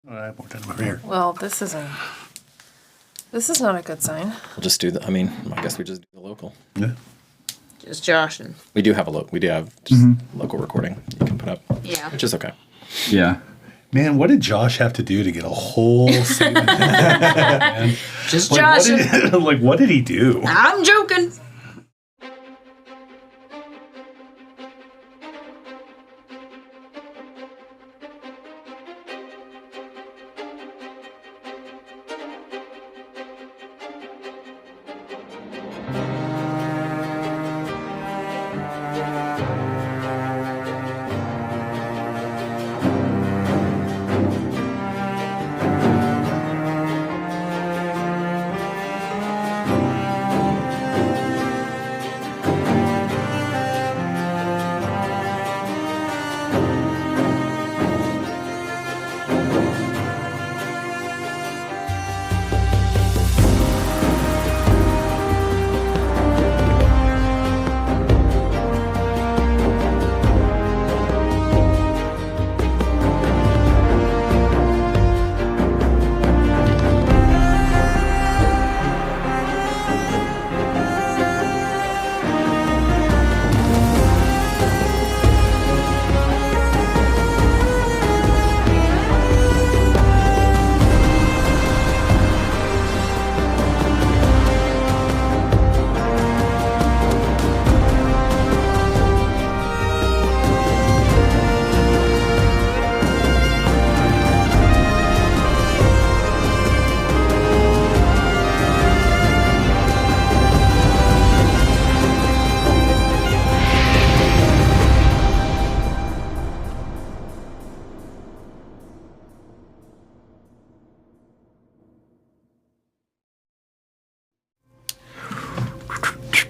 I have more time over here. Well, this is not a good sign. We'll just do I guess we just do the local. Yeah. Just joshing. We do have just local recording you can put up. Yeah. Which is okay. Yeah. Man, what did Josh have to do to get a whole segment? Man? Just like, joshing. What did he do? I'm joking.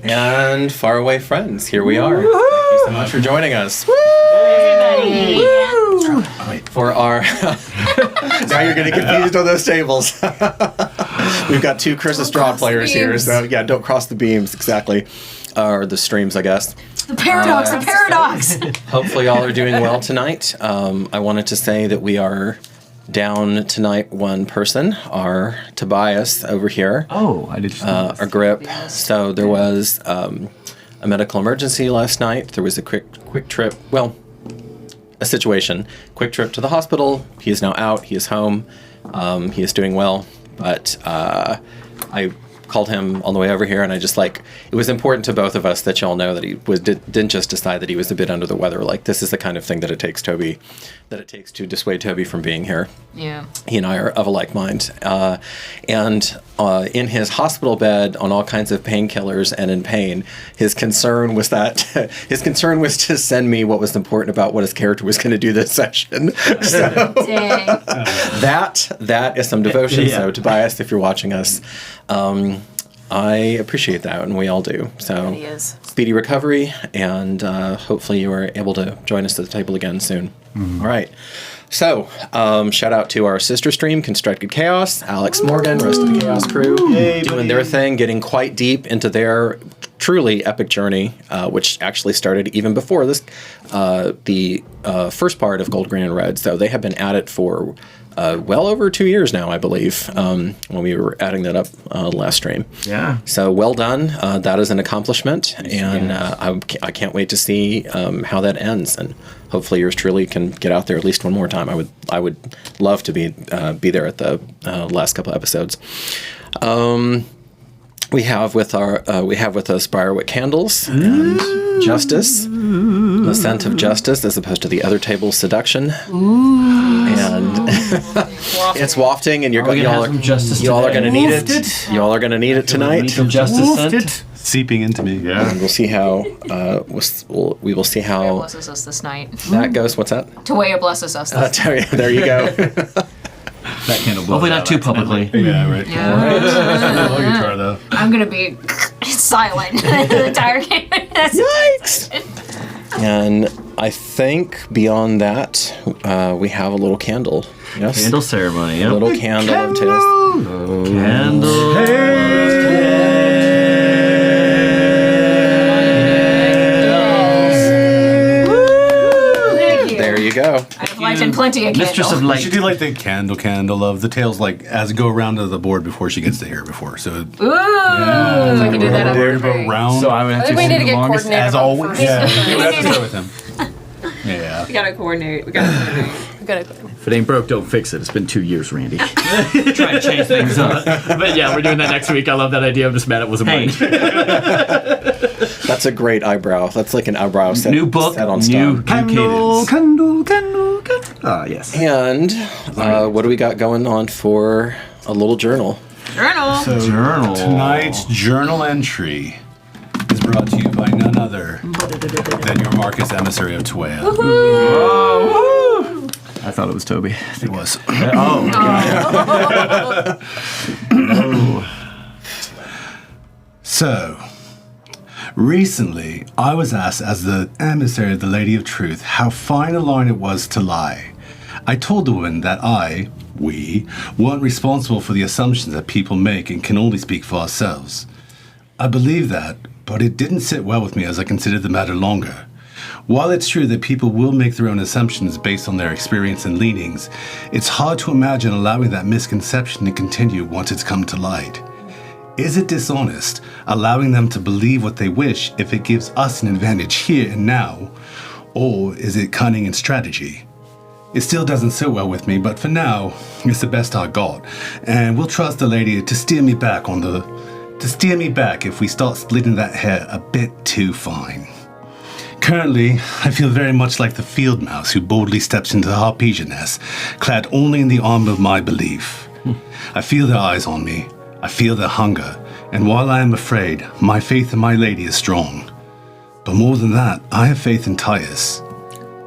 And faraway friends, here we are. Thank you so much for joining us. For our now you're getting confused on those tables. We've got two Curse of Straw players here, so yeah, don't cross the beams exactly, or the streams, I guess. The paradox, the paradox. Hopefully, all are doing well tonight. I wanted to say that we are down tonight one person, our Tobias over here. Oh, I did. Our grip. So there was a medical emergency last night. There was a quick trip. Well, a situation. Quick trip to the hospital. He is now out. He is home. He is doing well. But I called him on the way over here, and I just it was important to both of us that y'all know that he didn't just decide that he was a bit under the weather. Like, this is the kind of thing that it takes to dissuade Toby from being here. Yeah. He and I are of a like mind. And in his hospital bed on all kinds of painkillers and in pain, his concern was to send me what was important about what his character was going to do this session. So Dang. that is some devotion. Yeah. So Tobias, if you're watching us, I appreciate that, and we all do. So He is. Speedy recovery, and hopefully you are able to join us at the table again soon. Mm-hmm. All right. So, shout out to our sister stream, Constructed Chaos, Alex Morgan, rest of the Chaos crew, doing their thing, getting quite deep into their truly epic journey, which actually started even before this, the first part of Gold, Green, and Red. So they have been at it for well over 2 years now, I believe, when we were adding that up last stream. Yeah. So well done. That is an accomplishment, and I can't wait to see how that ends. And hopefully yours truly can get out there at least one more time. I would love to be there at the last couple episodes. We have with us Briarwick Candles and Justice, the scent of justice, as opposed to the other table's seduction. And it's wafting, and y'all are going to need it. Y'all are going to need it tonight. Some justice scent. Seeping into me. Yeah. And we'll see how we will see how Tawaya blesses us this night. that goes. What's that? Tawaya blesses us this night. There you go. That candle blows. Hopefully not too publicly. Yeah, right. Yeah. Low guitar, though. I'm gonna be silent the entire game. Yikes! And I think beyond that, we have a little candle. Yes. Candle ceremony. Yep. A little candle of tales. Candle. There you go. I have imagine plenty of Mistress candles. of You Light. should do like the candle of the tales, like as it go around to the board before she gets to here before. So Ooh. So we can do that there every go round. So I would I have think we to need to do the get longest. coordinated. as on always. first. Yeah, you have to start with him. Yeah. We gotta coordinate. We gotta coordinate. We gotta- If it ain't broke, don't fix it. It's been 2 years, Randy. Try and change things up. But yeah, we're doing that next week. I love that idea. I'm just mad it wasn't mine. That's a great eyebrow. That's like an eyebrow set. New book, set on new stone. cadence. Candle. Ah, yes. And what do we got going on for a little journal? Journal. So Journal. tonight's journal entry is brought to you by none other than your Marcus Emissary of Tuea. I thought it was Toby. It was. So, recently, I was asked as the emissary of the Lady of Truth how fine a line it was to lie. I told the woman that we, weren't responsible for the assumptions that people make and can only speak for ourselves. I believe that, but it didn't sit well with me as I considered the matter longer. While it's true that people will make their own assumptions based on their experience and leanings, it's hard to imagine allowing that misconception to continue once it's come to light. Is it dishonest, allowing them to believe what they wish if it gives us an advantage here and now? Or is it cunning and strategy? It still doesn't sit well with me, but for now, it's the best I got. And we'll trust the lady to steer me back if we start splitting that hair a bit too fine. Currently, I feel very much like the field mouse who boldly steps into the Harpesia nest, clad only in the armor of my belief. I feel their eyes on me. I feel their hunger, and while I am afraid, my faith in my lady is strong. But more than that, I have faith in Titus.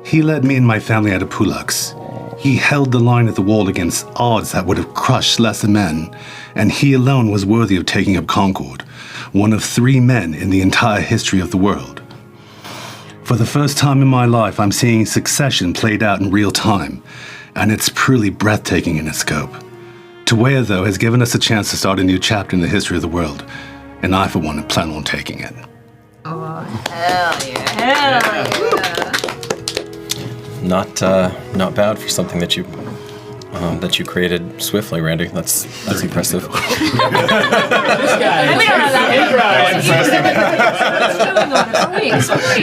He led me and my family out of Pulux. He held the line at the wall against odds that would have crushed lesser men, and he alone was worthy of taking up Concord, one of 3 men in the entire history of the world. For the first time in my life, I'm seeing succession played out in real time, and it's truly breathtaking in its scope. Tuea, though, has given us a chance to start a new chapter in the history of the world, and I, for one, plan on taking it. Oh, hell yeah. Hell yeah. Not bad for something that you created swiftly, Randy. That's impressive. We don't have that.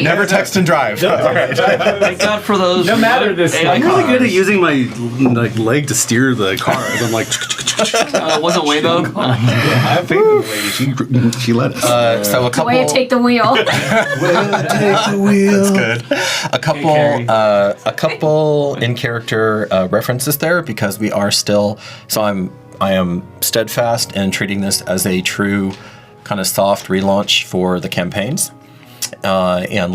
Never text and drive. All right. Thank God for those. No matter this. AI I'm really good at cars. using my leg to steer the car. I'm like, Wasn't Waybo? I have faith in the lady. She let us. So a couple. Way to take the wheel. That's good. A couple in character references there because we are still. So I am steadfast in treating this as a true kind of soft relaunch for the campaigns, and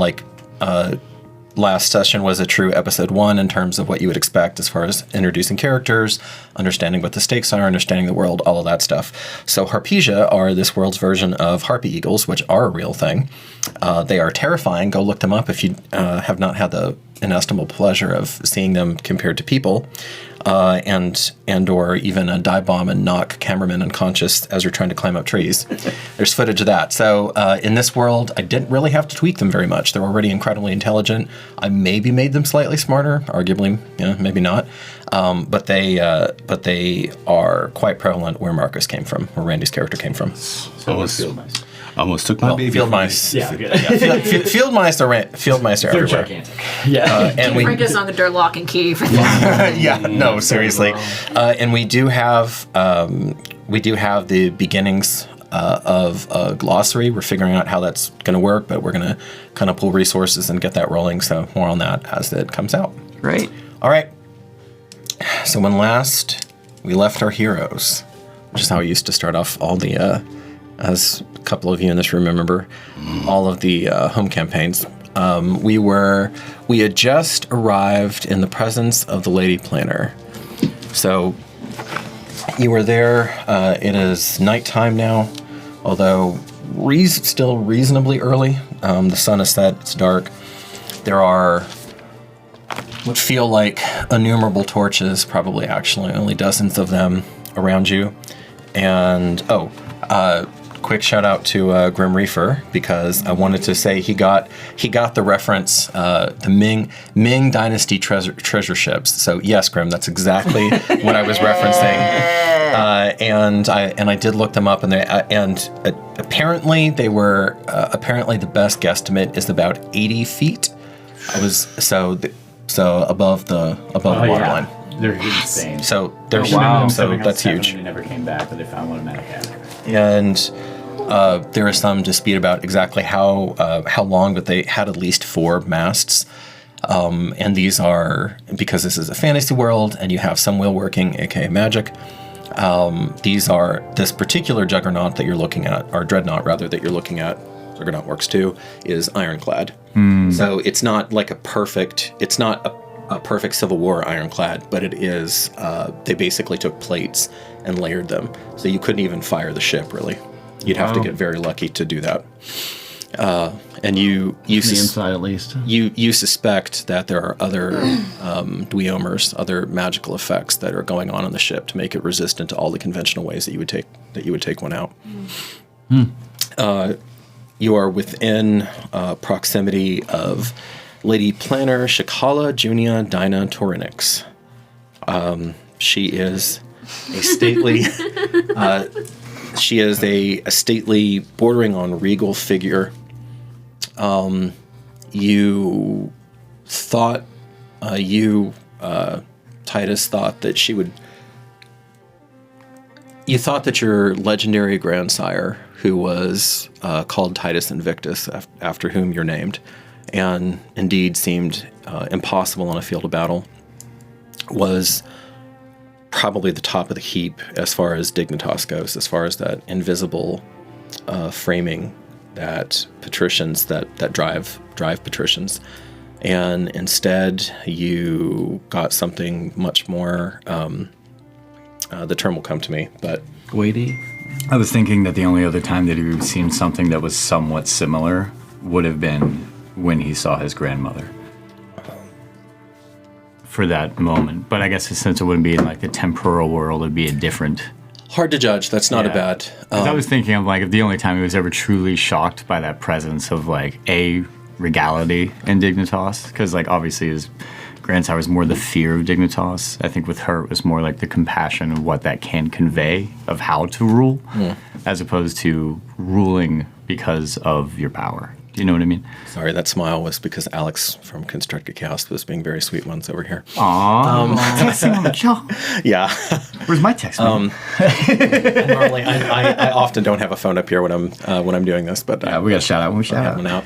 last session was a true episode 1 in terms of what you would expect as far as introducing characters, understanding what the stakes are, understanding the world, all of that stuff. So Harpesia are this world's version of harpy eagles, which are a real thing. They are terrifying. Go look them up if you have not had the inestimable pleasure of seeing them compared to people, and or even a dive bomb and knock cameramen unconscious as you're trying to climb up trees. There's footage of that. So in this world, I didn't really have to tweak them very much. They're already incredibly intelligent. I maybe made them slightly smarter, arguably, maybe not. But they are quite prevalent where Marcus came from, where Randy's character came from. Almost took my baby. Field mice. Yeah. Field mice are everywhere. Gigantic. Yeah. And we Frank is on the lock and key for that. yeah, no, seriously. And we do have the beginnings of a glossary. We're figuring out how that's going to work, but we're going to kind of pull resources and get that rolling. So more on that as it comes out. Right. All right. So when last we left our heroes, which is how we used to start off all the, as a couple of you in this room remember, all of the home campaigns. We had just arrived in the presence of the Lady Planner. So you were there. It is nighttime now, although still reasonably early. The sun is set. It's dark. There are what feel like innumerable torches, probably actually only dozens of them around you. And quick shout out to Grim Reaper, because I wanted to say he got the reference, the Ming Dynasty treasure ships. So yes, Grim, that's exactly what I was referencing. And I did look them up, and apparently they were apparently the best guesstimate is about 80 feet. I was so above the waterline. They're insane. So they're So that's huge. They never came back, but they found one in Madagascar. And there is some dispute about exactly how long, but they had at least 4 masts. And these are, because this is a fantasy world and you have some wheel working, aka magic. This particular juggernaut that you're looking at, or dreadnought rather, that you're looking at, Juggernaut works too, is ironclad. So it's not like a perfect Civil War ironclad, but it is, they basically took plates and layered them. So you couldn't even fire the ship, really. You'd have to get very lucky to do that. And you the inside at least. You suspect that there are other duomers, other magical effects that are going on the ship to make it resistant to all the conventional ways that you would take one out. You are within proximity of Lady Planner Shikala Junia Dinah Torinix. She is a stately, bordering on regal figure. You thought, Titus thought that she would. You thought that your legendary grandsire, who was called Titus Invictus, after whom you're named, and indeed seemed impossible on a field of battle, was probably the top of the heap as far as dignitas goes, as far as that invisible framing that patricians that drive patricians. And instead you got something much more, the term will come to me, but weighty. I was thinking that the only other time that he'd seen something that was somewhat similar would have been when he saw his grandmother. For that moment. But I guess since it wouldn't be in like the temporal world, it'd be a different... Hard to judge. That's not a bad... I was thinking of like if the only time he was ever truly shocked by that presence of like a regality and dignitas, because like obviously his grandsire was more the fear of dignitas. I think with her it was more like the compassion of what that can convey of how to rule, as opposed to ruling because of your power. Do you know what I mean? Sorry, that smile was because Alex from Constructed Chaos was being very sweet ones over here. Aww. Texting on the jaw. Yeah. Where's my text? Normally, I often don't have a phone up here when I'm doing this, but yeah, we got to shout out when we shout out. One out.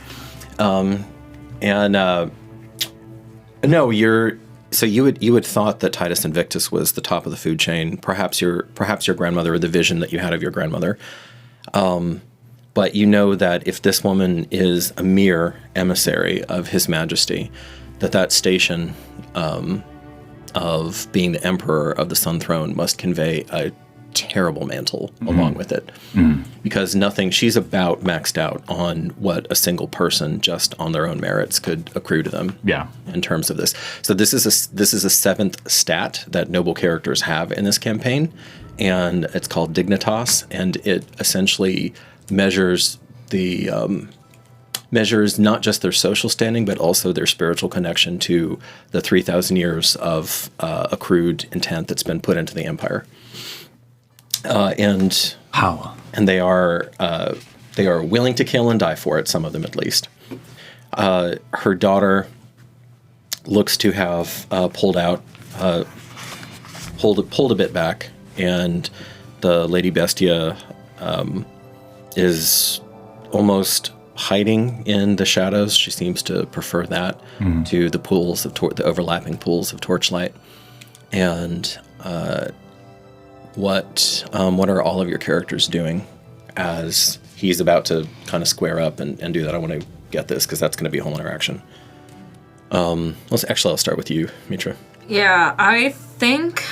No, you had thought that Titus Invictus was the top of the food chain. Perhaps your grandmother, or the vision that you had of your grandmother. But you know that if this woman is a mere emissary of His Majesty, that station of being the Emperor of the Sun Throne must convey a terrible mantle along with it. Because she's about maxed out on what a single person just on their own merits could accrue to them. Yeah. In terms of this. So this is a 7th stat that noble characters have in this campaign, and it's called Dignitas, and it essentially measures not just their social standing, but also their spiritual connection to the 3,000 years of accrued intent that's been put into the Empire. And they are willing to kill and die for it. Some of them, at least. Her daughter looks to have pulled a bit back, and the Lady Bestia is almost hiding in the shadows. She seems to prefer that to the pools of the overlapping pools of torchlight. And what are all of your characters doing as he's about to kind of square up and do that? I want to get this because that's going to be a whole interaction. I'll start with you, Mitra. Yeah, I think.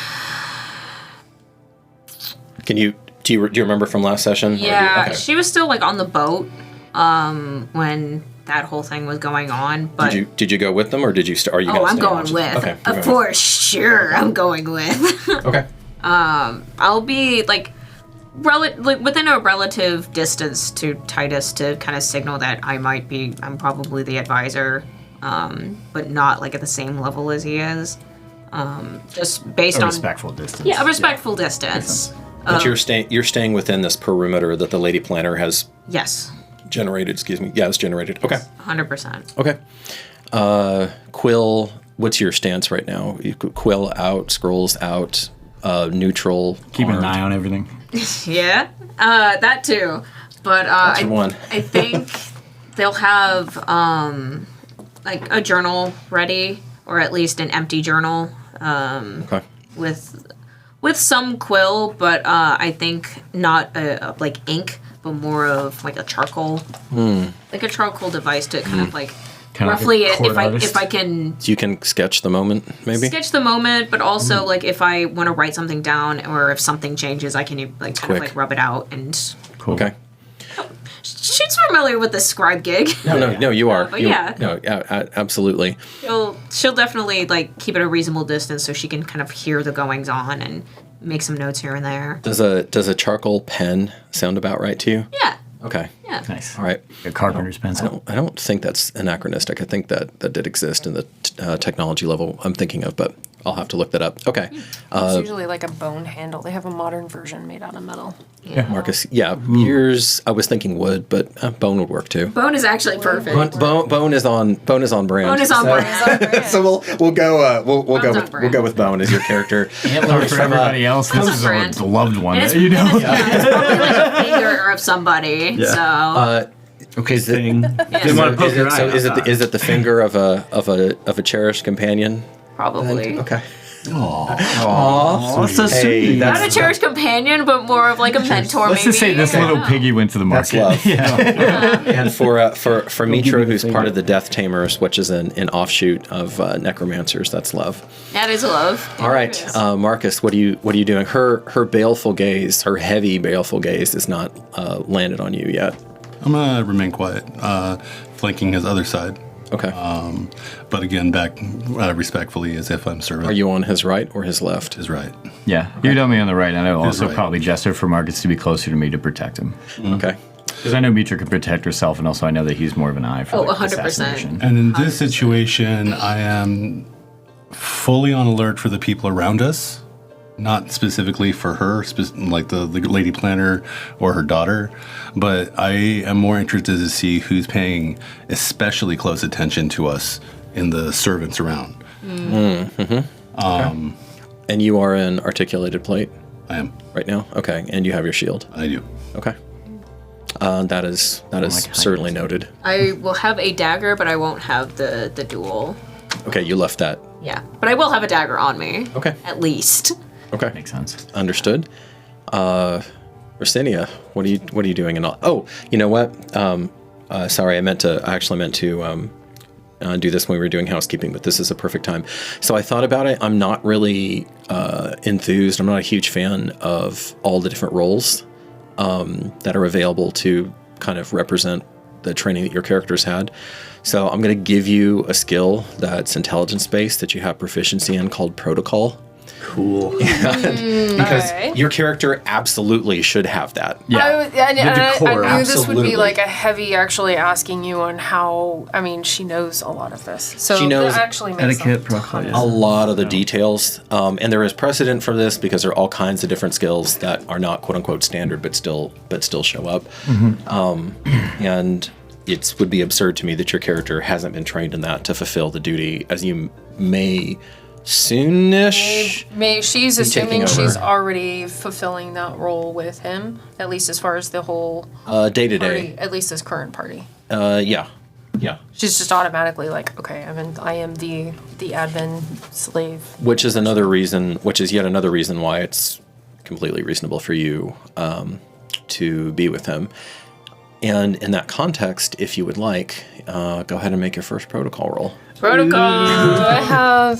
Do you remember from last session? Yeah, she was still like on the boat when that whole thing was going on. But did you go with them, or did you? Are you? Oh, I'm going with. Okay, for sure, I'm going with. Okay. I'll be like within a relative distance to Titus to kind of signal that I'm probably the advisor, but not like at the same level as he is. Just based A on respectful distance. Yeah, a respectful distance. But you're staying within this perimeter that the Lady Planner has Yes, generated. Excuse me. Yeah, it's generated. Okay. 100%. Okay. Quill, what's your stance right now? Quill out, scrolls out, neutral. Keeping an armed. eye on everything. Yeah, that too. But That's one. I think they'll have like a journal ready, or at least an empty journal. Okay. With some quill, but I think not like ink, but more of like a charcoal, like a charcoal device to kind of like Kinda roughly like a court if I can So you can sketch the moment, maybe? sketch the moment, but also like if I want to write something down or if something changes, I can like kind of Quick. like rub it out and. Cool. Okay. She's familiar with the scribe gig. No, you are. But You- yeah. No, absolutely. She'll definitely like keep it a reasonable distance so she can kind of hear the goings on and make some notes here and there. Does a charcoal pen sound about right to you? Yeah. Okay. Yeah. Nice. All right. A carpenter's pencil. I don't think that's anachronistic. I think that did exist in the technology level I'm thinking of, but I'll have to look that up. Okay. It's usually like a bone handle. They have a modern version made out of metal. Marcus, yours, I was thinking wood, but bone would work too. Bone is actually perfect. Bone is on brand. Bone is on brand. So we'll go Bone's on brand. we'll go with Bone as your character. Antler for everybody else. This is brand. the loved one. And it's, You know. it's probably like a finger of somebody. So Okay, thing. yes, Didn't want to poke your eye. So out. is it the finger of a cherished companion? probably. Okay. Oh, so Hey, sweet. that's- Not a cherished companion, but more of like a mentor. Let's just say maybe. this I don't little know. piggy went to the That's market. love. And for Mitra, me the who's finger. part of the Death Tamers, which is an offshoot of Necromancers, that's love. That is love. All right, Marcus, what are you doing? Her baleful gaze, her heavy baleful gaze, is not landed on you yet. I'm gonna remain quiet, flanking his other side. Okay. But again, back respectfully, as if I'm serving. Are you on his right or his left? His right. Yeah, you're dummy on the right, and I also right. probably gesture for Marcus to be closer to me to protect him. Okay. Because I know Mitra can protect herself, and also I know that he's more of an eye for Oh, like, 100%. assassination. And in this situation, I am fully on alert for the people around us, not specifically for her, like the lady planner or her daughter, but I am more interested to see who's paying especially close attention to us in the servants around. And you are an articulated plate I am. right now? Okay. And you have your shield? I do. Okay. That is certainly noted. I will have a dagger, but I won't have the duel. Okay, you left that. Yeah, but I will have a dagger on me. Okay. At least. Okay. Makes sense. Understood. Rosinia, what are you doing? And all? Oh, you know what? Sorry, I actually meant to do this when we were doing housekeeping, but this is a perfect time. So I thought about it. I'm not really enthused. I'm not a huge fan of all the different roles that are available to kind of represent the training that your characters had. So I'm going to give you a skill that's intelligence based that you have proficiency in called protocol. Cool. Because Alright. your character absolutely should have that. Yeah. I decor, knew this would absolutely. be like a heavy actually asking you on how. I mean, she knows a lot of this, so She knows that actually makes etiquette, a protocol, ton of yeah. A lot of the details, and there is precedent for this because there are all kinds of different skills that are not "quote unquote" standard, but still show up. And it would be absurd to me that your character hasn't been trained in that to fulfill the duty, as you may soonish. She's taking assuming over. she's already fulfilling that role with him, at least as far as the whole Day to party, day. at least this current party. Yeah. She's just automatically like, okay, I am the admin slave. Which is yet another reason why it's completely reasonable for you to be with him. And in that context, if you would like, go ahead and make your first protocol roll. Protocol. Do I have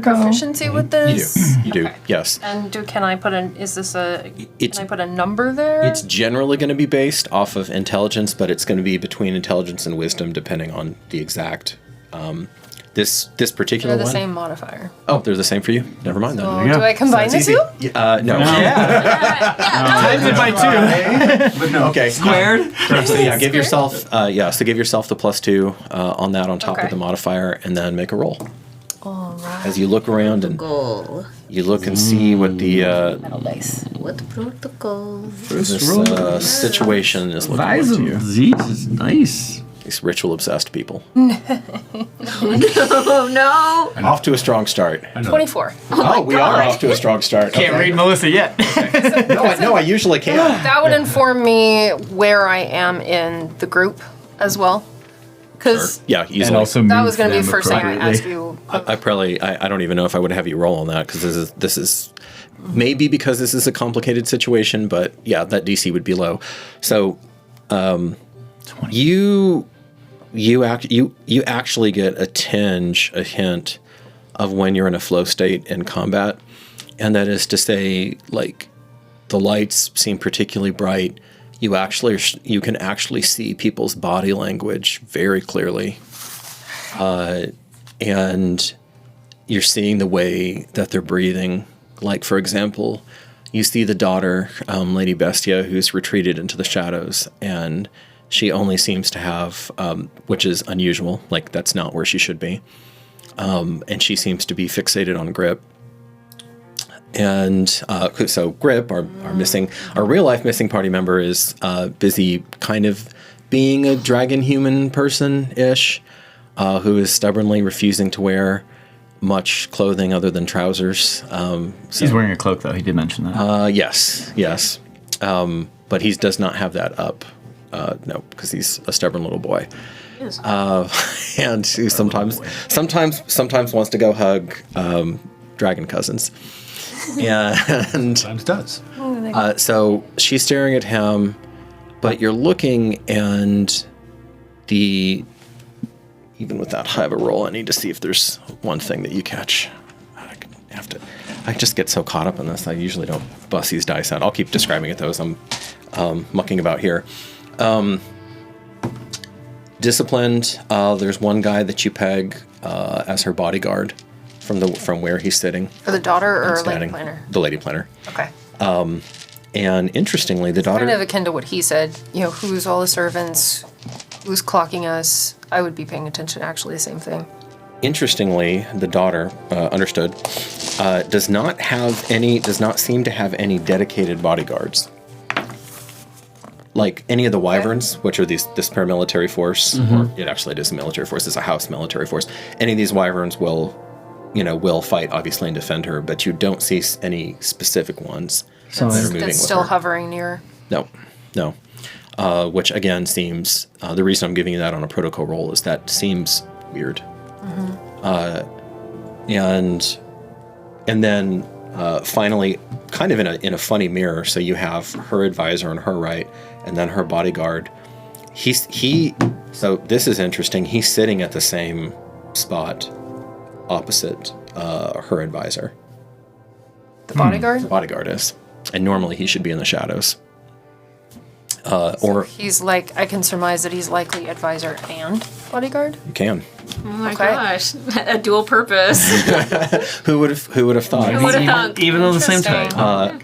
proficiency with this? You do, yes. And can I put can It's- I put a number there? It's generally going to be based off of intelligence, but it's going to be between intelligence and wisdom, depending on the exact This particular They're the one. same modifier. Oh, they're the same for you. Never mind then. So do I combine the two? No. Times it by 2. But no. Okay. Squared. So yeah, give yourself so give yourself the +2 on that on top Okay. of the modifier, and then make a roll. All right. As you look around and Goal. you look and see what the What protocol? this situation is looking like to you. Jesus, nice. These ritual obsessed people. Oh no! Off to a strong start. 24. Oh, we are off to a strong start. Can't read Melissa yet. No, I usually can. That would inform me where I am in the group as well. Because Yeah, easily. And also that move was going to be them the first thing I appropriately. asked you. I don't even know if I would have you roll on that because this is maybe because this is a complicated situation, but yeah, that DC would be low. So, 20. you actually get a hint of when you're in a flow state in combat, and that is to say, like, the lights seem particularly bright. You can actually see people's body language very clearly, and you're seeing the way that they're breathing. Like, for example, you see the daughter, Lady Bestia, who's retreated into the shadows, and she only seems to have, which is unusual, like that's not where she should be, and she seems to be fixated on Grip. And so Grip, our real life missing party member, is busy kind of being a dragon human person-ish, who is stubbornly refusing to wear much clothing other than trousers. He's wearing a cloak, though. He did mention that. Yes. But he does not have that up. No, because he's a stubborn little boy. And who sometimes wants to go hug dragon cousins. And Sometimes does. so she's staring at him, but you're looking, and even with that high of a roll, I need to see if there's one thing that you catch. I just get so caught up in this. I usually don't bust these dice out. I'll keep describing it though as I'm mucking about here. Disciplined. There's one guy that you peg as her bodyguard from where he's sitting. For the daughter or standing. lady planner? The lady planner. Okay. And interestingly, the daughter. Kind of akin to what he said. You know, who's all the servants? Who's clocking us? I would be paying attention. Actually, the same thing. Interestingly, the daughter, understood, does not seem to have any dedicated bodyguards. Like any of the wyverns, which are this paramilitary force, or it is a military force, it's a house military force. Any of these wyverns will fight, obviously, and defend her, but you don't see any specific ones that are moving That's with still her. hovering near. No. Which again seems, the reason I'm giving you that on a protocol roll is that seems weird. And then finally, kind of in a funny mirror, so you have her advisor on her right, and then her bodyguard. So this is interesting. He's sitting at the same spot opposite her advisor. The bodyguard? The bodyguard is. And normally he should be in the shadows. He's like, I can surmise that he's likely advisor and bodyguard. You can. Oh my Okay. gosh, a dual purpose. Who would have thought? Who would've thunk? Even on the same Interesting. time.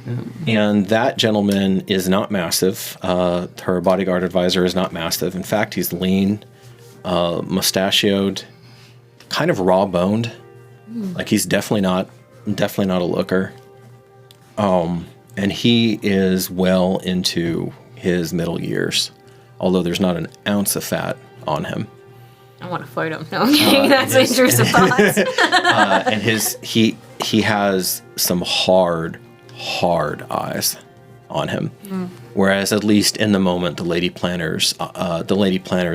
And that gentleman is not massive. Her bodyguard advisor is not massive. In fact, he's lean, mustachioed, kind of raw boned. Like he's definitely not a looker. And he is well into his middle years, although there's not an ounce of fat on him. I want to fight him. No, I'm kidding. That's intrusive thoughts. And he has some hard eyes on him. Whereas at least in the moment, the lady planner's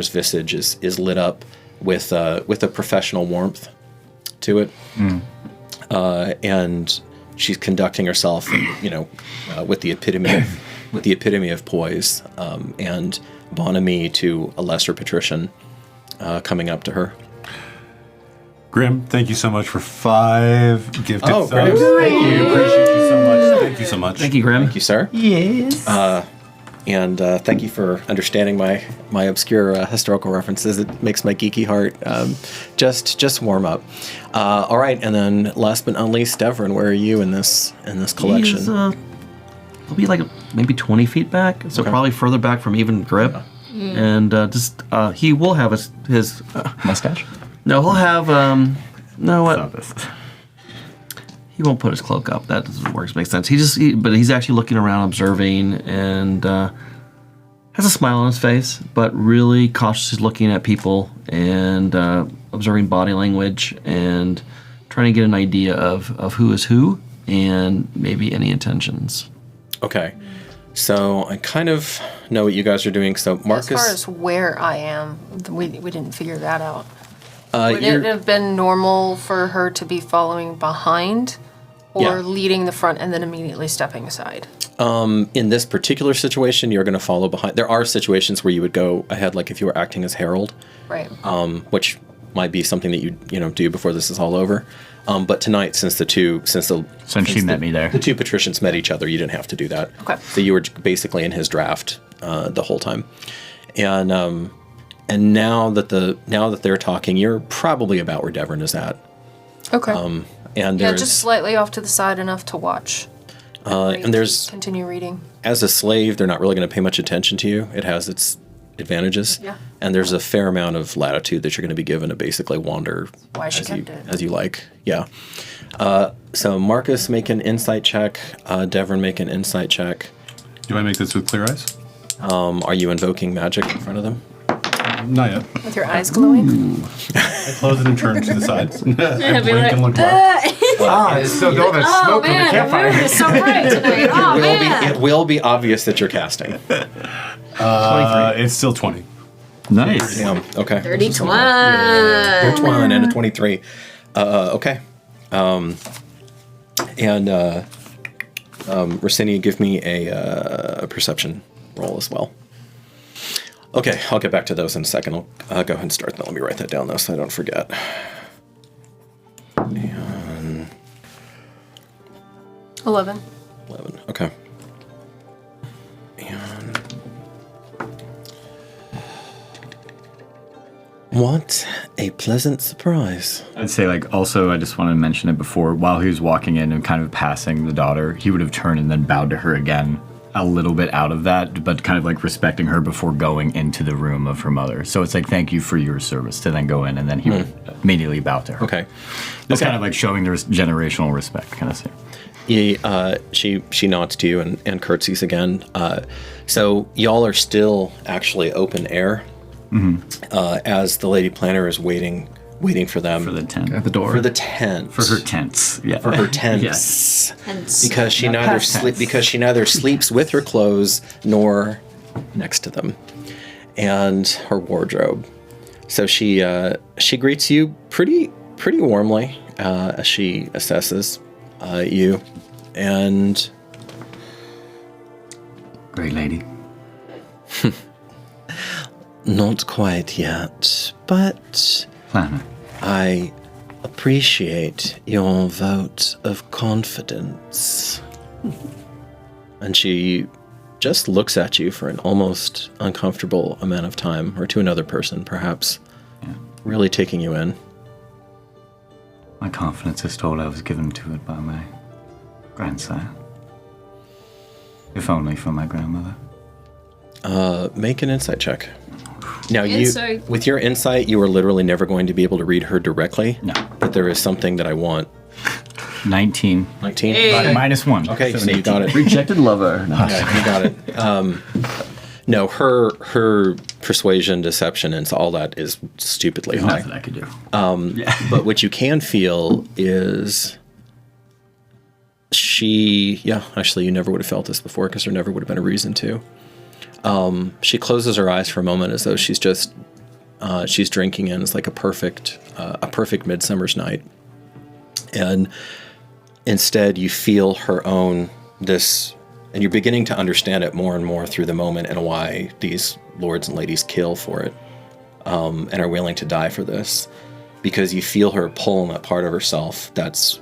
visage is lit up with a professional warmth to it, and she's conducting herself, with the epitome of poise, and bonhomie to a lesser patrician coming up to her. Grim, thank you so much for 5 gifted Oh, subs. Grim. Thank you. Appreciate you so much. Thank you so much. Thank you, Grim. Thank you, sir. Yes. And thank you for understanding my obscure historical references. It makes my geeky heart just warm up. All right, and then last but not least, Devrin, where are you in this collection? He'll be like maybe 20 feet back, so probably further back from even grip. And he will have his Mustache? no, he'll have no what. Stop this. He won't put his cloak up. That doesn't work. Makes sense. But he's actually looking around, observing, and has a smile on his face, but really cautiously looking at people and observing body language and trying to get an idea of who is who and maybe any intentions. Okay. So I kind of know what you guys are doing. So Marcus, As far as where I am, we didn't figure that out. Would you're- it have been normal for her to be following behind or Yeah. leading the front and then immediately stepping aside? in this particular situation, you're going to follow behind. There are situations where you would go ahead, like if you were acting as herald, Right. which might be something that you do before this is all over. But tonight, since she met me there. the two patricians met each other, you didn't have to do that. Okay. So you were basically in his draft the whole time, and now that they're talking, you're probably about where Devrin is at. Okay. And Yeah, there's just slightly off to the side enough to watch. and there's Continue reading. as a slave, they're not really going to pay much attention to you. It has its advantages. Yeah. And there's a fair amount of latitude that you're going to be given to basically wander Why she as you, kept it. as you like. Yeah. So Marcus, make an insight check. Devrin, make an insight check. Do I make this with clear eyes? Are you invoking magic in front of them? Not yet. With your eyes glowing? I close it and turn to the sides. I be blink like, and look dark. It's still going to Oh smoke from the man, the campfire. mood is so bright tonight. Oh man. It will be obvious that you're casting. It's still 20. Nice. Damn. Okay. Dirty You're twine. 21 and a 23. Okay. Rossini, give me a perception roll as well. Okay, I'll get back to those in a second. I'll go ahead and start. Let me write that down though, so I don't forget. And 11. 11. Okay. And what a pleasant surprise. I'd say, also, I just wanted to mention it before, while he was walking in and kind of passing the daughter, he would have turned and then bowed to her again, a little bit out of that, but kind of respecting her before going into the room of her mother. So it's thank you for your service, to then go in, and then he would immediately bow to her. Okay. It's kind of showing there's generational respect, kind of thing. She nods to you and curtsies again. So y'all are still actually open air, as the lady planner is waiting for them For the tent. At the door. for the tent. For her tents. Yeah. For her tents. Yes. Because she neither sleeps with her clothes nor next to them, and her wardrobe. So she greets you pretty warmly as she assesses you, and Great lady. not quite yet, but Planner. I appreciate your vote of confidence. And she just looks at you for an almost uncomfortable amount of time, or to another person, perhaps, really taking you in. My confidence is told I was given to it by my grandsire. If only for my grandmother. Make an insight check. Now, Insight. with your insight, you are literally never going to be able to read her directly. No. But there is something that I want. 19. 19? Hey. Minus 1. Okay, so you got it. Rejected lover. No. Yeah, you got it. No, her persuasion, deception, and all that is stupidly There's high. nothing I could do. But what you can feel is actually, you never would have felt this before because there never would have been a reason to. She closes her eyes for a moment as though she's just she's drinking in. It's like a perfect midsummer's night, and instead you feel her own this, and you're beginning to understand it more and more through the moment and why these lords and ladies kill for it, and are willing to die for this, because you feel her pull in that part of herself that's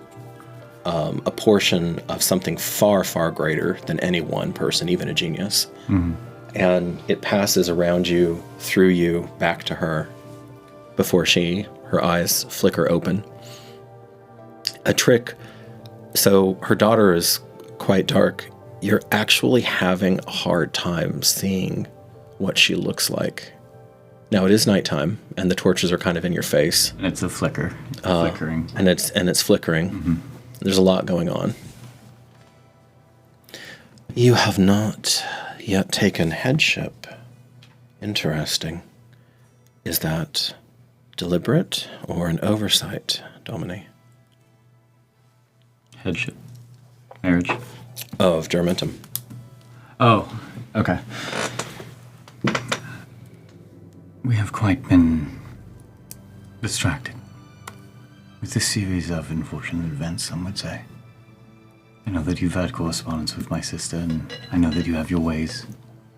a portion of something far, far greater than any one person, even a genius. and it passes around you, through you, back to her, before her eyes flicker open. A trick. So her daughter is quite dark. You're actually having a hard time seeing what she looks like. Now it is nighttime, and the torches are kind of in your face. And it's a flicker. It's flickering. And it's flickering. Mm-hmm. There's a lot going on. You have not yet taken headship. Interesting. Is that deliberate or an oversight, Domini? Headship. Marriage. Of Germentum. Oh, okay. We have quite been distracted with this series of unfortunate events, some would say. I know that you've had correspondence with my sister, and I know that you have your ways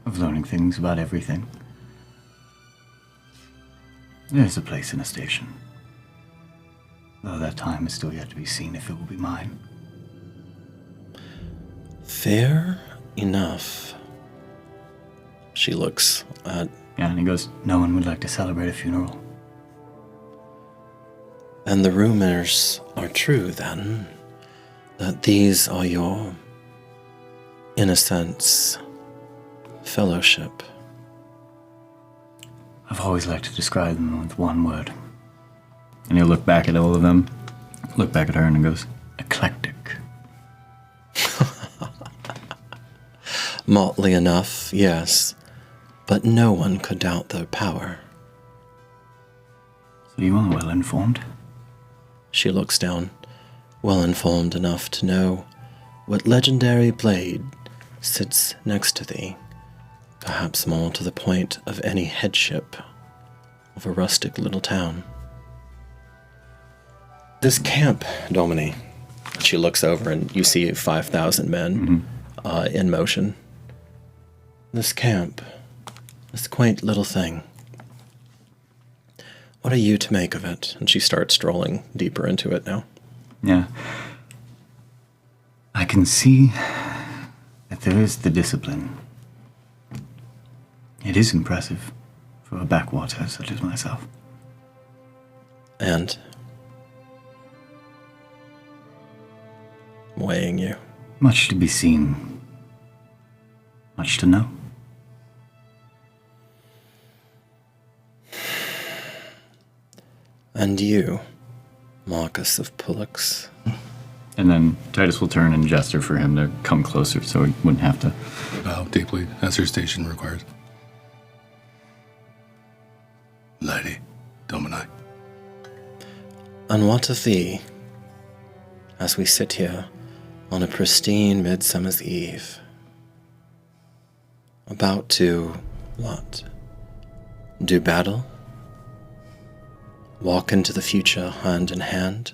of learning things about everything. There's a place in a station. Though that time is still yet to be seen if it will be mine. Fair enough. She looks at... Yeah, and he goes, no one would like to celebrate a funeral. And the rumors are true, then, that these are your, in a sense, fellowship. I've always liked to describe them with one word. And he'll look back at all of them, look back at her, and he goes, eclectic. Motley enough, yes, but no one could doubt their power. So you are well informed? She looks down, well informed enough to know what legendary blade sits next to thee, perhaps more to the point of any headship of a rustic little town. This camp, Domini, she looks over and you see 5,000 men in motion. This camp, this quaint little thing. What are you to make of it? And she starts strolling deeper into it now. Yeah. I can see that there is the discipline. It is impressive for a backwater such as myself. And weighing you. Much to be seen. Much to know. And you, Marcus of Pullux. And then Titus will turn and gesture for him to come closer so he wouldn't have to. Bow deeply, as her station requires. Lady, Domini. And what of thee, as we sit here on a pristine midsummer's eve, about to, what? Do battle? Walk into the future hand in hand?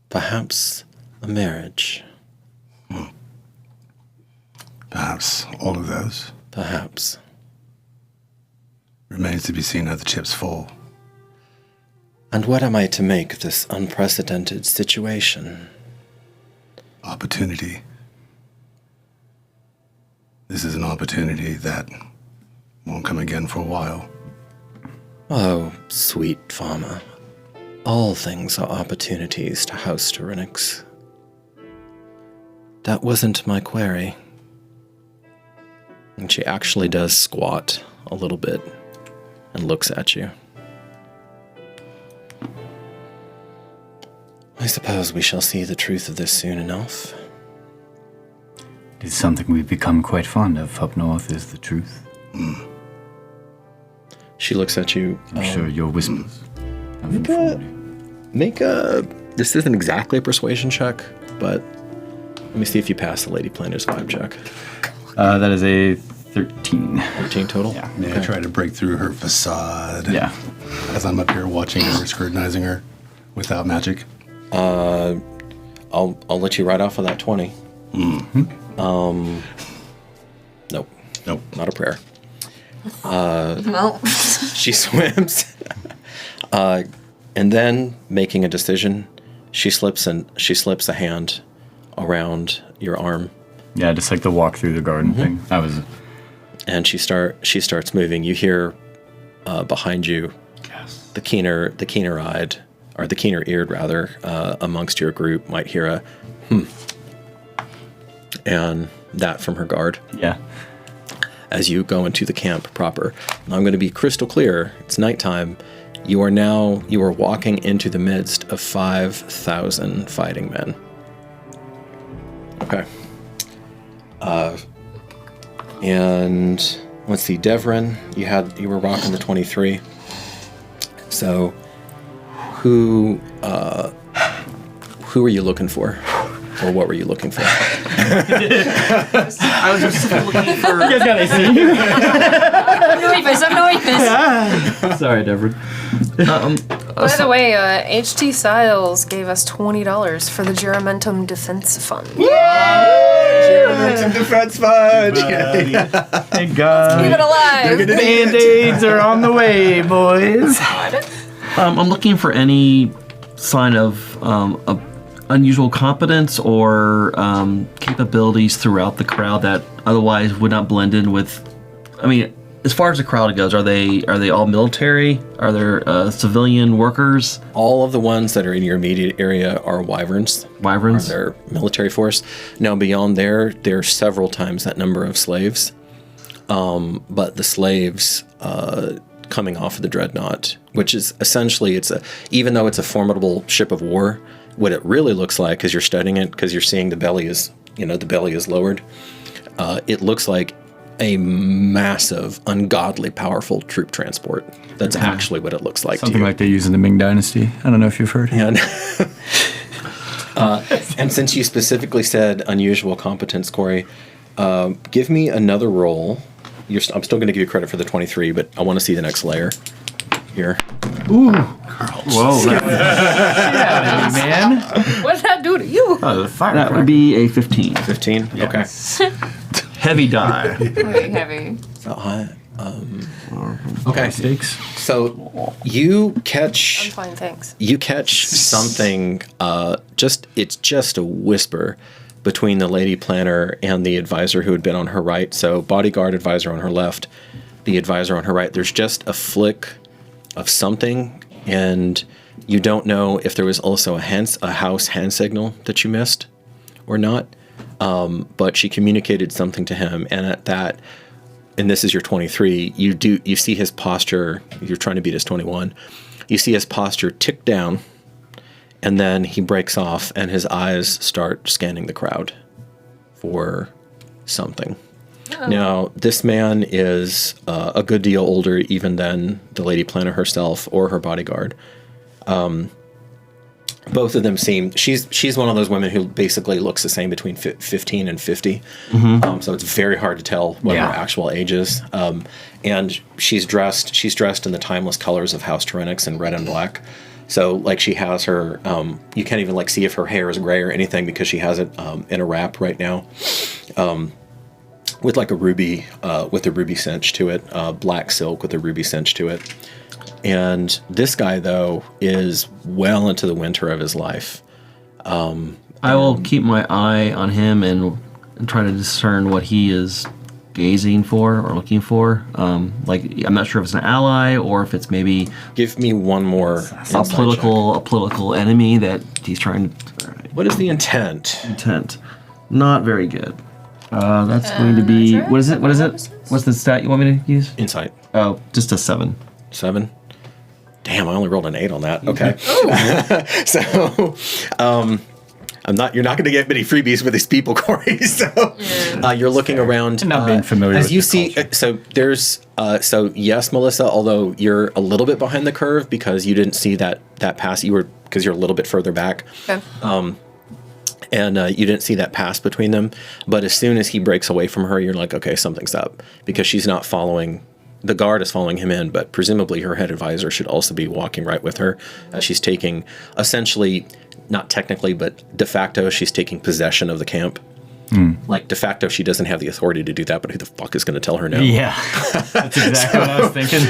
Perhaps a marriage? Perhaps all of those. Perhaps. Remains to be seen how the chips fall. And what am I to make of this unprecedented situation? Opportunity. This is an opportunity that won't come again for a while. Oh, sweet farmer. All things are opportunities to House Tyrannics. That wasn't my query. And she actually does squat a little bit and looks at you. I suppose we shall see the truth of this soon enough. It's something we've become quite fond of up north, is the truth. She looks at you. I'm sure your whispers have Make a... This isn't exactly a persuasion check, but let me see if you pass the Lady Planner's vibe check. That is a 13. 13 total? Yeah. May I try to break through her facade? Yeah. As I'm up here watching her, scrutinizing her without magic. I'll let you right off of that 20. Nope. Nope. Not a prayer. Well, She swims. And then, making a decision, she slips a hand around your arm. Yeah, just like the walk through the garden thing. I was and she starts moving. You hear behind you, the keener-eyed, or the keener-eared rather, amongst your group might hear a and that from her guard. Yeah. As you go into the camp proper. And I'm going to be crystal clear. It's nighttime. You are walking into the midst of 5,000 fighting men. Okay. And let's see, Devrin, you were rocking the 23. So who are you looking for? Or what were you looking for? I was just looking for. You guys got AC? I'm nervous. Sorry, Devin. By the way, HT Styles gave us $20 for the Juramentum Defense Fund. Some defense fund. Thank God. Keep it alive. Band-Aids are on the way, boys. I'm looking for any sign of unusual competence or capabilities throughout the crowd that otherwise would not blend in with. I mean, as far as the crowd goes, are they all military? Are there civilian workers? All of the ones that are in your immediate area are wyverns. Wyverns? Are their military force. Now, beyond there are several times that number of slaves. But the slaves coming off of the dreadnought, which is essentially, even though it's a formidable ship of war, what it really looks like, as you're studying it, because you're seeing the belly is lowered, it looks like a massive, ungodly powerful troop transport. That's actually what it looks like. Something to you. like they use in the Ming Dynasty. I don't know if you've heard. And, and since you specifically said unusual competence, Corey, give me another roll. I'm still going to give you credit for the 23, but I want to see the next layer here. Ooh. Whoa. Yeah, man. What did that do to you? Oh, the fire. That would be a 15. 15? Okay. Heavy die. Very heavy. Okay. Stakes. So you I'm catch fine, thanks. something, it's just a whisper between the lady planner and the advisor who had been on her right. So bodyguard advisor on her left, the advisor on her right. There's just a flick of something, and you don't know if there was also a house hand signal that you missed or not. But she communicated something to him, and at that, and this is your 23, you see his posture. You're trying to beat his 21. You see his posture tick down, and then he breaks off, and his eyes start scanning the crowd for something. Now, this man is a good deal older even than the lady planner herself or her bodyguard. Both of them seem... She's one of those women who basically looks the same between 15 and 50. Mm-hmm. So it's very hard to tell what her actual age is. And she's dressed in the timeless colors of House Tyrannics in red and black. So, like, she has her... you can't even, like, see if her hair is gray or anything because she has it in a wrap right now. With like a ruby cinch to it, black silk with a ruby cinch to it. And this guy, though, is well into the winter of his life. I will keep my eye on him and try to discern what he is gazing for or looking for. Like, I'm not sure if it's an ally or if it's maybe... Give me one more a political enemy that he's trying to... Right. What is the intent? Intent. Not very good. That's going to be... What is it? What's the stat you want me to use? Insight. Oh, just a 7. 7? Damn, I only rolled an 8 on that. Okay. So, you're not going to get many freebies with these people, Corey. So, you're looking around. And not being familiar as with you the see. culture. So there's. So yes, Melissa. Although you're a little bit behind the curve because you didn't see that pass. Because you're a little bit further back. Okay. And you didn't see that pass between them. But as soon as he breaks away from her, you're like, okay, something's up. Because she's not following, the guard is following him in, but presumably her head advisor should also be walking right with her. She's taking, essentially, not technically, but de facto, she's taking possession of the camp. Like, de facto, she doesn't have the authority to do that, but who the fuck is going to tell her no? Yeah, that's exactly what I was thinking.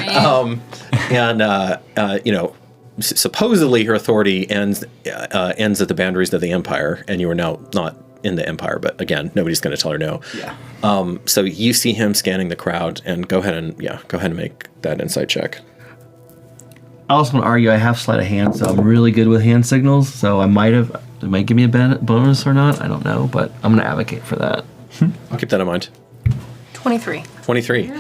Supposedly her authority ends at the boundaries of the empire, and you are now not in the Empire, but again, nobody's going to tell her no. Yeah. So you see him scanning the crowd, and go ahead and make that insight check. I also want to argue I have sleight of hand, so I'm really good with hand signals. So it might give me a bonus or not. I don't know, but I'm going to advocate for that. I'll keep that in mind. 23. 23.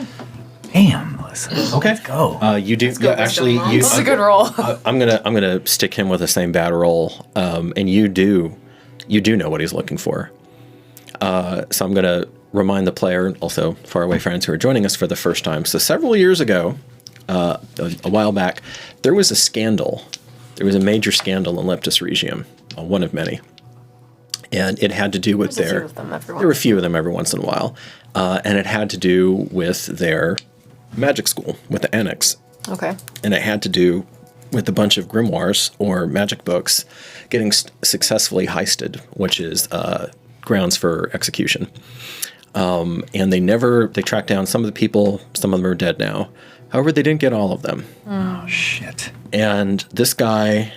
Damn, Melissa. Okay. Let's go. You do. go, Actually, wisdom you. This is a good roll. I'm gonna stick him with the same bad roll, and you do know what he's looking for. So I'm gonna remind the player, and also faraway friends who are joining us for the first time. So several years ago, a while back, there was a scandal. There was a major scandal in Leptis Regium, one of many, and it had to do with There's a few of them every There were a few of them every once in a while, and it had to do with their magic school, with the annex. Okay. And it had to do with a bunch of grimoires or magic books getting successfully heisted, which is grounds for execution. And they tracked down some of the people, some of them are dead now. However, they didn't get all of them. Oh, shit. And this guy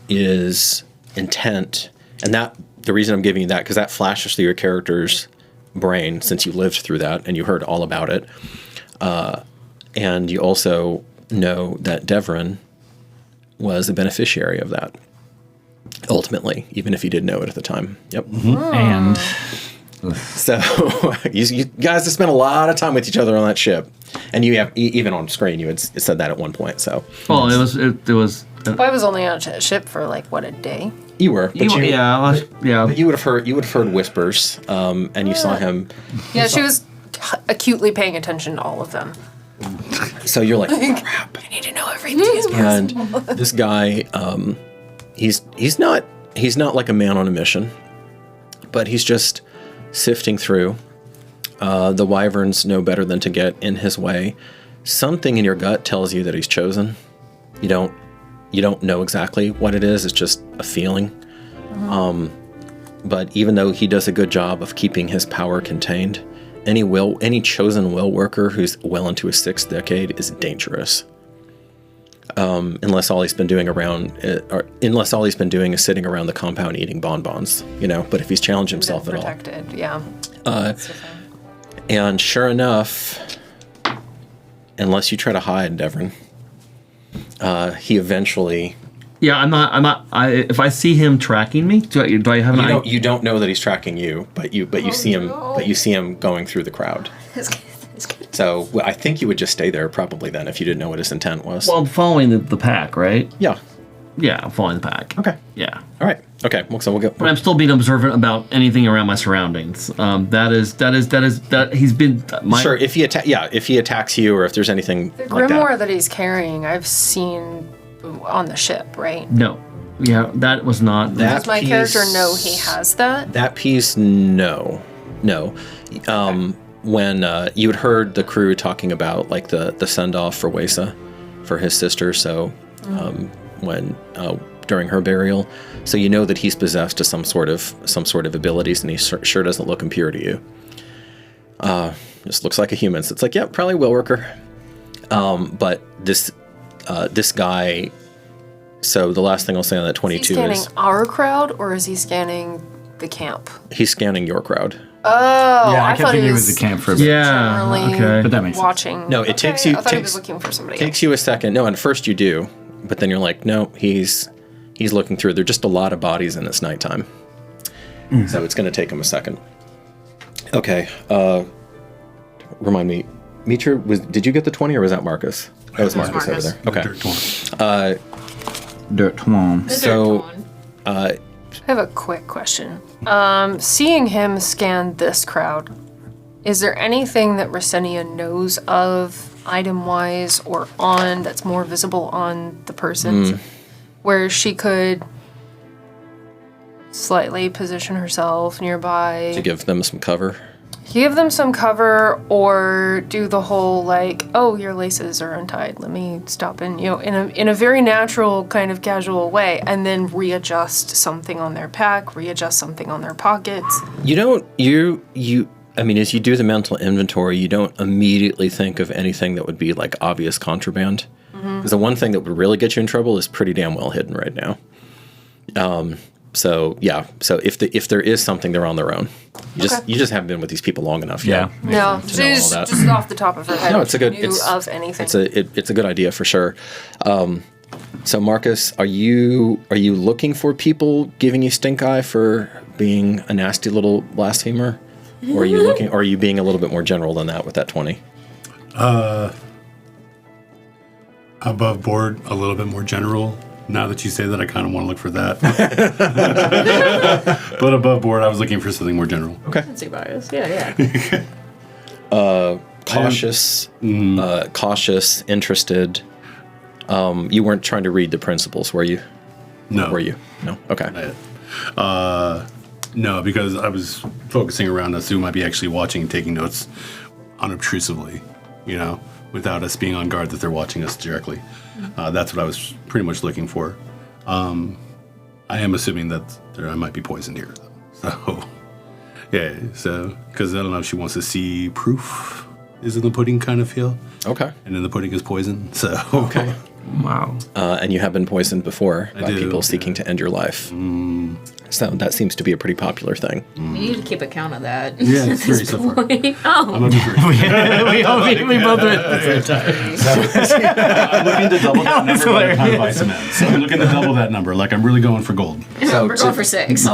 is intent, and the reason I'm giving you that, because that flashes through your character's brain since you lived through that and you heard all about it. And you also know that Devrin was a beneficiary of that, ultimately, even if you didn't know it at the time. Yep. And So you guys have spent a lot of time with each other on that ship, and you have even on screen you had said that at one point. So Well, it was. I was only on a ship for like what, a day? you were, but Yeah. you would have heard whispers, and you saw him. Yeah, she was acutely paying attention to all of them. So you're like, crap. I need to know everything. And this guy, he's not like a man on a mission, but he's just sifting through. The wyverns know better than to get in his way. Something in your gut tells you that he's chosen. You don't know exactly what it is. It's just a feeling. But even though he does a good job of keeping his power contained, any chosen will worker who's well into his 6th decade is dangerous. Unless all he's been doing is sitting around the compound eating bonbons, But if he's challenged himself at all, Protected, yeah. And sure enough, unless you try to hide, Devrin, he eventually. Yeah, I'm not. If I see him tracking me, do I have an idea? You don't know that he's tracking you, but you see him. no. But you see him going through the crowd. So I think you would just stay there probably then if you didn't know what his intent was. Well, I'm following the pack, right? Yeah. Yeah, I'm following the pack. Okay. Yeah. All right. Okay. Well, so we'll go. But I'm still being observant about anything around my surroundings. That he's been. Sure. If he attacks you, or if there's anything The like grimoire that. that he's carrying, I've seen on the ship, right? No. Yeah, that was not. That Does my piece- character know he has that? That piece, no. When you had heard the crew talking about like the send off for Wesa, for his sister, so when during her burial, so you know that he's possessed to some sort of abilities, and he sure doesn't look impure to you. Just looks like a human. So it's like, yeah, probably will worker. But this guy. So the last thing I'll say on that 22 Is he scanning is our crowd, or is he scanning the camp? he's scanning your crowd. Oh, yeah, I kept thought he thinking it was was the camp for a bit. Yeah. generally Okay. But that makes sense. watching. No, it takes you- I thought he takes- was looking for somebody. Takes you a second. No, at first you do, but then you're like, no, he's looking through. There're just a lot of bodies and it's nighttime, so it's going to take him a second. Okay. Remind me, Mitra, did you get the 20 or was that Marcus? That was Marcus over Marcus. there. Okay. Dirt one. Dirt Twom. So, I have a quick question. Seeing him scan this crowd, is there anything that Rosenia knows of, item-wise or on, that's more visible on the persons, where she could slightly position herself nearby, to give them some cover. give them some cover, or do the whole like, oh, your laces are untied, let me stop in, in a very natural kind of casual way, and then readjust something on their pack, readjust something on their pockets. You don't, I mean, as you do the mental inventory, you don't immediately think of anything that would be like obvious contraband. Because the one thing that would really get you in trouble is pretty damn well hidden right now. So yeah. So if there is something, they're on their own. You Okay. just haven't been with these people long enough Yeah. yet. No, to know all she's that. just off the top of her head. No, it's a good. Knew It's of anything. It's a good idea for sure. So Marcus, are you looking for people giving you stink eye for being a nasty little blasphemer, or are you being a little bit more general than that with that 20? Above board, a little bit more general. Now that you say that, I kind of want to look for that. But above board, I was looking for something more general. Okay. Fancy bias. Yeah. Cautious, cautious, interested. You weren't trying to read the principles, were you? No. Were you? No. Okay. No, because I was focusing around us who might be actually watching and taking notes unobtrusively, without us being on guard that they're watching us directly. That's what I was pretty much looking for. I am assuming that I might be poisoned here. So, yeah, because I don't know if she wants to see proof is in the pudding kind of feel. Okay. And then the pudding is poison, so. Okay. Wow. And you have been poisoned before by do, people seeking to end your life. So that seems to be a pretty popular thing. You need to keep account of that. Yeah, it's 3 so far. Oh. I'm up to 3. we both went at the same time. I'm looking to double that number by the time Visum ends. So I'm looking to double that number. Like, I'm really going for gold. So We're going for 6.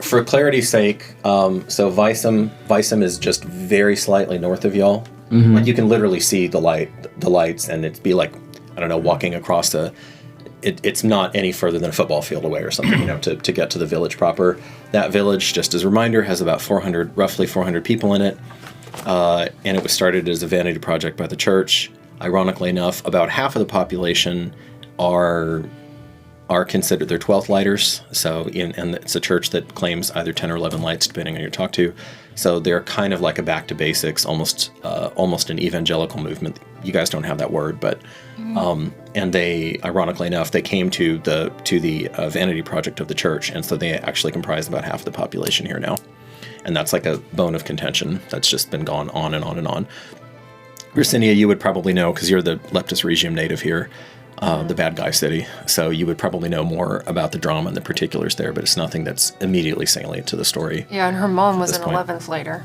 for clarity's sake, so Visum is just very slightly north of y'all. Like you can literally see the lights, and it'd be like, I don't know, walking across it's not any further than a football field away or something, to get to the village proper. That village, just as a reminder, has about roughly 400 people in it, and it was started as a vanity project by the church. Ironically enough, about half of the population are considered, they're 12th lighters, and it's a church that claims either 10 or 11 lights, depending on who you talk to. So they're kind of like a back to basics, almost an evangelical movement. You guys don't have that word, but and they, ironically enough, they came to the vanity project of the church, and so they actually comprise about half of the population here now. And that's like a bone of contention that's just been gone on and on and on. Ricinia, you would probably know, because you're the Leptis Regium native here, the bad guy city. So you would probably know more about the drama and the particulars there, but it's nothing that's immediately salient to the story. Yeah, and her mom was this an point. 11th later.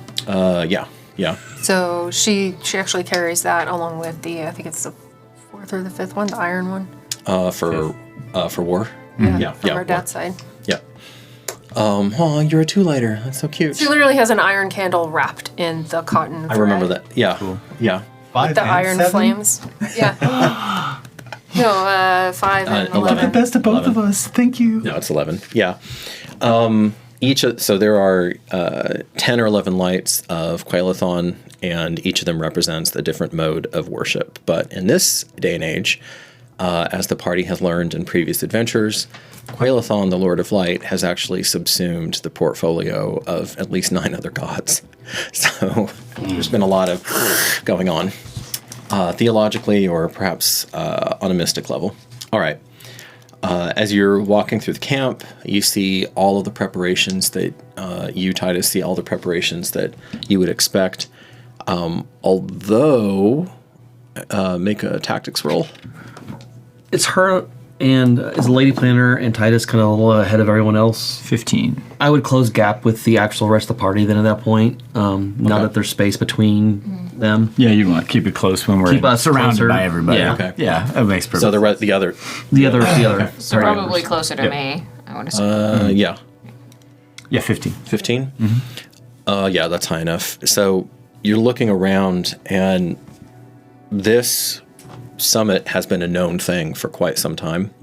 Yeah. So she actually carries that along with I think it's the 4th or the 5th one, the iron one. For war. Yeah, from her war. dad's side. Yeah. Oh, you're a 2-lighter. That's so cute. She literally has an iron candle wrapped in the cotton I remember thread that. Yeah. Cool. Yeah. 5 with the and iron 7? flames. Yeah. No, 5 and 11. 11. Best of both of us. Thank you. No, it's 11. Yeah. So there are 10 or 11 lights of Quaelathon, and each of them represents a different mode of worship. But in this day and age, as the party has learned in previous adventures, Quaelathon, the Lord of Light, has actually subsumed the portfolio of at least 9 other gods. So there's been a lot of going on, theologically or perhaps on a mystic level. All right. As you're walking through the camp, you see all of the preparations that Titus, see all the preparations that you would expect. Although, make a tactics roll. It's her and is the lady planner and Titus kind of a little ahead of everyone else. 15. I would close gap with the actual rest of the party then at that point. Now that there's space between them. Yeah, you want to keep it close when we're Keep us surrounded closer. by everybody. Yeah. Okay. Yeah, that makes perfect So sense. the other. The other. So probably closer to me, I would assume. Yeah. Yeah, 15. 15? Yeah, that's high enough. So you're looking around, and this summit has been a known thing for quite some time.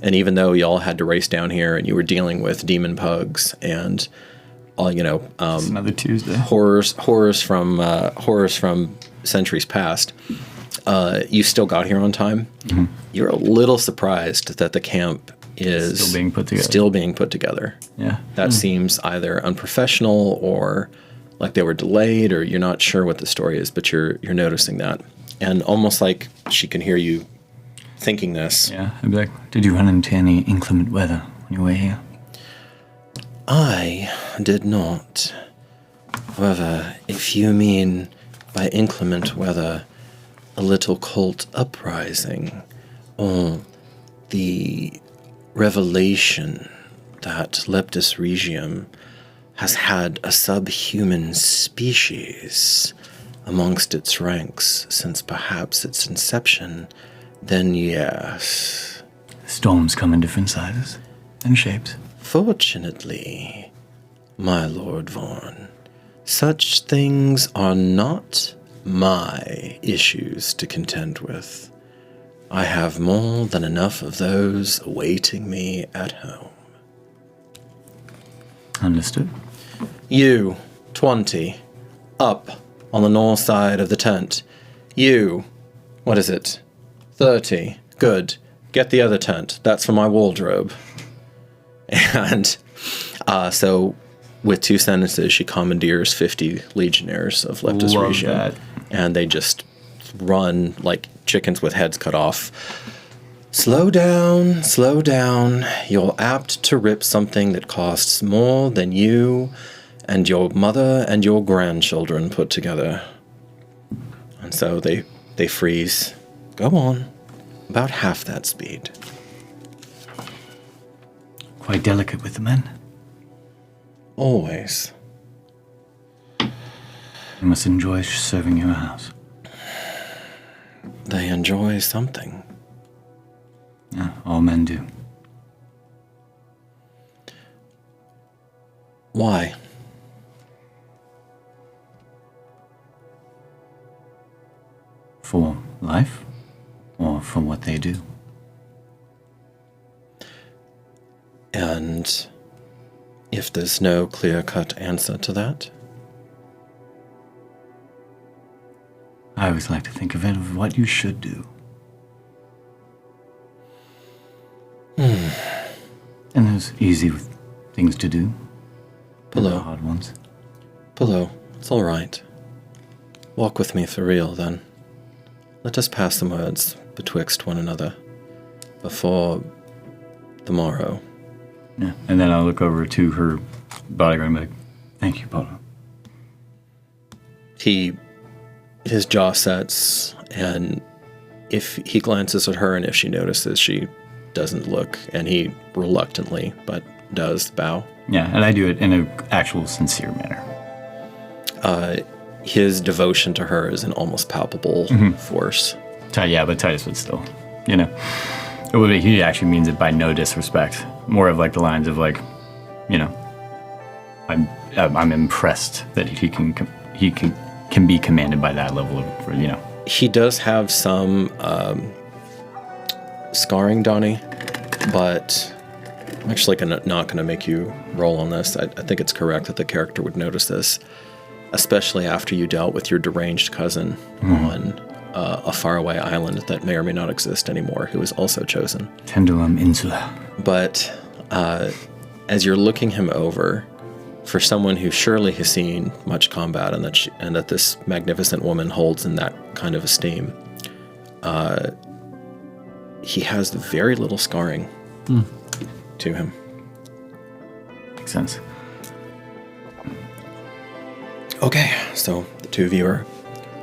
And even though y'all had to race down here and you were dealing with demon pugs and all, It's another Tuesday. horrors from centuries past, you still got here on time. You're a little surprised that the camp is Still being put together. Yeah. That seems either unprofessional or like they were delayed, or you're not sure what the story is, but you're noticing that. And almost like she can hear you thinking this. Yeah. I'd be like, did you run into any inclement weather on your way here? I did not. However, if you mean by inclement weather a little cult uprising, or the revelation that Leptis Regium has had a subhuman species amongst its ranks since perhaps its inception, then yes. Storms come in different sizes and shapes. Fortunately, my Lord Vaughn, such things are not my issues to contend with. I have more than enough of those awaiting me at home. Understood. You, 20, up on the north side of the tent. You, what is it? 30. Good. Get the other tent. That's for my wardrobe. And so with 2 sentences, she commandeers 50 legionnaires of Leptis Love Regium. that. And they just run like chickens with heads cut off. Slow down, slow down. You're apt to rip something that costs more than you and your mother and your grandchildren put together. And so they freeze. Go on. About half that speed. Quite delicate with the men. Always. You must enjoy serving your house. They enjoy something. Yeah, all men do. Why? For life? Or for what they do? And if there's no clear-cut answer to that? I always like to think of it of what you should do. And there's easy things to do. And the Below. hard ones. Below. It's all right. Walk with me for real, then. Let us pass some words betwixt one another before the morrow. Yeah. And then I'll look over to her bodyguard and be like, thank you, Polo. His jaw sets, and if he glances at her and if she notices, she doesn't look, and he reluctantly, but does bow. Yeah, and I do it in an actual sincere manner. His devotion to her is an almost palpable force. Yeah, but Titus would still, you know. It would be, he actually means it by no disrespect. More of like the lines of like, you know, I'm impressed that he can be commanded by that level of, you know. He does have some scarring, Donnie, but I'm actually not going to make you roll on this. I think it's correct that the character would notice this, especially after you dealt with your deranged cousin on a faraway island that may or may not exist anymore, who was also chosen. Tendulum Insula. But as you're looking him over, for someone who surely has seen much combat and that this magnificent woman holds in that kind of esteem, he has very little scarring to him. Makes sense. Okay, so the two of you are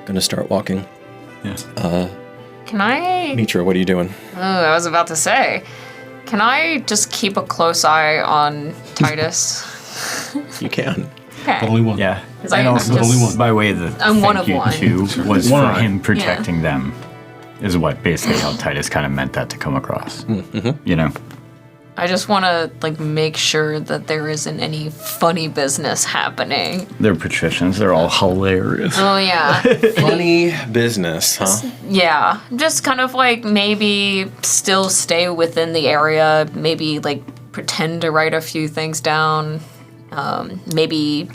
going to start walking. Yes. Can I? Mitra, what are you doing? Oh, I was about to say. Can I just keep a close eye on Titus? You can. Okay. Only one. Yeah. 'Cause I And also, just- only one. by way of the I'm one thank of you one. too was for One. him protecting them, is what basically how Titus kind of meant that to come across. You know? I just want to make sure that there isn't any funny business happening. They're patricians. They're all hilarious. Oh yeah. Funny business, huh? Yeah, just kind of maybe still stay within the area, maybe pretend to write a few things down, maybe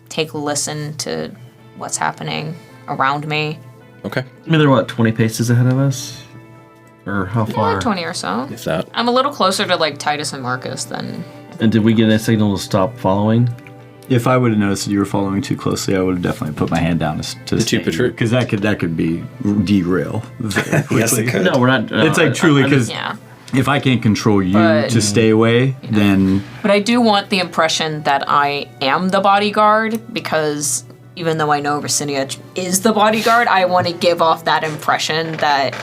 take a listen to what's happening around me. Okay. I mean, they're what, 20 paces ahead of us? Or how far? 20 or so. If that. I'm a little closer to Titus and Marcus than. And did we get a signal to stop following? If I would have noticed that you were following too closely, I would have definitely put my hand down to The two patrouille. because that could be derail very quickly. Yes, it could. No, we're not. It's truly because Yeah. if I can't control you But- to stay away, then But I do want the impression that I am the bodyguard, because even though I know Ricinia is the bodyguard, I want to give off that impression that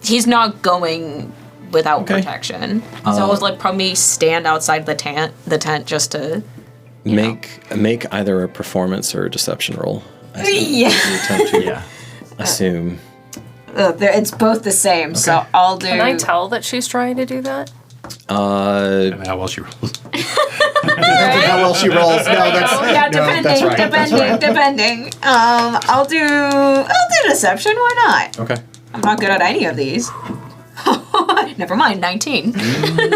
he's not going without protection. So it was like probably stand outside the tent just to Make either a performance or a deception roll. As you attempt to assume. it's both the same. So I'll do. Can I tell that she's trying to do that? And how well she rolls. How well she rolls. No, that's Yeah, depending, that's right. depending. I'll do deception. Why not? Okay. I'm not good at any of these. Never mind, 19.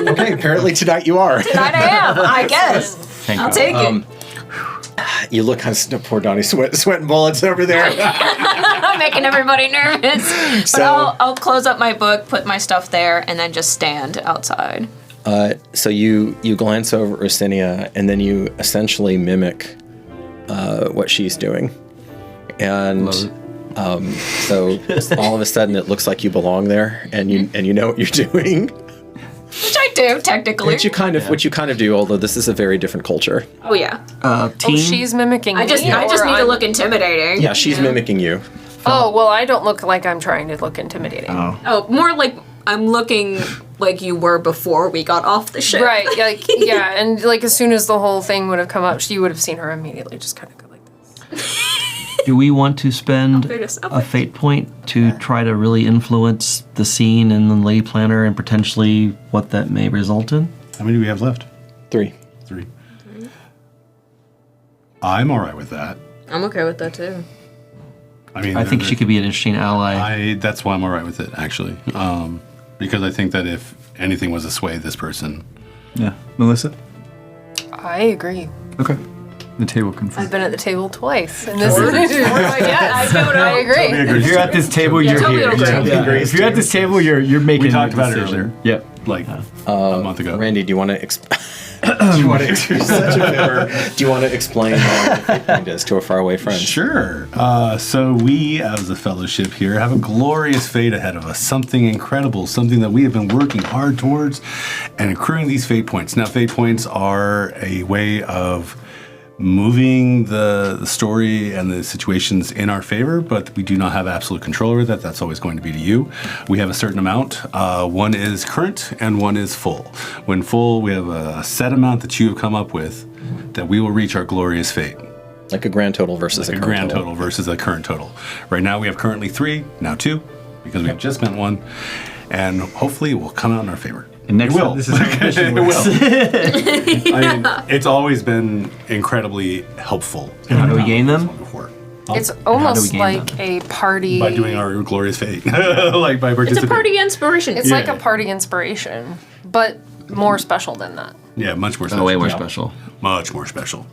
Okay, apparently tonight you are. Tonight I am, I guess. Thank I'll God. take it. You look kind of poor Donnie, sweating bullets over there. I'm making everybody nervous. But So- I'll close up my book, put my stuff there, and then just stand outside. So you glance over Ursinia, and then you essentially mimic what she's doing, and so all of a sudden it looks like you belong there, and you know what you're doing. Which I do, technically. Which you kind of do, although this is a very different culture. Oh, yeah. Team. Oh, she's mimicking I just me. need or to I'm- look intimidating. Yeah, she's mimicking you. Oh, well, I don't look like I'm trying to look intimidating. Oh, more like I'm looking like you were before we got off the ship. Right, like, yeah, and like as soon as the whole thing would have come up, she would have seen her immediately just kind of go like this. Do we want to spend figure this out. a fate point to try to really influence the scene and the lady planner and potentially what that may result in? How many do we have left? 3. 3. I'm all right with that. I'm okay with that, too. I mean, I think she could be an interesting ally. That's why I'm all right with it, actually. Because I think that if anything was to sway this person, Yeah. Melissa? I agree. Okay. The table I've confirmed. been at the table twice, and this is I agree. If you're at this table, you're totally here. agree. Yeah. If you're at this table, you're making we talked a about it decision. earlier, Yep. like a month ago. Randy, do you want to? Do you want to? Such a favor. Do you want to explain what the fate point is to a faraway friend? Sure. So we, as a fellowship here, have a glorious fate ahead of us. Something incredible, something that we have been working hard towards and accruing these fate points. Now, fate points are a way of moving the story and the situations in our favor, but we do not have absolute control over that. That's always going to be to you. We have a certain amount. One is current and one is full. When full, we have a set amount that you have come up with that we will reach our glorious fate. Like a grand total versus Like a grand total versus a current total. Right now we have currently 3, now 2, because we have just spent 1, and hopefully it will come out in our favor. And next It will. time, this is how fishing It works. will. I mean, it's always been incredibly helpful. And how do we gain them? Before. It's almost gain like a party. By doing our glorious fate. Like by It's participating. a party inspiration. It's like a party inspiration, but more special than that. Yeah, much more Oh, special. way more special. Much more special.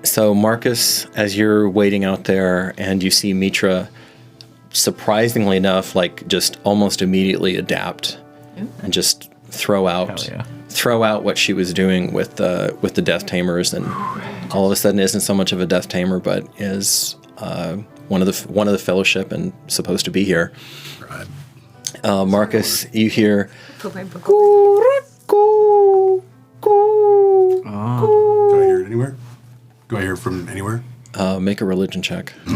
So Marcus, as you're waiting out there and you see Mitra, surprisingly enough, like just almost immediately adapt and just throw out Hell yeah. throw out what she was doing with the Death Tamers, and all of a sudden isn't so much of a Death Tamer, but is one of the Fellowship and supposed to be here. Right. Marcus, you hear Do I hear it anywhere? Do I hear it from anywhere? make a religion check. Roll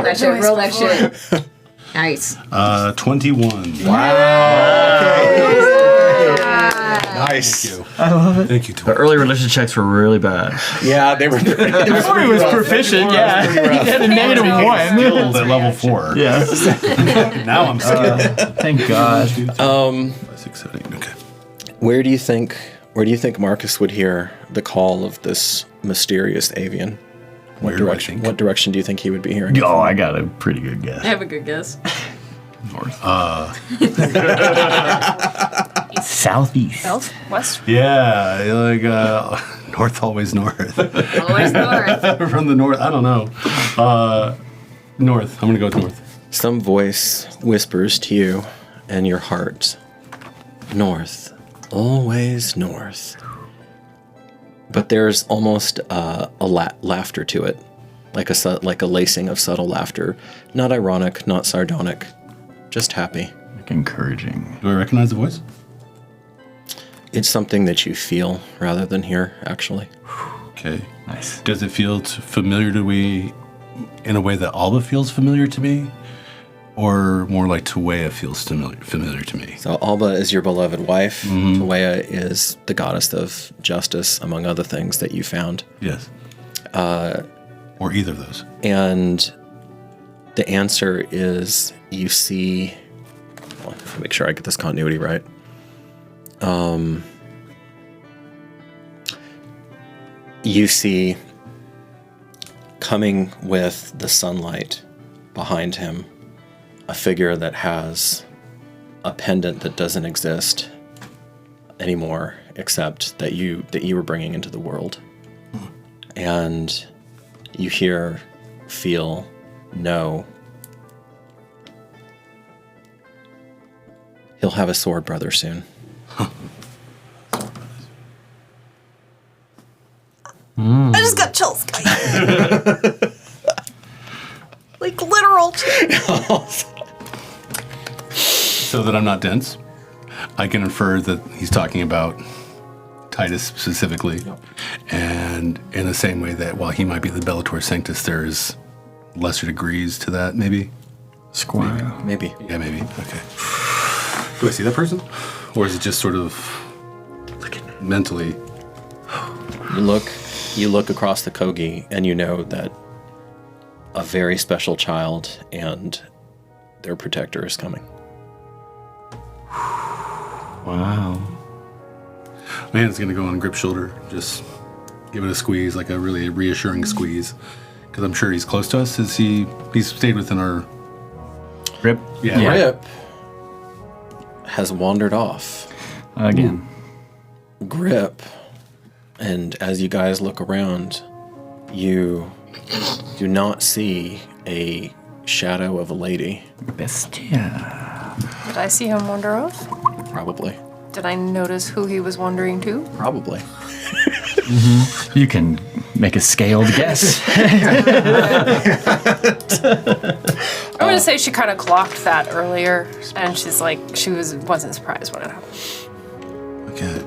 that shit, roll that shit. Nice. 21. Nice. I love it. Thank you, The Tor. early religion checks were really bad. Yeah, they were. Before he was proficient, yeah. He had a negative Skilled 1. at level 4. Yeah. Now I'm skilled. Thank God. 5, 6, 7, 8. Okay. Where do you think Marcus would hear the call of this mysterious avian? Where do I think? What direction do you think he would be hearing? Oh, I got a pretty good guess. I have a good guess. North. East, Southeast. south, west. Yeah, like north, always north. Always north. From the north, I don't know. North. I'm gonna go with north. Some voice whispers to you in your heart, north, always north. But there's almost a laughter to it, like a lacing of subtle laughter, not ironic, not sardonic, just happy. Like encouraging. Do I recognize the voice? It's something that you feel rather than hear, actually. Okay. Nice. Does it feel familiar to me in a way that Alba feels familiar to me? Or more like Tuea feels familiar to me. So Alba is your beloved wife. Tuea is the goddess of justice, among other things that you found. Yes. Or either of those. And the answer is you see... Well, let me make sure I get this continuity right. You see, coming with the sunlight behind him, a figure that has a pendant that doesn't exist anymore, except that you were bringing into the world. And you hear, feel, know. He'll have a sword brother soon. I just got chills, guys. Like literal chills. So that I'm not dense, I can infer that he's talking about Titus specifically. And in the same way that while he might be the Bellator Sanctus, there's lesser degrees to that, maybe? Squire. Maybe. Yeah, maybe. Okay. Do I see that person? Or is it just sort of mentally? You look across the Kogi and you know that a very special child and their protector is coming. Wow. My hand's gonna go on Grip's shoulder, just give it a squeeze, like a really reassuring squeeze. Because I'm sure he's close to us. He's stayed within our... Rip. Yeah. Rip has wandered off. Again. Grip. And as you guys look around, you do not see a shadow of a lady. Bestia. Did I see him wander off? Probably. Did I notice who he was wandering to? Probably. You can make a scaled guess. I'm gonna say she kind of clocked that earlier, and she's like, wasn't surprised when it happened. Okay.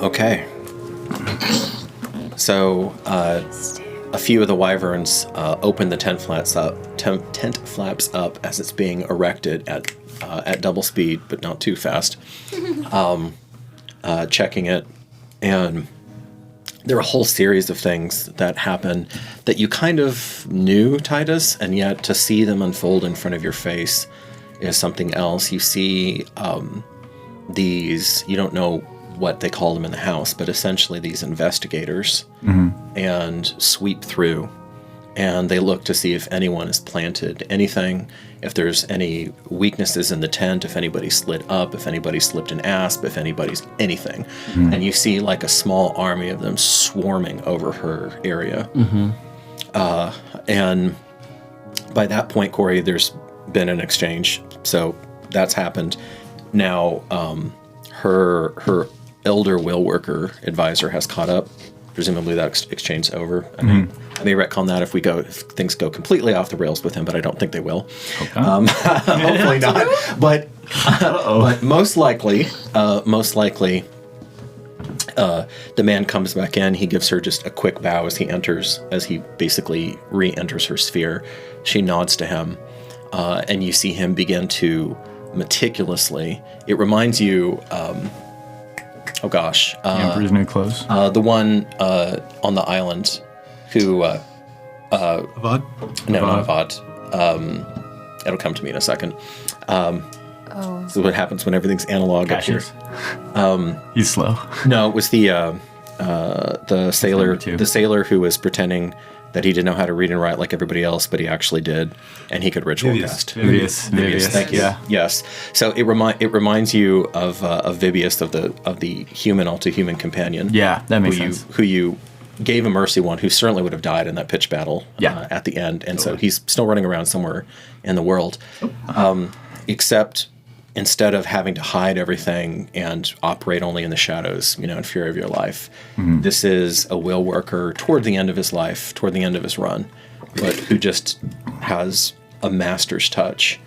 Okay. So, a few of the wyverns open the tent flaps up as it's being erected at double speed, but not too fast. Checking it, and there are a whole series of things that happen that you kind of knew, Titus, and yet to see them unfold in front of your face is something else. You see these, you don't know what they call them in the house, but essentially these investigators, and sweep through, and they look to see if anyone has planted anything, if there's any weaknesses in the tent, if anybody slid up, if anybody slipped an asp, if anybody's anything. And you see like a small army of them swarming over her area. And by that point, Corey, there's been an exchange. So that's happened. Now, her elder will worker advisor has caught up. Presumably that exchange's over. I may retcon that if things go completely off the rails with him, but I don't think they will. Okay. Hopefully not. But most likely, the man comes back in. He gives her just a quick bow as he basically re-enters her sphere. She nods to him, and you see him begin to meticulously. It reminds you. Oh gosh. The Emperor's New Clothes? The one on the island who... Avad? No, not Avad. It'll come to me in a second. This is what happens when everything's analog Cassius. up here. He's slow. No, it was the sailor. number two. The sailor who was pretending that he didn't know how to read and write like everybody else, but he actually did, and he could ritual cast. Vivius. Thank you. Yeah. Yes. So it reminds you of Vivius, of the human all too human companion. Yeah, that makes sense. Who you gave a mercy one, who certainly would have died in that pitch battle. Yeah. At the end, and so he's still running around somewhere in the world, except instead of having to hide everything and operate only in the shadows, in fear of your life, this is a will worker toward the end of his life, toward the end of his run, but who just has a master's touch.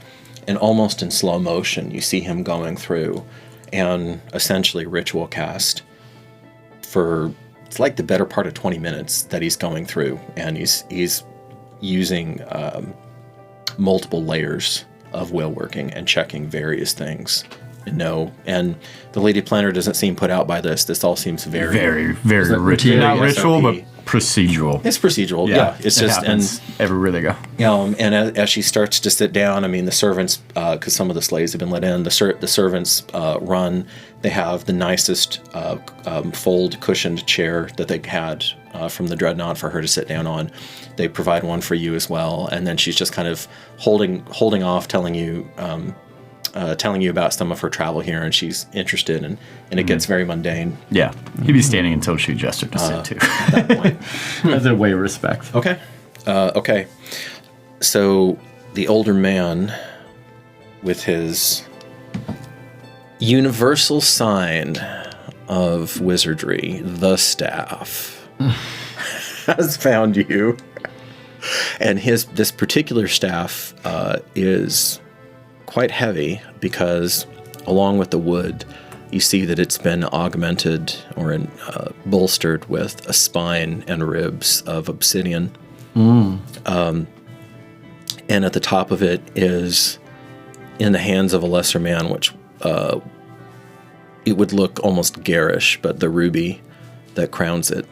And almost in slow motion, you see him going through and essentially ritual cast for, it's like the better part of 20 minutes that he's going through. And he's using multiple layers of will working and checking various things. No, and the Lady Planner doesn't seem put out by this. This all seems very ritual. Not ritual, but procedural. It's procedural. Yeah, it's just happens everywhere they go. And as she starts to sit down, I mean, the servants, because some of the slaves have been let in, the servants run. They have the nicest fold cushioned chair that they had from the Dreadnought for her to sit down on. They provide one for you as well, and then she's just kind of holding off, telling you about some of her travel here, and she's interested, and it gets very mundane. Yeah, he'd be standing until she gestured to sit too. At that point. As a way of respect. Okay. Okay. So the older man with his universal sign of wizardry, the staff, has found you. And this particular staff is quite heavy because along with the wood, you see that it's been augmented or bolstered with a spine and ribs of obsidian. And at the top of it is in the hands of a lesser man, which it would look almost garish, but the ruby that crowns it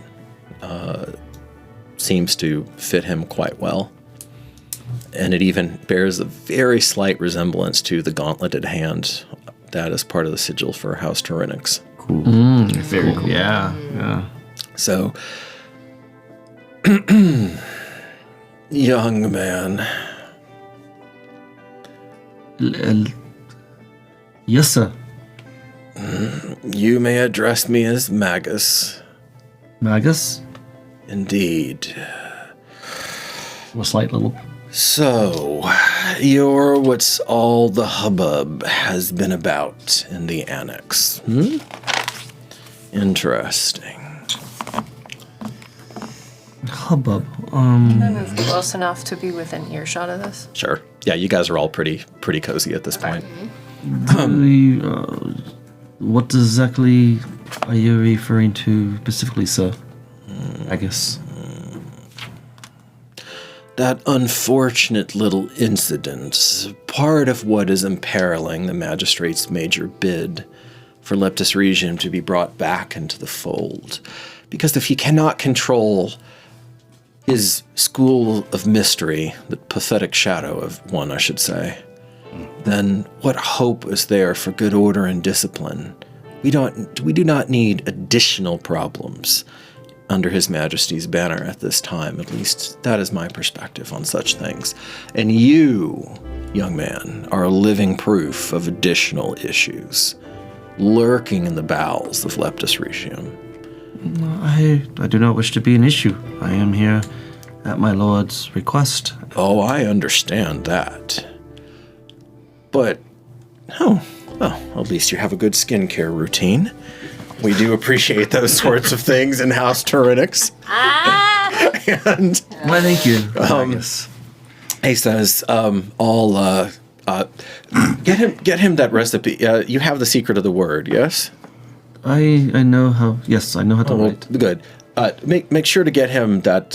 seems to fit him quite well. And it even bears a very slight resemblance to the gauntleted hand that is part of the sigil for House Tyranix. Cool. Very cool. Yeah. So, young man. Yes, sir. You may address me as Magus. Magus? Indeed. A slight little... So, you're what's all the hubbub has been about in the annex. Interesting. Hubbub. Can I move close enough to be within earshot of this? Sure. Yeah, you guys are all pretty cozy at this point. What exactly are you referring to specifically, sir? I guess. That unfortunate little incident, part of what is imperiling the magistrate's major bid for Leptis Regime to be brought back into the fold. Because if he cannot control his school of mystery, the pathetic shadow of one, I should say, then what hope is there for good order and discipline? We do not need additional problems under His Majesty's banner at this time. At least that is my perspective on such things. And you, young man, are a living proof of additional issues lurking in the bowels of Leptis Regime. I do not wish to be an issue. I am here at my lord's request. Oh, I understand that. But, well, at least you have a good skincare routine. We do appreciate those sorts of things in House Tyranix. And Why, thank you. He says, get him that recipe. You have the secret of the word, yes? I know how. Yes, I know how to write. Good. Make sure to get him that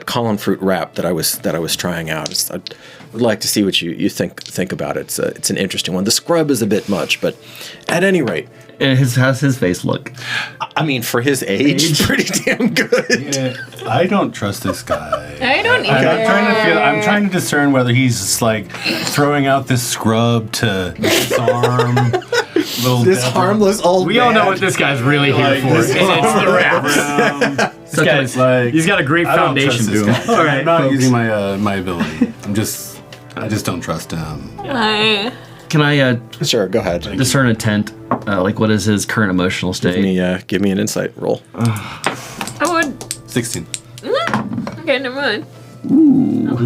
column fruit wrap that I was trying out. I would like to see what you think about it. It's an interesting one. The scrub is a bit much, but at any rate, How's his face look? I mean, for his age, pretty damn good. Yeah, I don't trust this guy. I don't either. I'm trying to discern whether he's just like throwing out this scrub to disarm This harmless old We man. all know what this guy's really here for. And it's the wraps. He's got a great foundation to him. All right, I'm not using my ability. I just don't trust him. Can I Sure, go ahead. discern intent? Like, what is his current emotional state? Give me an insight roll. I would. 16. Okay, never mind.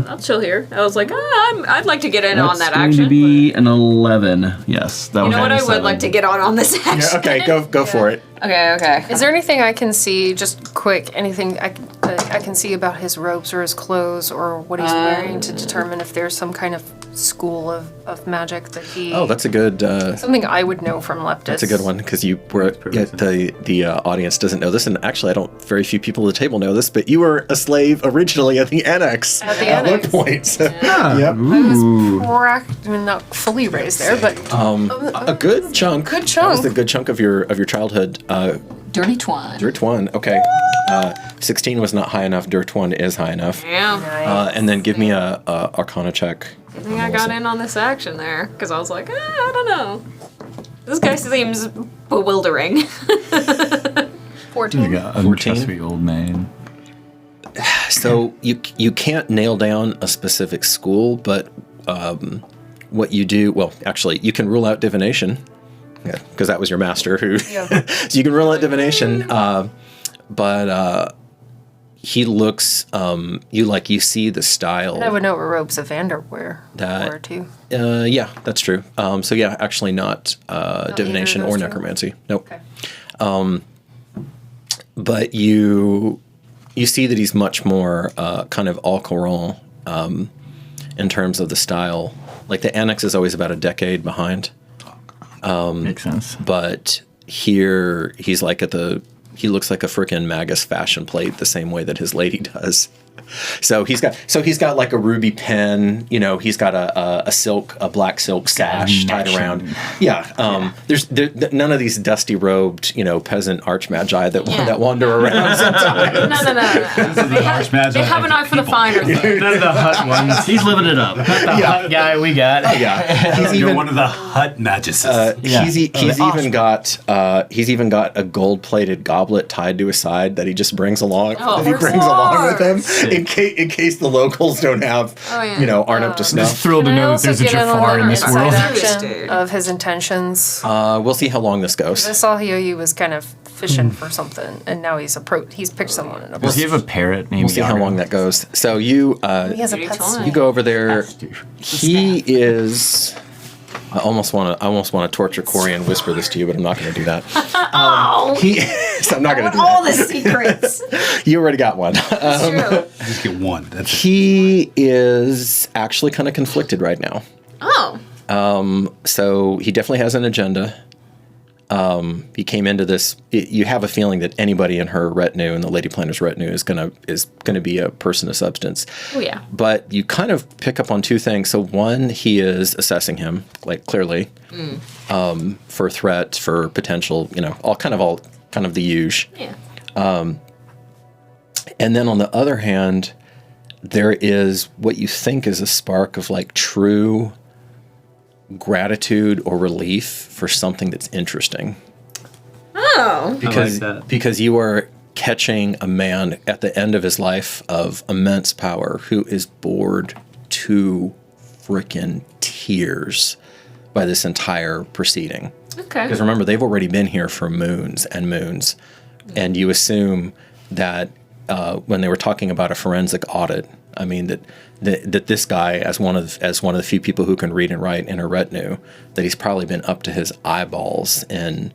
I'll chill here. I was like, I'd like to get in on that That's going action. to be an 11. Yes, that You was know what? I would 7. like to get on this action. Okay, go for it. Okay. Is there anything I can see, just quick, anything I can see about his robes or his clothes or what he's wearing to determine if there's some kind of school of magic that he... Oh, that's a good... something I would know from Leptis. That's a good one, because you were... the audience doesn't know this, and actually very few people at the table know this, but you were a slave originally at the Annex. At one point. Yep. I was not fully raised there, but... a good chunk. Good chunk. That was a good chunk of your childhood. Dirty Twan. Dirt 1, okay. 16 was not high enough. Dirt 1 is high enough. Yeah. And then give me a Arcana check. I think I got in on this action there, because I was like, I don't know. This guy seems bewildering. 14. You got a trusty old man. So you can't nail down a specific school, but what you do, well, actually, you can rule out divination, because that was your master who. Yeah. So you can rule out divination, but he looks, you see the style. And I would know what robes of Vander wear too. Yeah, that's true. So yeah, actually not divination or necromancy. Nope. Okay. But you see that he's much more kind of au courant in terms of the style. Like the Annex is always about a decade behind. Makes sense. But here he's like he looks like a frickin' Magus fashion plate the same way that his lady does. So he's got like a ruby pen, he's got a black silk sash tied around. Yeah. There's none of these dusty robed, peasant archmagi that wander around sometimes. No. They have an eye for the finer thing. None of the hut ones. He's living it up. Not the hut guy we got. Oh, yeah. You're one of the hut maguses. He's even got a gold-plated goblet tied to his side that he just brings along. Oh, that he brings along with him in case the locals don't have, aren't up to snuff. Just thrilled to know that there's a Jafar in this world. Action of his intentions. We'll see how long this goes. I saw he was kind of fishing for something, and now he's picked someone. In a Does he have a parrot named We'll see how long that goes. So you he has a pet. you go over there. He is. I almost want to torture Corey and whisper this to you, but I'm not going to do that. So I'm not going to do all that. the secrets. You already got one. True. Just get one. That's it. He is actually kind of conflicted right now. Oh. So he definitely has an agenda. He came into this. You have a feeling that anybody in her retinue, and the Lady Planner's retinue, is gonna be a person of substance. Oh yeah. But you kind of pick up on two things. So one, he is assessing him, like clearly, for threat, for potential. All kind of the usual. Yeah. And then on the other hand, there is what you think is a spark of like true gratitude or relief for something that's interesting. Oh. Because you are catching a man at the end of his life of immense power who is bored to frickin' tears by this entire proceeding. Okay. Because remember, they've already been here for moons and moons, and you assume that when they were talking about a forensic audit, I mean that this guy, as one of the few people who can read and write in a retinue, that he's probably been up to his eyeballs in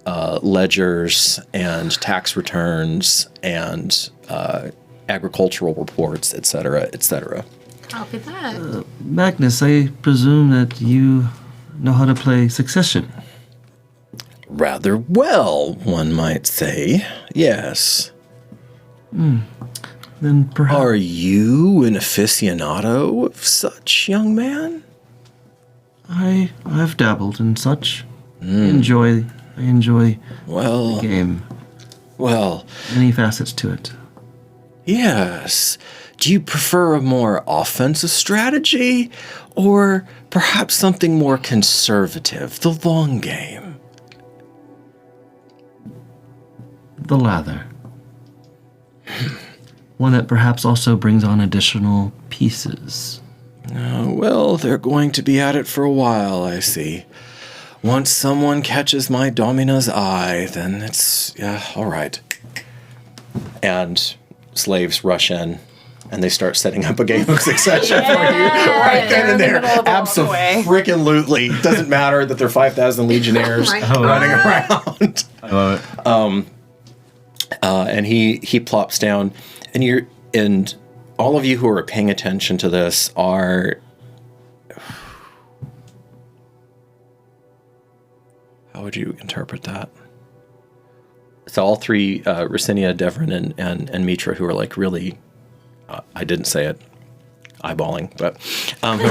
ledgers and tax returns and agricultural reports, etc., etc. Copy that. Magnus, I presume that you know how to play Succession. Rather well, one might say. Yes. Then perhaps... Are you an aficionado of such, young man? I've dabbled in such. I enjoy the game. Well, Many facets to it. yes. Do you prefer a more offensive strategy, or perhaps something more conservative, the long game? The latter. One that perhaps also brings on additional pieces. Well, they're going to be at it for a while, I see. Once someone catches my Domina's eye, then it's, all right. And slaves rush in. And they start setting up a game of Succession for you right then and there. Absolutely. Doesn't matter that they're 5,000 legionnaires running around. I love it. And he plops down, and all of you who are paying attention to this are. How would you interpret that? So all three, Ricinia, Devrin, and Mitra, who are like really. I didn't say it, eyeballing, but who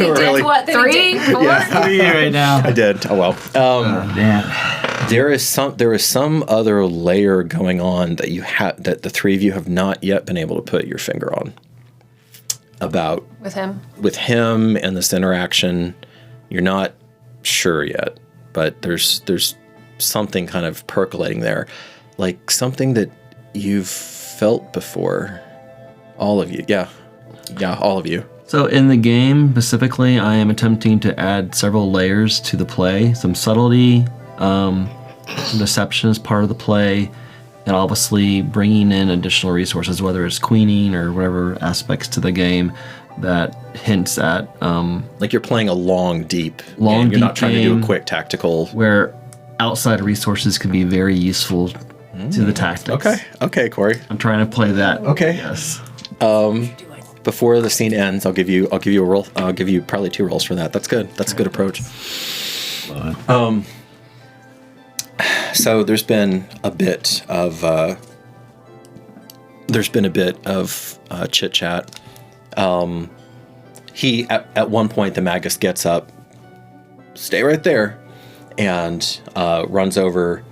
are really, What? 3, 4? yeah, 3 right now. I did. Oh well. Damn. There is some other layer going on that the three of you have not yet been able to put your finger on. About With him and this interaction, you're not sure yet, but there's something kind of percolating there, like something that you've felt before. All of you, yeah, all of you. So in the game specifically, I am attempting to add several layers to the play. Some subtlety, deception is part of the play, and obviously bringing in additional resources, whether it's queening or whatever aspects to the game that hints at. Like you're playing a long, deep game. You're deep not trying to do a game quick tactical. where outside resources can be very useful to the tactics. Okay, Corey. I'm trying to play that. Okay. Yes. Before the scene ends, I'll give you a roll. I'll give you probably 2 rolls for that. That's good. That's a good approach. So there's been a bit of chit chat. He at one point the magus gets up, stay right there, and runs over.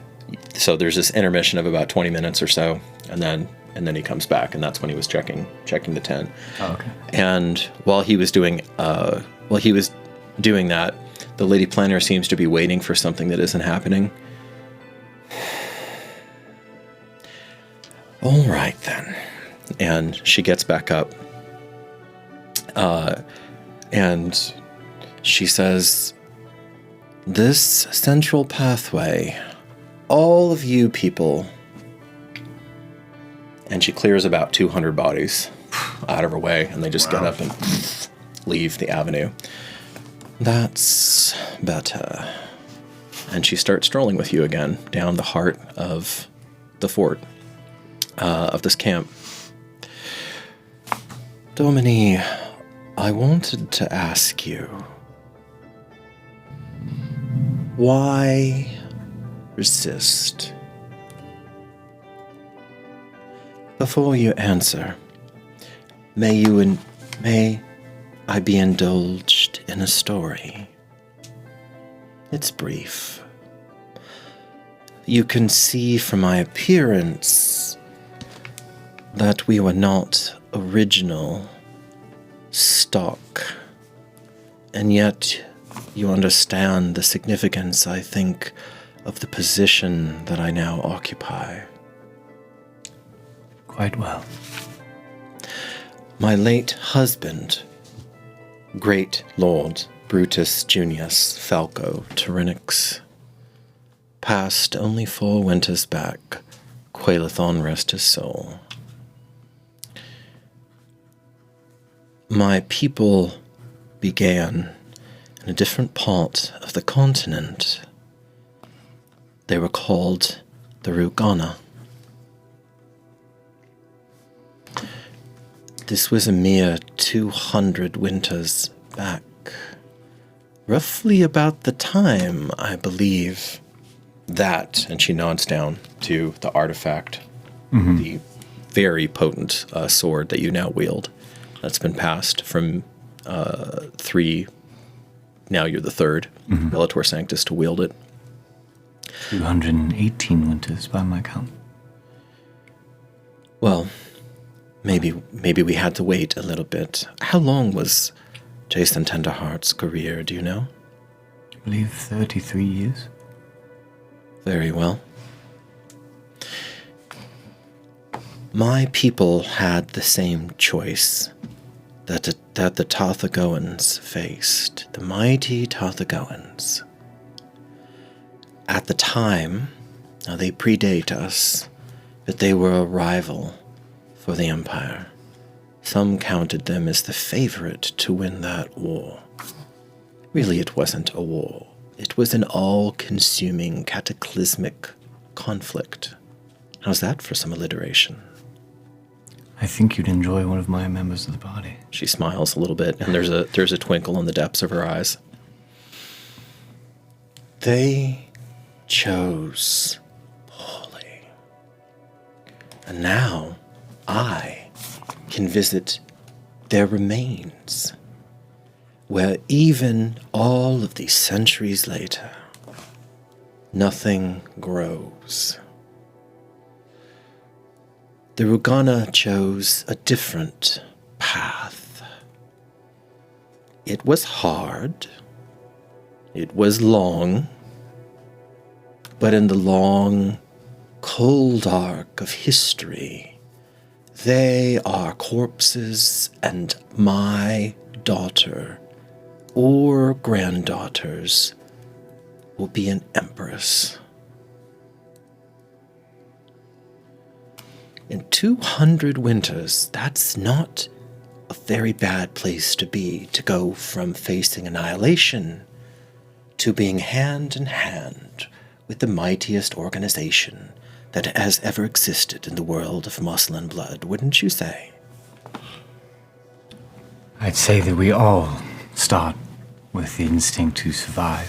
So there's this intermission of about 20 minutes or so, and then he comes back, and that's when he was checking the tent. Oh, okay. And while he was doing that, the lady planner seems to be waiting for something that isn't happening. All right then, and she gets back up, and she says, "This central pathway, all of you people." And she clears about 200 bodies out of her way, and they just get up and leave the avenue. That's better. And she starts strolling with you again down the heart of the fort, of this camp. Domini, I wanted to ask you, why resist? Before you answer, may I be indulged in a story? It's brief. You can see from my appearance that we were not original stock, and yet you understand the significance, I think, of the position that I now occupy. Quite well. My late husband, Great Lord Brutus Junius Falco Tyranix, passed only 4 winters back, Quailethon rest his soul. My people began in a different part of the continent. They were called the Rugana. This was a mere 200 winters back. Roughly about the time, I believe, that, and she nods down to the artifact, the very potent sword that you now wield, that's been passed from 3, now you're the 3rd, Bellator Sanctus, to wield it. 218 winters by my count. Well, maybe we had to wait a little bit. How long was Jason Tenderheart's career, do you know? I believe 33 years. Very well. My people had the same choice that the Tarthagoans faced, the mighty Tarthagoans. At the time, now they predate us, but they were a rival for the Empire. Some counted them as the favorite to win that war. Really, it wasn't a war. It was an all-consuming, cataclysmic conflict. How's that for some alliteration? I think you'd enjoy one of my members of the party. She smiles a little bit, and there's a twinkle in the depths of her eyes. They chose poorly. And now I can visit their remains, where even all of these centuries later, nothing grows. The Rugana chose a different path. It was hard. It was long. But in the long, cold arc of history, they are corpses, and my daughter or granddaughters will be an empress. In 200 winters, that's not a very bad place to be, to go from facing annihilation to being hand in hand with the mightiest organization that has ever existed in the world of muscle and blood, wouldn't you say? I'd say that we all start with the instinct to survive.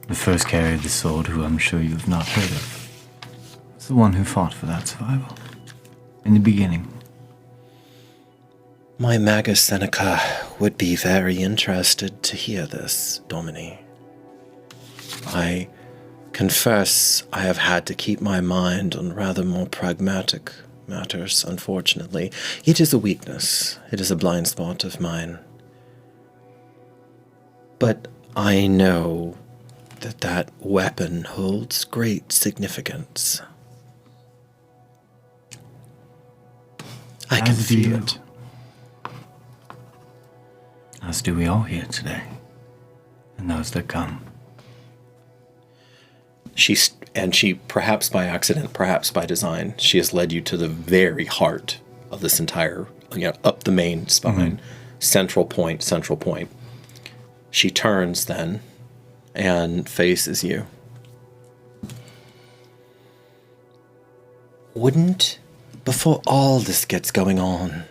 The first carrier of the sword, who I'm sure you have not heard of, was the one who fought for that survival. In the beginning. My Magus Seneca would be very interested to hear this, Domini. I confess I have had to keep my mind on rather more pragmatic matters, unfortunately. It is a weakness. It is a blind spot of mine. But I know that that weapon holds great significance. I can feel it. As do we all here today, and those that come. She, perhaps by accident, perhaps by design, she has led you to the very heart of this entire, up the main spine, central point. She turns then and faces you. Wouldn't, before all this gets going on,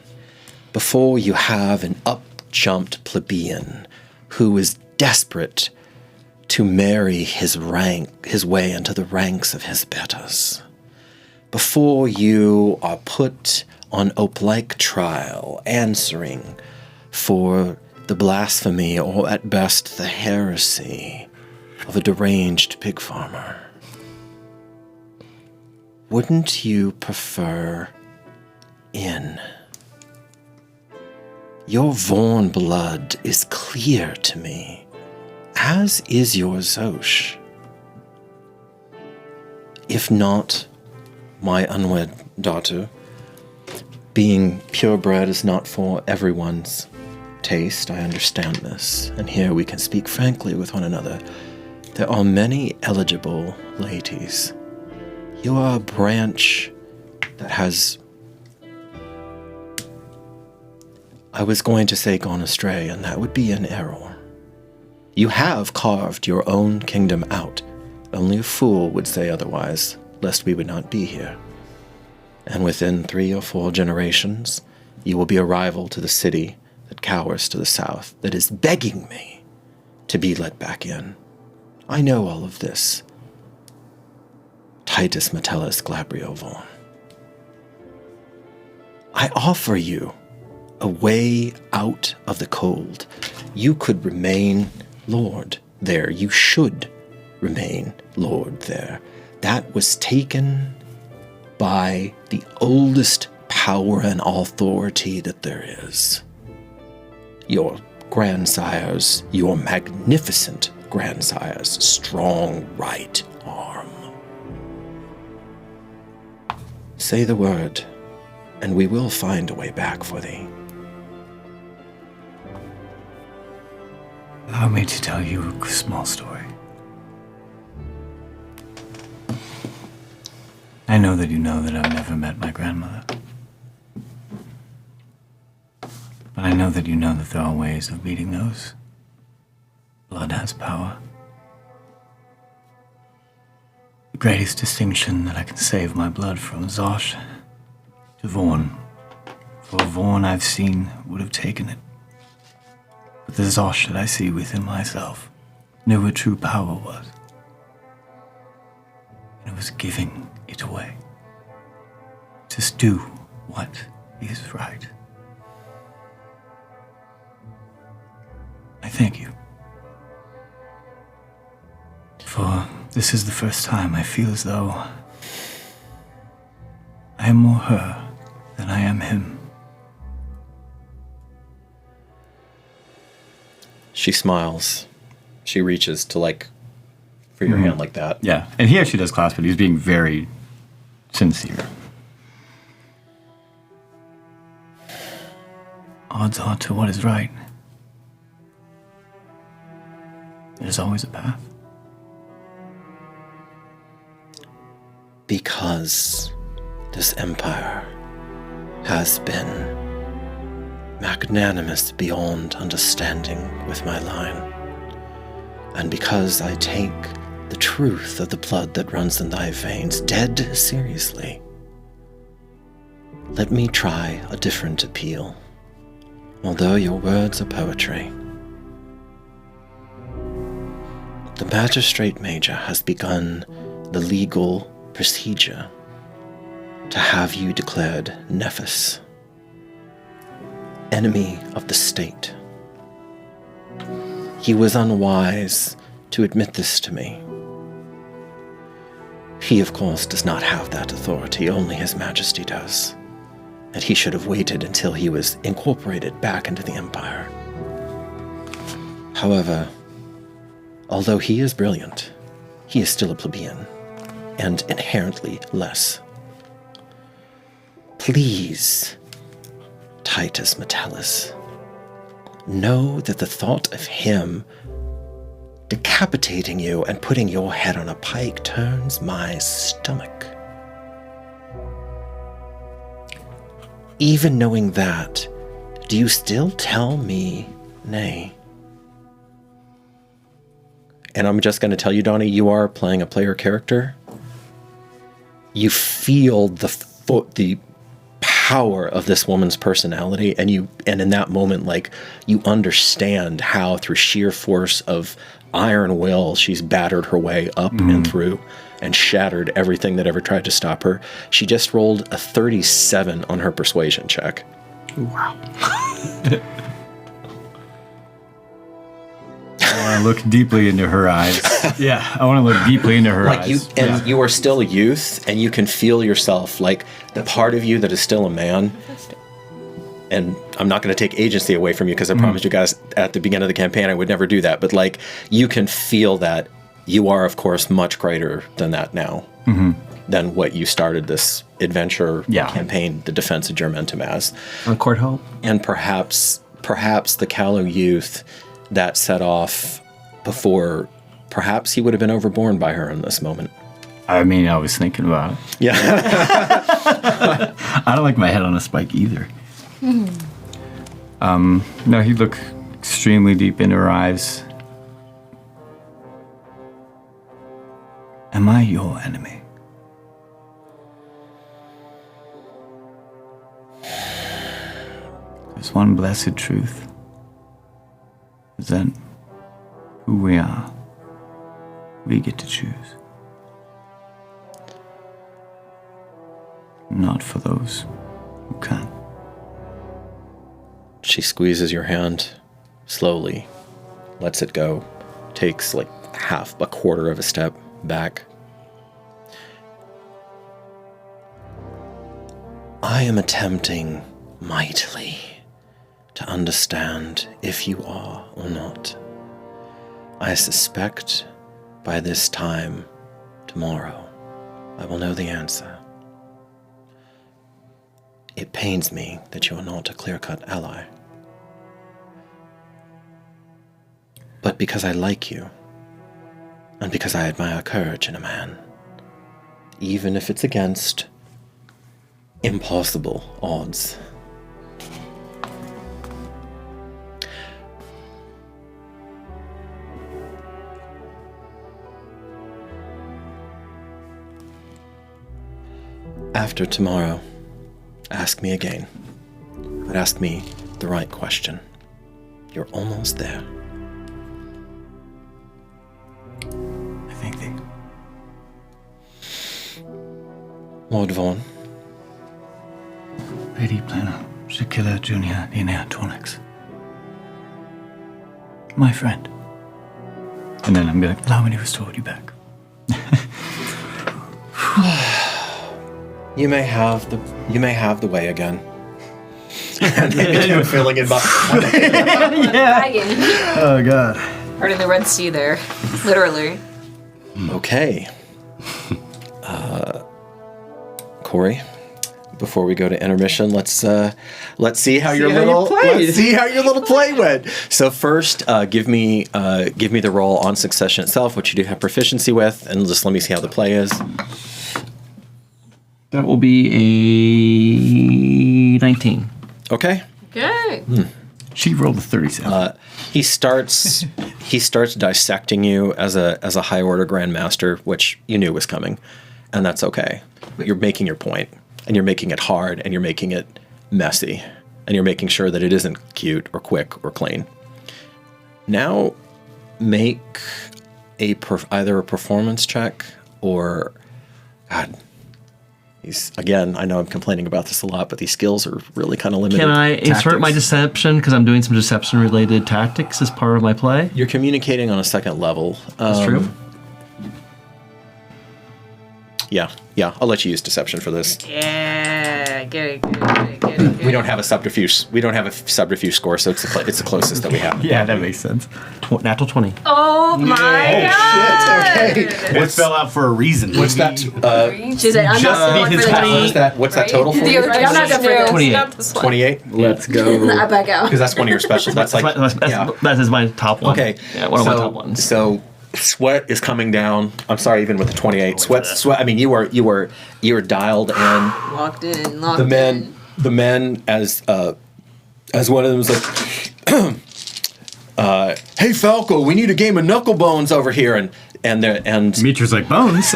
before you have an up-jumped plebeian who is desperate to marry his way into the ranks of his betters, before you are put on ope-like trial, answering for the blasphemy, or at best the heresy, of a deranged pig farmer, wouldn't you prefer in? Your Vorn blood is clear to me, as is your Zosh. If not my unwed daughter, being purebred is not for everyone's taste, I understand this, and here we can speak frankly with one another. There are many eligible ladies. You are a branch that has, I was going to say gone astray, and that would be an error. You have carved your own kingdom out. Only a fool would say otherwise, lest we would not be here. And within 3 or 4 generations, you will be a rival to the city that cowers to the south, that is begging me to be let back in. I know all of this. Titus Metellus Glabrio Vorn. I offer you a way out of the cold. You could remain Lord there. You should remain Lord there. That was taken by the oldest power and authority that there is. Your grandsires, your magnificent grandsire's strong right arm. Say the word, and we will find a way back for thee. Allow me to tell you a small story. I know that you know that I've never met my grandmother. But I know that you know that there are ways of beating those. Blood has power. The greatest distinction that I can save my blood from Zosh to Vaughn. For Vaughn I've seen would have taken it. But the Zosh that I see within myself knew what true power was. And it was giving it away. Just do what is right. I thank you. For this is the first time I feel as though I am more her than I am him. She smiles. She reaches to, like, for your hand like that. Yeah, and he actually does clasp it. He's being very sincere. Odds are to what is right. There's always a path. Because this empire has been magnanimous beyond understanding with my line, and because I take the truth of the blood that runs in thy veins dead seriously, let me try a different appeal, although your words are poetry. The Magistrate Major has begun the legal procedure to have you declared Nephis, enemy of the state. He was unwise to admit this to me. He, of course, does not have that authority, only His Majesty does. And he should have waited until he was incorporated back into the Empire. However, although he is brilliant, he is still a plebeian, and inherently less. Please, Titus Metellus, know that the thought of him decapitating you and putting your head on a pike turns my stomach. Even knowing that, do you still tell me nay? And I'm just going to tell you, Donnie, you are playing a player character. You feel the power of this woman's personality, and in that moment, like, you understand how through sheer force of iron will she's battered her way up and through and shattered everything that ever tried to stop her. She just rolled a 37 on her persuasion check. Wow. I want to look deeply into her eyes. Yeah, I want to look deeply into her eyes. You are still a youth, and you can feel yourself, like, the part of you that is still a man. And I'm not going to take agency away from you, because I promised you guys at the beginning of the campaign I would never do that. But, like, you can feel that you are, of course, much greater than that now. Than what you started this adventure campaign, the Defense of Germentum, as. On Court Hope. And perhaps the callow youth that set off before, perhaps he would have been overborne by her in this moment. I mean, I was thinking about it. Yeah. I don't like my head on a spike either. No, he'd look extremely deep into her eyes. Am I your enemy? There's one blessed truth. Is that who we are, we get to choose. Not for those who can't. She squeezes your hand slowly, lets it go, takes like a quarter of a step back. I am attempting mightily to understand if you are or not. I suspect by this time tomorrow I will know the answer. It pains me that you are not a clear-cut ally. But because I like you, and because I admire courage in a man, even if it's against impossible odds, After tomorrow, ask me again. But ask me the right question. You're almost there. I think they... Lord Vaughn. Lady Plano, Shakila Junior Linnea Tornix. My friend. And then I'm going to allow me to restore you back. You may have the way again. And I'm feeling it. Dragon. Oh god. Part of the Red Sea there, literally. Okay. Corey, before we go to intermission, let's see how your little play went. So first, give me the roll on succession itself, which you do have proficiency with, and just let me see how the play is. That will be a 19. Okay. Okay. She rolled a 37. He starts dissecting you as a high order grandmaster, which you knew was coming, and that's okay. But you're making your point, and you're making it hard, and you're making it messy, and you're making sure that it isn't cute or quick or clean. Now, make either a performance check or, God. I know I'm complaining about this a lot, but these skills are really kind of limited. Can I insert my deception because I'm doing some deception-related tactics as part of my play? You're communicating on a second level. That's true. Yeah. I'll let you use deception for this. Yeah, get it. We don't have a subterfuge. We don't have a subterfuge score, so it's the closest that we have. Yeah, that makes sense. Natural 20. Oh my god! Shit! Okay. It fell out for a reason. What's that? She's like, I'm not going for the 20. What's that total for The you? other I'm not going for this. 28. Not this one. 28. Let's go. I back out. Because that's one of your specials. That's like That is my top one. Okay. Yeah, one of my top ones. So sweat is coming down. I'm sorry, even with the 28. Sweat. I mean, you were dialed in. Locked in. The men as one of them was like, "Hey Falco, we need a game of knucklebones over here," and Demetrius like bones.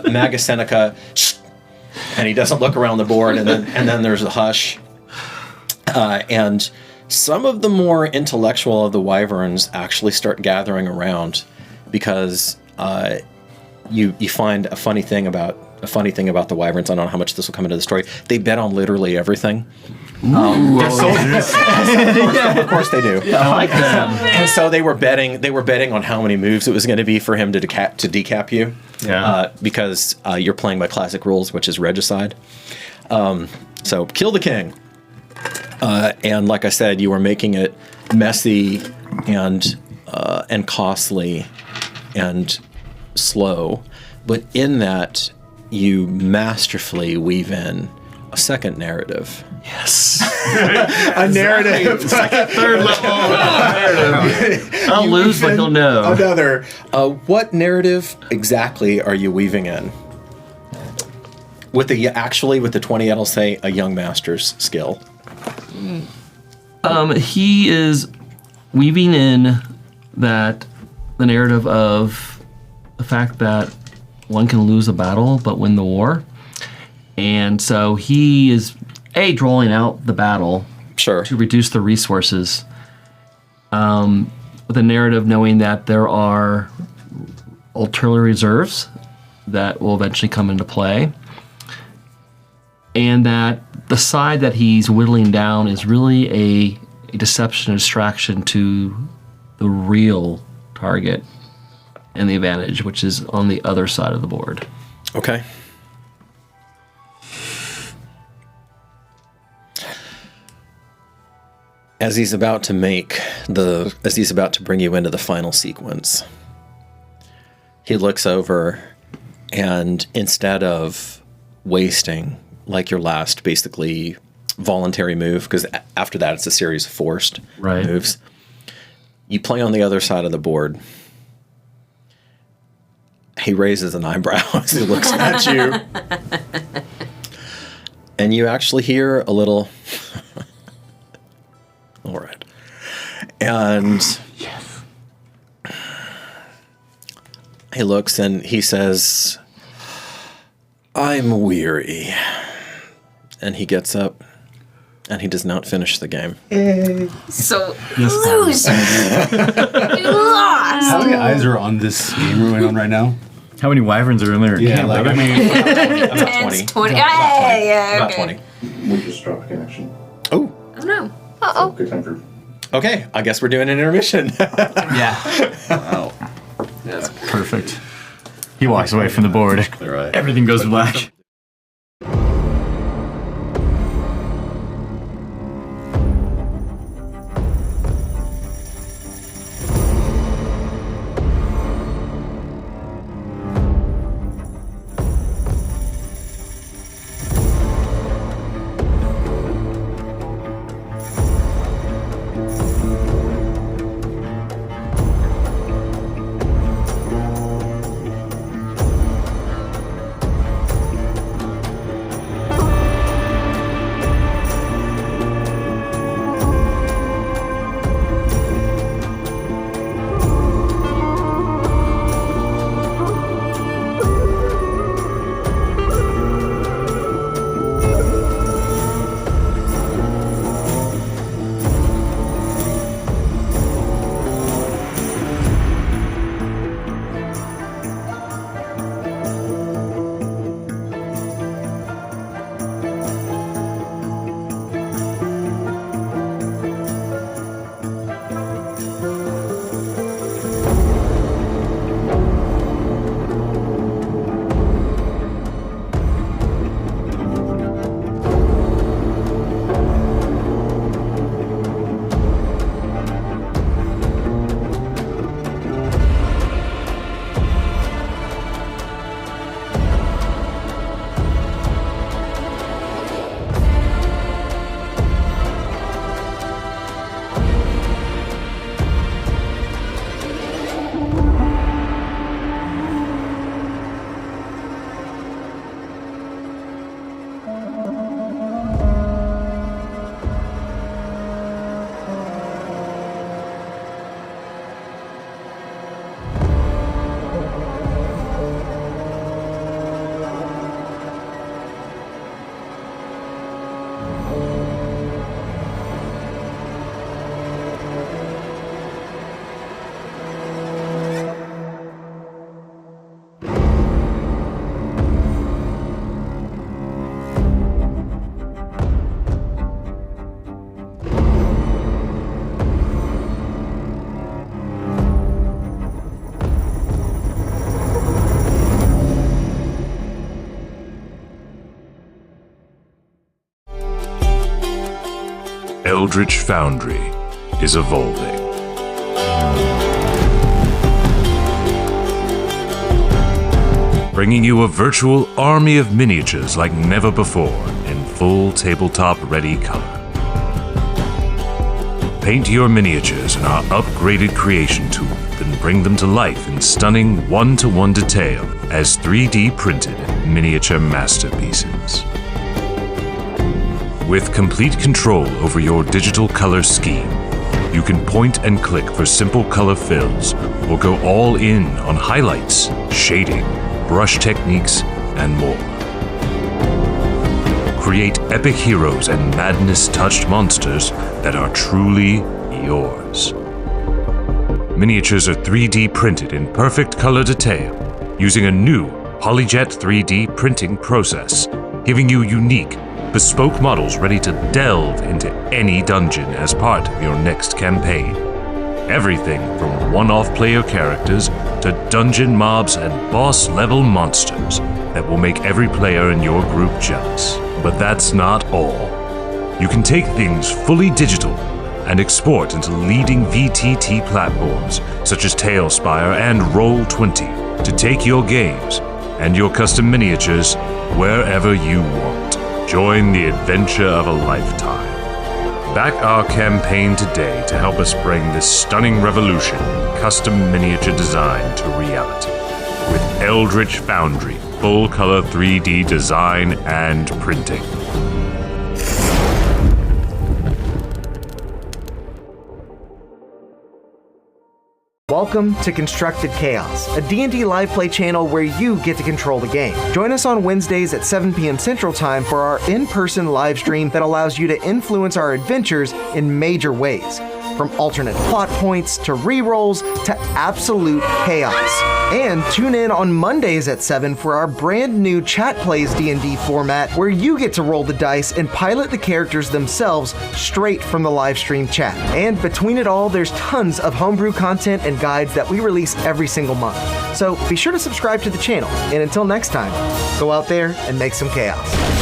Magus Seneca, and he doesn't look around the board, and then there's a hush, and some of the more intellectual of the wyverns actually start gathering around because you find a funny thing about the wyverns. I don't know how much this will come into the story. They bet on literally everything. They're soldiers. Of course they do. I like that. And so they were betting on how many moves it was going to be for him to decap you. Yeah. Because you're playing by classic rules, which is regicide. So kill the king. And like I said, you were making it messy and costly and slow. But in that, you masterfully weave in a second narrative. Yes. A narrative. Third level narrative. I'll lose, but he'll know. Another. What narrative exactly are you weaving in? With the 20, it'll say a young master's skill. He is weaving in that the narrative of the fact that one can lose a battle but win the war. And so he is drawing out the battle Sure. to reduce the resources, with a narrative knowing that there are artillery reserves that will eventually come into play, and that the side that he's whittling down is really a deception and distraction to the real target and the advantage, which is on the other side of the board. Okay. As he's about to bring you into the final sequence, he looks over, and instead of wasting like your last basically voluntary move, because after that it's a series of forced moves, you play on the other side of the board. He raises an eyebrow as he looks at you, and you actually hear a little. All right. And he looks and he says, I'm weary. And he gets up, and he does not finish the game. So, Loser. You lost. How many eyes are on this game we're going on right now? How many wyverns are in there? Yeah, like, I mean, About 20. 20. Yeah, About okay. 20. We just dropped connection. Oh, Oh, no. Uh-oh. Good time for. okay. I guess we're doing an intermission. Yeah. wow. Yeah. Perfect. He walks away from the board. All right. Everything goes black. Eldritch Foundry is evolving. Bringing you a virtual army of miniatures like never before in full tabletop-ready color. Paint your miniatures in our upgraded creation tool, then bring them to life in stunning one-to-one detail as 3D printed miniature masterpieces. With complete control over your digital color scheme, you can point and click for simple color fills or go all in on highlights, shading, brush techniques, and more. Create epic heroes and madness-touched monsters that are truly yours. Miniatures are 3D printed in perfect color detail using a new PolyJet 3D printing process, giving you unique, bespoke models ready to delve into any dungeon as part of your next campaign. Everything from one-off player characters to dungeon mobs and boss-level monsters that will make every player in your group jealous. But that's not all. You can take things fully digital and export into leading VTT platforms such as Tailspire and Roll20 to take your games and your custom miniatures wherever you want. Join the adventure of a lifetime. Back our campaign today to help us bring this stunning revolution in custom miniature design to reality. With Eldritch Foundry, full-color 3D design and printing. While Welcome to Constructed Chaos, a D&D live play channel where you get to control the game. Join us on Wednesdays at 7 p.m. Central Time for our in-person live stream that allows you to influence our adventures in major ways. From alternate plot points to rerolls to absolute chaos. And tune in on Mondays at 7 for our brand new Chat Plays D&D format where you get to roll the dice and pilot the characters themselves straight from the live stream chat. And between it all, there's tons of homebrew content and guides that we release every single month. So be sure to subscribe to the channel. And until next time, go out there and make some chaos.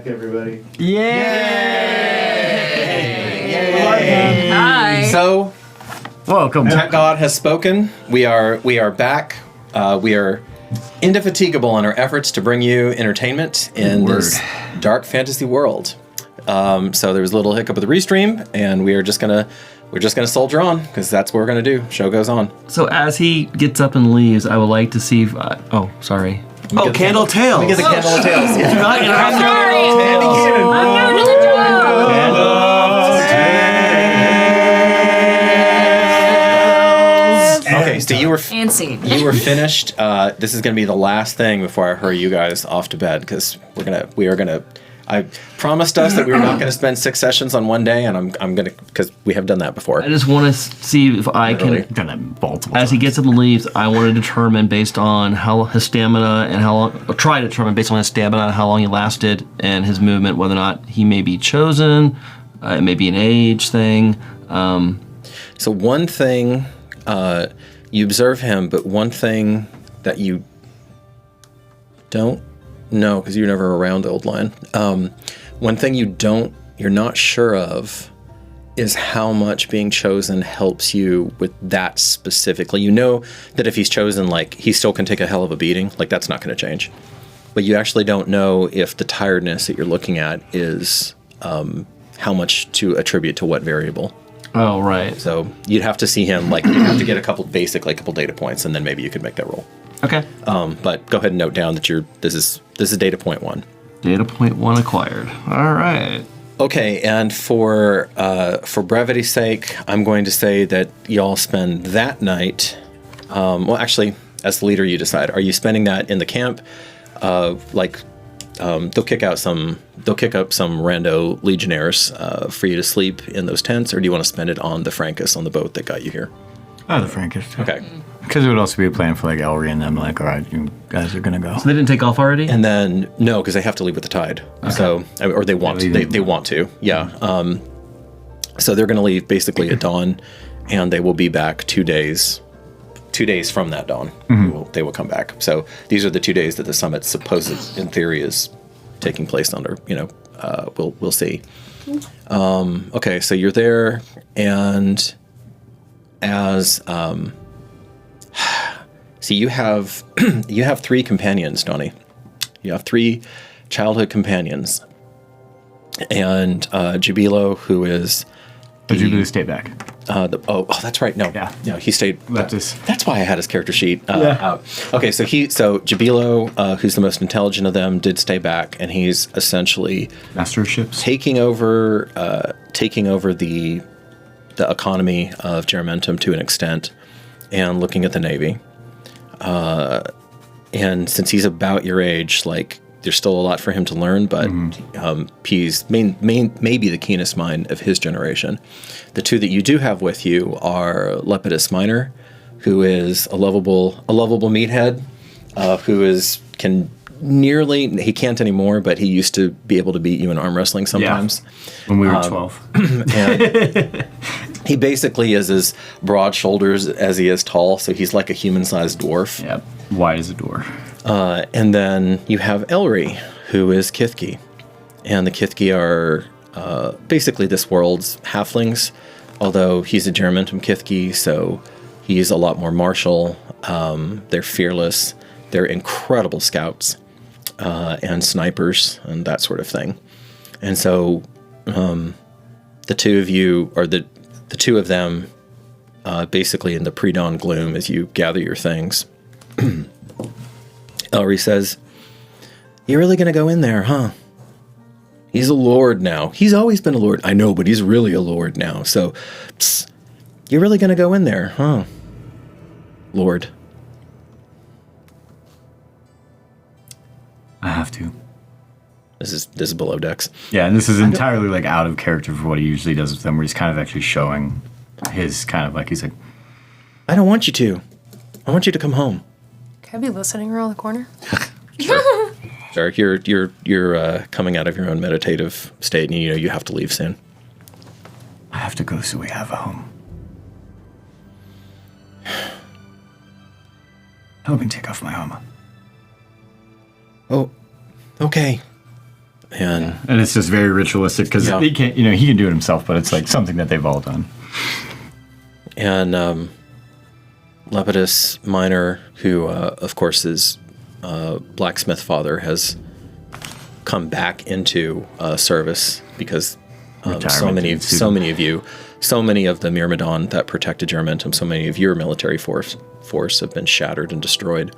back, everybody. Hi. So, welcome. Tech God has spoken. We are back. We are indefatigable in our efforts to bring you entertainment in this dark fantasy world. So there was a little hiccup with the restream, and we're just gonna soldier on because that's what we're gonna do. Show goes on. So as he gets up and leaves, I would like to see. Oh, sorry. Oh, Candle Tails. Let me get the Candle Tails. Yeah. Okay, so you were finished. This is going to be the last thing before I hurry you guys off to bed because we are gonna. I promised us that we were not going to spend 6 sessions on one day, and I'm gonna because we have done that before. I just want to see if I can. Done that multiple As he gets up and leaves, I want to determine based on how his stamina and how long. Or try to determine based on his stamina and how long he lasted and his movement whether or not he may be chosen. It may be an age thing. So one thing. You observe him, but one thing that you don't know, because you're never around Old Lion, one thing you're not sure of is how much being chosen helps you with that specifically. You know that if he's chosen, like, he still can take a hell of a beating, like that's not going to change. But you actually don't know if the tiredness that you're looking at is how much to attribute to what variable. Oh, right. So you'd have to see him, like, you'd have to get a couple data points, and then maybe you could make that roll. Okay. But go ahead and note down that this is data point 1. Data point 1 acquired. All right. Okay, and for brevity's sake, I'm going to say that y'all spend that night. Well, actually, as the leader, you decide. Are you spending that in the camp? They'll kick up some rando legionnaires for you to sleep in those tents, or do you want to spend it on the Frankus on the boat that got you here? Oh, the Frankus. Okay. Because it would also be a plan for like Elry and them, like, all right, you guys are gonna go. So they didn't take off already? And then no, because they have to leave with the tide. Okay. So, or they want to. They want to. Yeah. So they're going to leave basically at dawn, and they will be back 2 days. 2 days from that dawn, they will come back. So these are the 2 days that the summit supposed, in theory, is taking place under. We'll see. Okay, so you're there, and as see, you have 3 companions, Donnie. You have 3 childhood companions, and Jubilo, who is. But Jubilo stayed back. That's right. No, he stayed. That's why I had his character sheet out. Okay, so Jubilo, who's the most intelligent of them, did stay back, and he's essentially master of ships, taking over the economy of Geramentum to an extent, and looking at the navy. And since he's about your age, like, there's still a lot for him to learn, but he's maybe the keenest mind of his generation. The 2 that you do have with you are Lepidus Minor, who is a lovable meathead, he can't anymore, but he used to be able to beat you in arm wrestling sometimes. Yeah, when we were 12. And he basically is as broad shoulders as he is tall, so he's like a human-sized dwarf. Yeah, wide as a door. And then you have Elry, who is Kithki. And the Kithki are basically this world's halflings, although he's a Geramentum Kithki, so he's a lot more martial. They're fearless. They're incredible scouts and snipers and that sort of thing. And so the 2 of you, or the 2 of them, basically in the pre-dawn gloom as you gather your things, Elry says, "You're really going to go in there, huh? He's a lord now. He's always been a lord. I know, but he's really a lord now. So, you're really going to go in there, huh? Lord." I have to. This is below decks. Yeah, and this is entirely like out of character for what he usually does with them, where he's kind of actually showing his kind of like, he's like, "I don't want you to. I want you to come home." Can I be listening around the corner? Sure. You're coming out of your own meditative state, and you have to leave soon. I have to go so we have a home. Help me take off my armor. Oh, okay. And it's just very ritualistic because he can't, he can do it himself, but it's like something that they've all done. And Lepidus Minor, who of course is blacksmith father, has come back into service because so many of the Myrmidon that protected Juramentum, so many of your military force have been shattered and destroyed.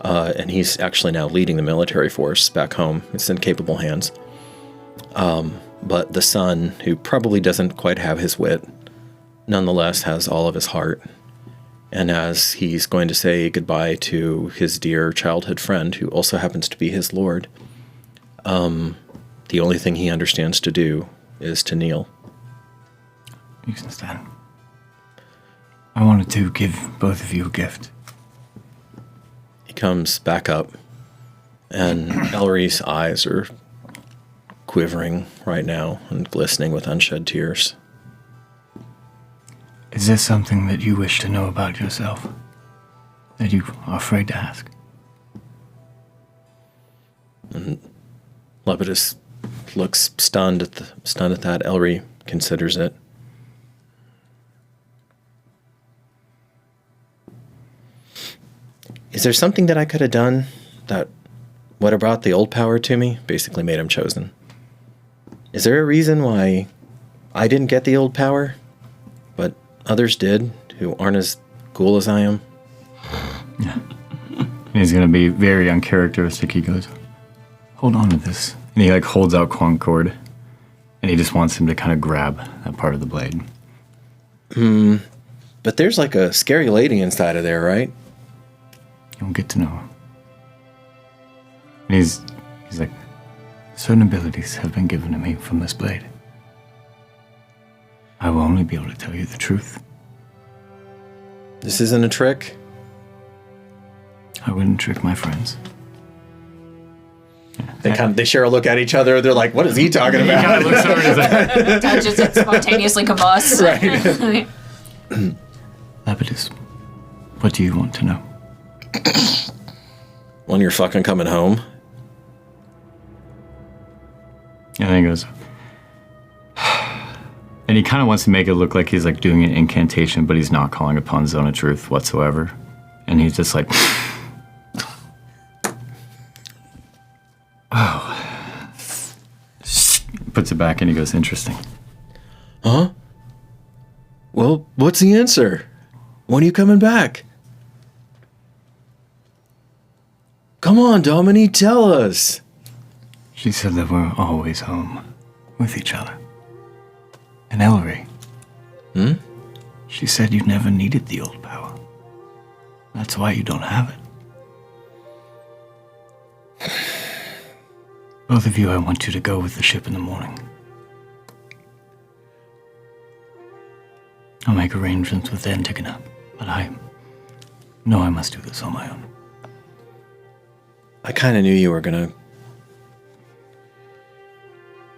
And he's actually now leading the military force back home. It's in capable hands. But the son, who probably doesn't quite have his wit, nonetheless has all of his heart. And as he's going to say goodbye to his dear childhood friend, who also happens to be his lord, the only thing he understands to do is to kneel. You can stand. I wanted to give both of you a gift. He comes back up, and Ellery's eyes are quivering right now and glistening with unshed tears. Is there something that you wish to know about yourself that you are afraid to ask? And Lepidus looks stunned at that. Ellery considers it. Is there something that I could have done that would have brought the old power to me? Basically made him chosen. Is there a reason why I didn't get the old power, but others did, who aren't as cool as I am? Yeah. And he's going to be very uncharacteristic. He goes, hold on to this. And he holds out Concord, and he just wants him to kind of grab that part of the blade. But there's a scary lady inside of there, right? You'll get to know her. And he's like, certain abilities have been given to me from this blade. I will only be able to tell you the truth. This isn't a trick? I wouldn't trick my friends. They share a look at each other. They're like, what is he talking about? He kind of looks over and is like, touches it, spontaneously combusts. Right. Lepidus, what do you want to know? When you're fucking coming home. And then he goes, and he kind of wants to make it look like he's doing an incantation, but he's not calling upon Zone of Truth whatsoever. And he's just like, oh. Puts it back and he goes, interesting. Huh? Well, what's the answer? When are you coming back? Come on, Dominique, tell us. She said that we're always home with each other. And Ellery. She said you never needed the old power. That's why you don't have it. Both of you, I want you to go with the ship in the morning. I'll make arrangements with Antigona, but I know I must do this on my own. I kind of knew you were gonna...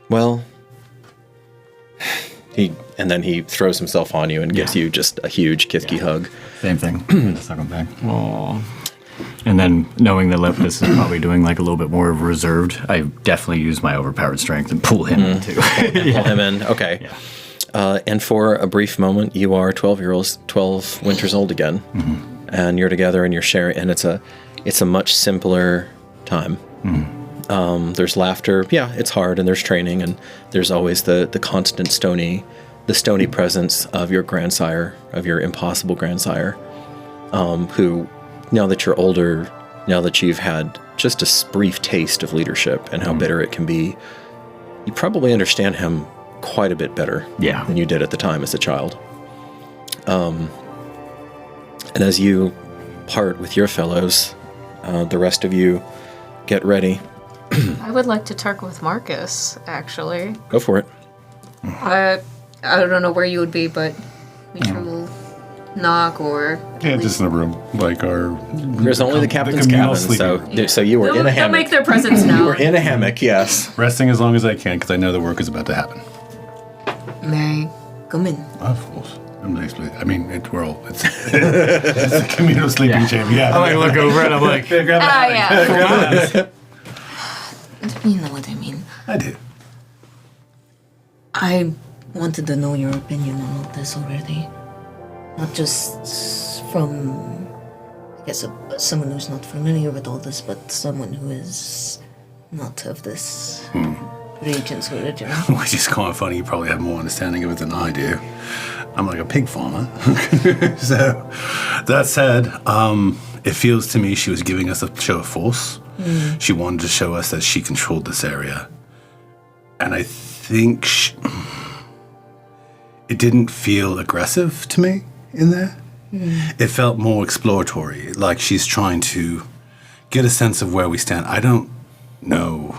Well... And then he throws himself on you and gives you just a huge Kithki hug. Same thing. Let's not go back. Aww. And then knowing that Lepidus is probably doing a little bit more reserved, I definitely use my overpowered strength and pull him in too. Pull him in, okay. Yeah. And for a brief moment, you are 12 winters old again. Mm-hmm. And you're together and you're sharing, and it's a much simpler time. Mm-hmm. There's laughter. Yeah, it's hard, and there's training, and there's always the constant stony presence of your grandsire, of your impossible grandsire, who, now that you're older, now that you've had just a brief taste of leadership and how bitter it can be, you probably understand him quite a bit better than you did at the time as a child. And as you part with your fellows, the rest of you get ready. I would like to talk with Marcus, actually. Go for it. I don't know where you would be, but we will knock or... Yeah, just in a room, There's only the captain's cabin, so you were in a hammock. They'll make their presence known. You were in a hammock, yes. Resting as long as I can, because I know the work is about to happen. May I come in? Of course. I mean, it's a communal sleeping chamber. Yeah. I look over and I'm like, Yeah. You know what I mean. I do. I wanted to know your opinion on all this already. Not just from, I guess, someone who's not familiar with all this, but someone who is not of this region's religion. Which is kind of funny. You probably have more understanding of it than I do. I'm like a pig farmer. So, that said, it feels to me she was giving us a show of force. She wanted to show us that she controlled this area. And I think it didn't feel aggressive to me in there. It felt more exploratory, like she's trying to get a sense of where we stand. I don't know.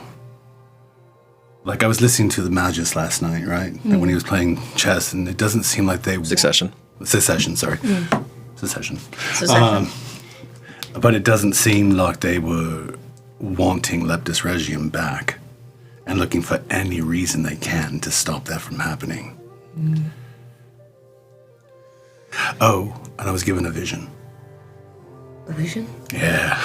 Like, I was listening to the Magus last night, right? And when he was playing chess, and it doesn't seem like they... Secession, sorry. Secession. Secession. But it doesn't seem like they were wanting Leptis Regium back and looking for any reason they can to stop that from happening. Oh, and I was given a vision. A vision? Yeah.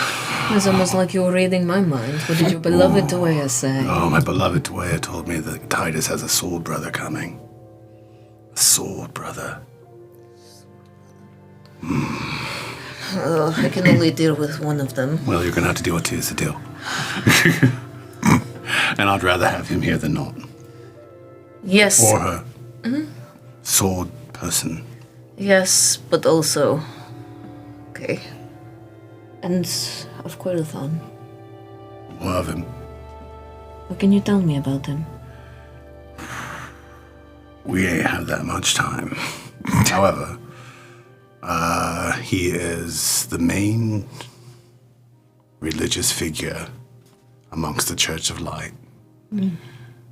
It's almost like you were reading my mind. What did your beloved Dwyer say? Oh, my beloved Dwyer told me that Titus has a sword brother coming. A sword brother. I can only deal with one of them. Well, you're going to have to deal with two, is the deal. And I'd rather have him here than not. Yes. Or her. Sword person. Yes, but also... Okay. And of Quailthon. What of him? What can you tell me about him? We ain't have that much time. However, he is the main religious figure amongst the Church of Light.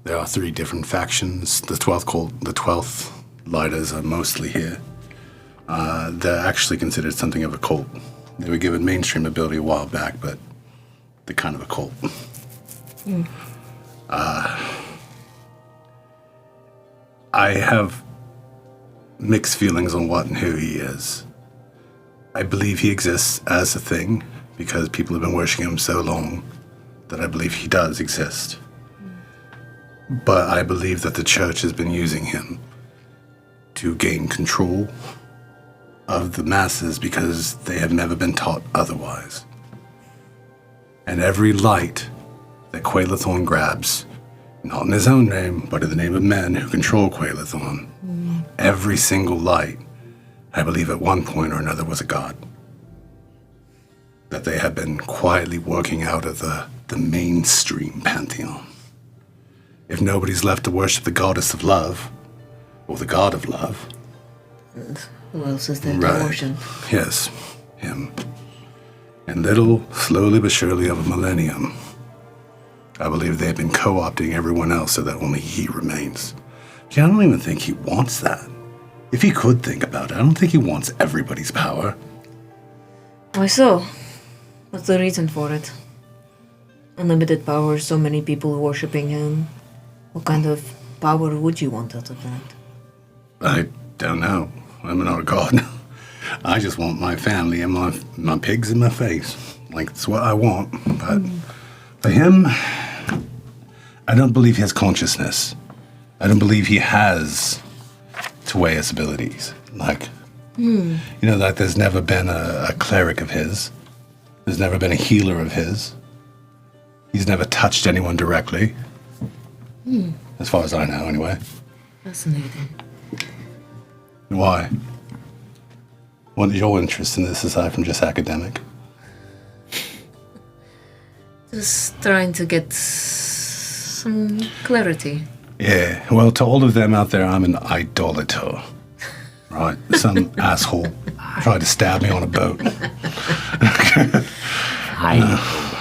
There are 3 different factions. The 12th Lighters are mostly here. They're actually considered something of a cult. They were given mainstream ability a while back, but they're kind of a cult. I have mixed feelings on what and who he is. I believe he exists as a thing because people have been worshiping him so long that I believe he does exist. But I believe that the church has been using him to gain control of the masses because they have never been taught otherwise. And every light that Quailthorn grabs, not in his own name, but in the name of men who control Quailthorn, every single light, I believe at one point or another was a god. That they have been quietly working out of the mainstream pantheon. If nobody's left to worship the goddess of love, or the god of love. And who else is there to worship? Yes, him. And little, slowly but surely over millennium, I believe they've been co-opting everyone else so that only he remains. See, I don't even think he wants that. If he could think about it, I don't think he wants everybody's power. Why so? What's the reason for it? Unlimited power, so many people worshipping him. What kind of power would you want out of that? I don't know. I'm not a god. I just want my family and my pigs in my face. Like, it's what I want. But for him, I don't believe he has consciousness. I don't believe he has Tuea's abilities. Like, you know, like there's never been a cleric of his. There's never been a healer of his. He's never touched anyone directly. As far as I know, anyway. Fascinating. Why? What is your interest in this aside from just academic? Just trying to get some clarity. Yeah, well, to all of them out there, I'm an idolater. Right? Some asshole tried to stab me on a boat.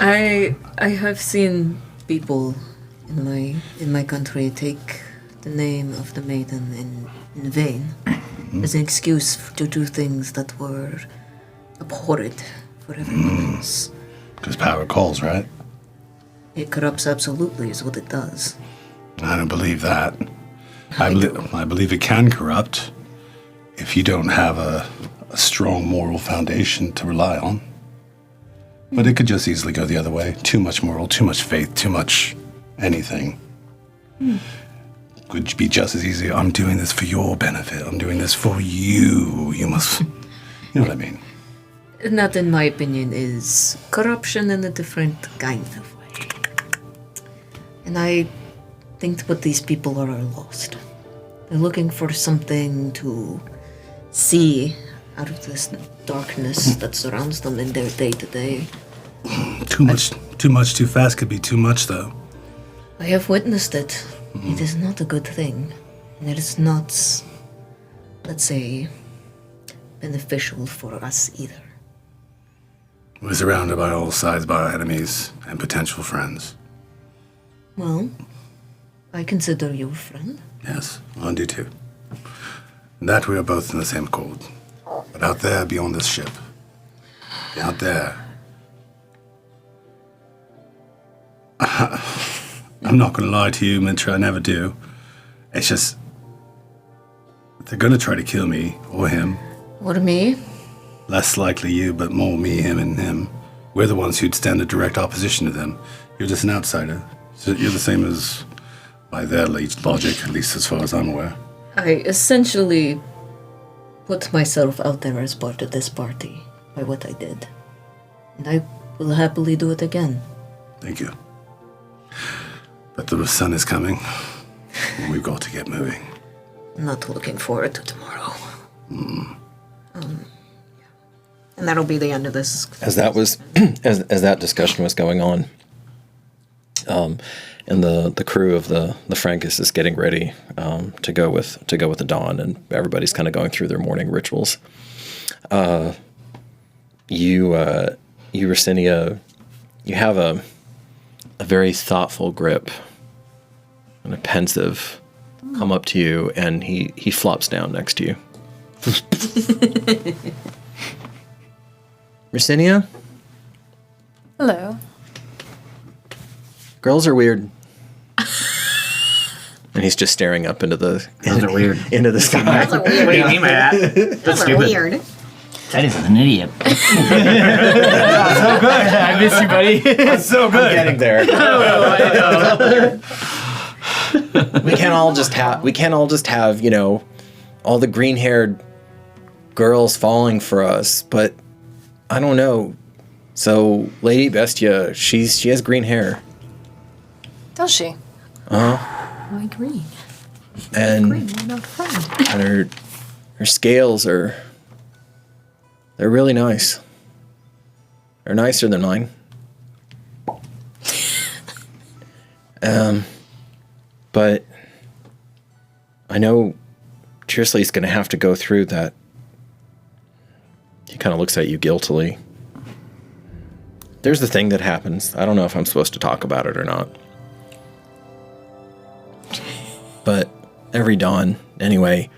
I have seen people in my country take the name of the maiden in vain as an excuse to do things that were abhorrent for everyone else. Because power calls, right? It corrupts absolutely is what it does. I don't believe that. I believe it can corrupt if you don't have a strong moral foundation to rely on. But it could just easily go the other way. Too much moral, too much faith, too much anything. Could be just as easy. I'm doing this for your benefit. I'm doing this for you. You must, you know what I mean. And that, in my opinion, is corruption in a different kind of way. And I think what these people are lost. They're looking for something to see out of this darkness that surrounds them in their day-to-day. Too much, too fast could be too much, though. I have witnessed it. It is not a good thing. And it is not, let's say, beneficial for us either. We're surrounded by all sides by our enemies and potential friends. Well, I consider you a friend. Yes, I do too. And that we are both in the same accord. But out there, beyond this ship, out there, I'm not going to lie to you, Mitra, I never do. It's just, they're going to try to kill me or him. Or me? Less likely you, but more me, him, and him. We're the ones who'd stand in direct opposition to them. You're just an outsider. So you're the same as, by their logic, at least as far as I'm aware. I essentially put myself out there as part of this party by what I did. And I will happily do it again. Thank you. But the sun is coming. And we've got to get moving. I'm not looking forward to tomorrow. And that'll be the end of this. As that was, as that discussion was going on, and the crew of the Frankus is getting ready to go with the dawn, and everybody's kind of going through their morning rituals. You, Ricinia, you have a very thoughtful grip and a pensive come up to you, and he flops down next to you. Ricinia? Hello. Girls are weird. And he's just staring up into the into the sky. Girls are weird. What do you mean by that? Girls are weird. That is an idiot. So good. I miss you, buddy. That's so good. I'm getting there. We can't all just have, you know, all the green-haired girls falling for us, but I don't know. So Lady Bestia, she has green hair. Does she? Why green? And Green, we're not friends. and her scales are, they're really nice. They're nicer than mine. But I know Trisley's going to have to go through that. He kind of looks at you guiltily. There's the thing that happens. I don't know if I'm supposed to talk about it or not. But every dawn, anyway.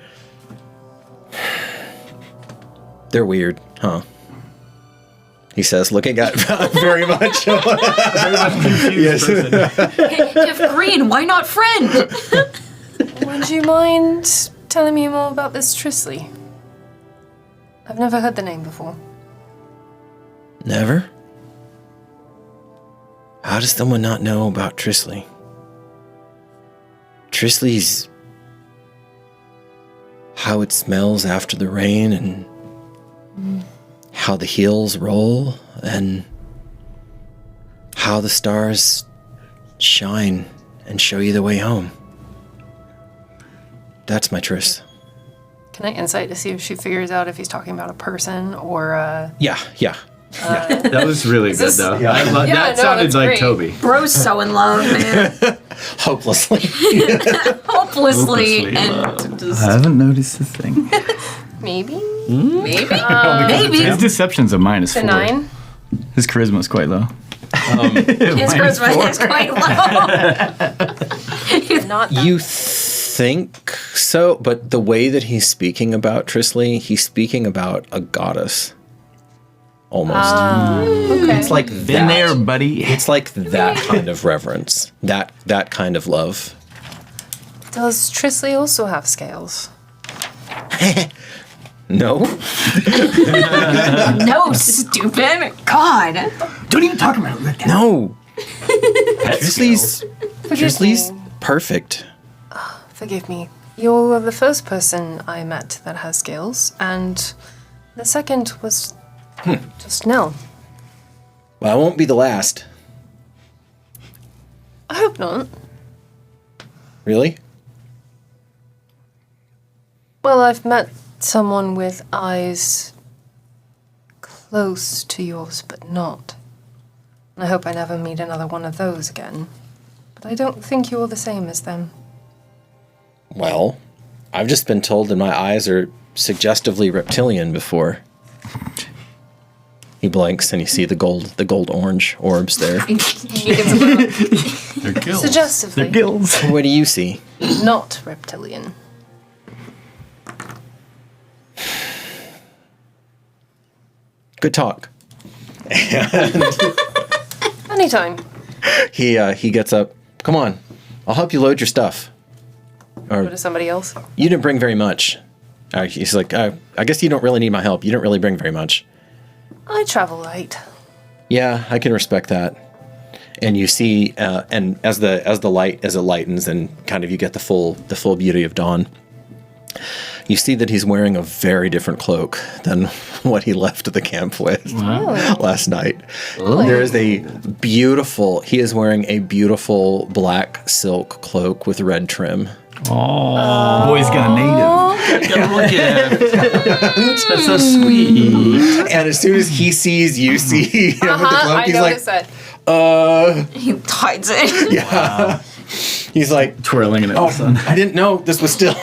They're weird, huh? He says, looking at very much confused person. If green, why not friend? Would you mind telling me more about this Trisley? I've never heard the name before. Never? How does someone not know about Trisley? Trisley's how it smells after the rain, and how the hills roll, and how the stars shine and show you the way home. That's my Triss. Can I insight to see if she figures out if he's talking about a person or Yeah. That was really good, though. Yeah, That sounded that's like great. Toby. Bro's so in love, man. Hopelessly. Hopelessly. And just, I haven't noticed a thing. maybe? maybe? His Maybe. deception's a -4. The 9? His charisma's quite low. His charisma is quite low. Not that. You think so, but the way that he's speaking about Trisley, he's speaking about a goddess. Almost. Okay. It's like Been that. there, buddy. It's like that kind of reverence. That kind of love. Does Trisley also have scales? No. No, stupid. God. Don't even talk about it. No. Trisley's perfect. Forgive me. You're the first person I met that has skills, and the second was just now. Well, I won't be the last. I hope not. Really? Well, I've met someone with eyes close to yours, but not. I hope I never meet another one of those again. But I don't think you're the same as them. Well, I've just been told that my eyes are suggestively reptilian before. He blinks and you see the gold orange orbs there. They're gills. Suggestively. They're gills. What do you see? Not reptilian. Good talk. Anytime. He gets up. Come on, I'll help you load your stuff. Go to somebody else. You didn't bring very much. He's like, I guess you don't really need my help. You don't really bring very much. I travel light. Yeah, I can respect that. And you see, and as it lightens, and kind of you get the full beauty of dawn. You see that he's wearing a very different cloak than what he left the camp with last night. There is he is wearing a beautiful black silk cloak with red trim. Oh, boy's got a native. Got a little gift. That's so sweet. And as soon as he sees you see him with the cloak, he's like, that. He hides it. Yeah. Wow. He's like twirling in the sun. I didn't know this was still.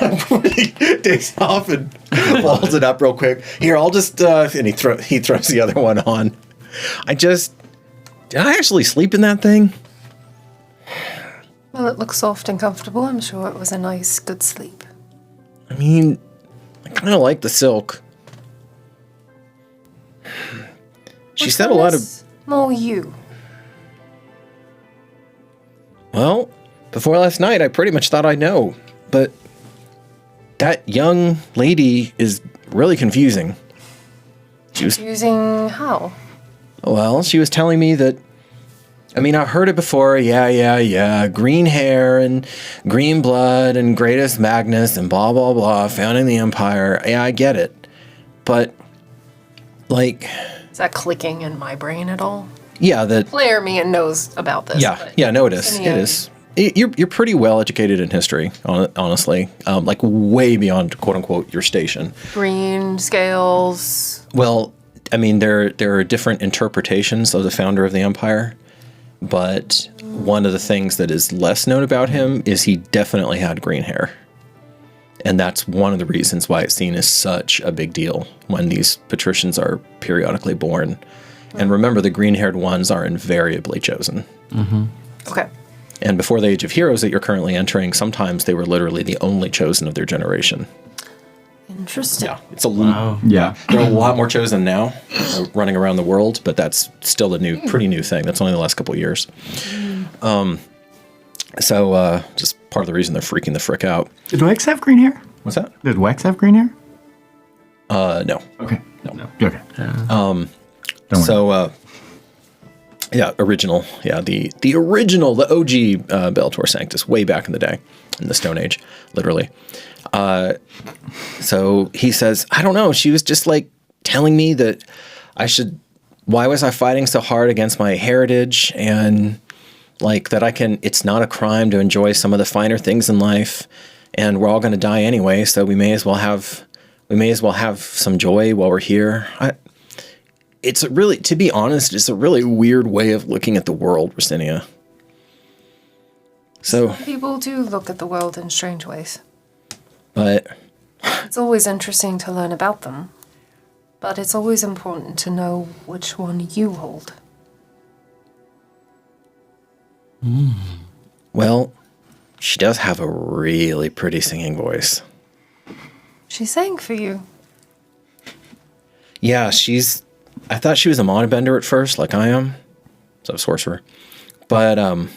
He takes off and folds it up real quick. Here, I'll just and he throws the other one on. Did I actually sleep in that thing? Well, it looks soft and comfortable. I'm sure it was a nice, good sleep. I mean, I kind of like the silk. She said a lot of. More you. Well, before last night, I pretty much thought I know, but that young lady is really confusing. Confusing how? Well, she was telling me that. I mean, I've heard it before. Yeah. Green hair and green blood and greatest Magnus and blah, blah, blah. Founding the Empire. Yeah, I get it. But, like... Is that clicking in my brain at all? Yeah, that... Player me and knows about this. Yeah, no, it is. It is. You're pretty well educated in history, honestly. Like, way beyond, quote-unquote, your station. Green scales. Well, I mean, there are different interpretations of the founder of the Empire. But one of the things that is less known about him is he definitely had green hair. And that's one of the reasons why it's seen as such a big deal when these patricians are periodically born. And remember, the green-haired ones are invariably chosen. Mm-hmm. Okay. And before the Age of Heroes that you're currently entering, sometimes they were literally the only chosen of their generation. Interesting. Yeah, it's there are a lot more chosen now running around the world, but that's still a pretty new thing. That's only the last couple of years. So just part of the reason they're freaking the frick out. Did Wex have green hair? What's that? Did Wex have green hair? No. Okay. No. Okay. So original. Yeah, the original, the OG Bellator Sanctus, way back in the day, in the Stone Age, literally. So he says, I don't know. She was just like telling me that why was I fighting so hard against my heritage, and like that it's not a crime to enjoy some of the finer things in life, and we're all going to die anyway. So we may as well have some joy while we're here. It's really, to be honest, it's a really weird way of looking at the world, Rosinia. So people do look at the world in strange ways. But it's always interesting to learn about them. But it's always important to know which one you hold. Well, she does have a really pretty singing voice. She sang for you. Yeah, I thought she was a mono-bender at first, like I am. So, sorcerer. But,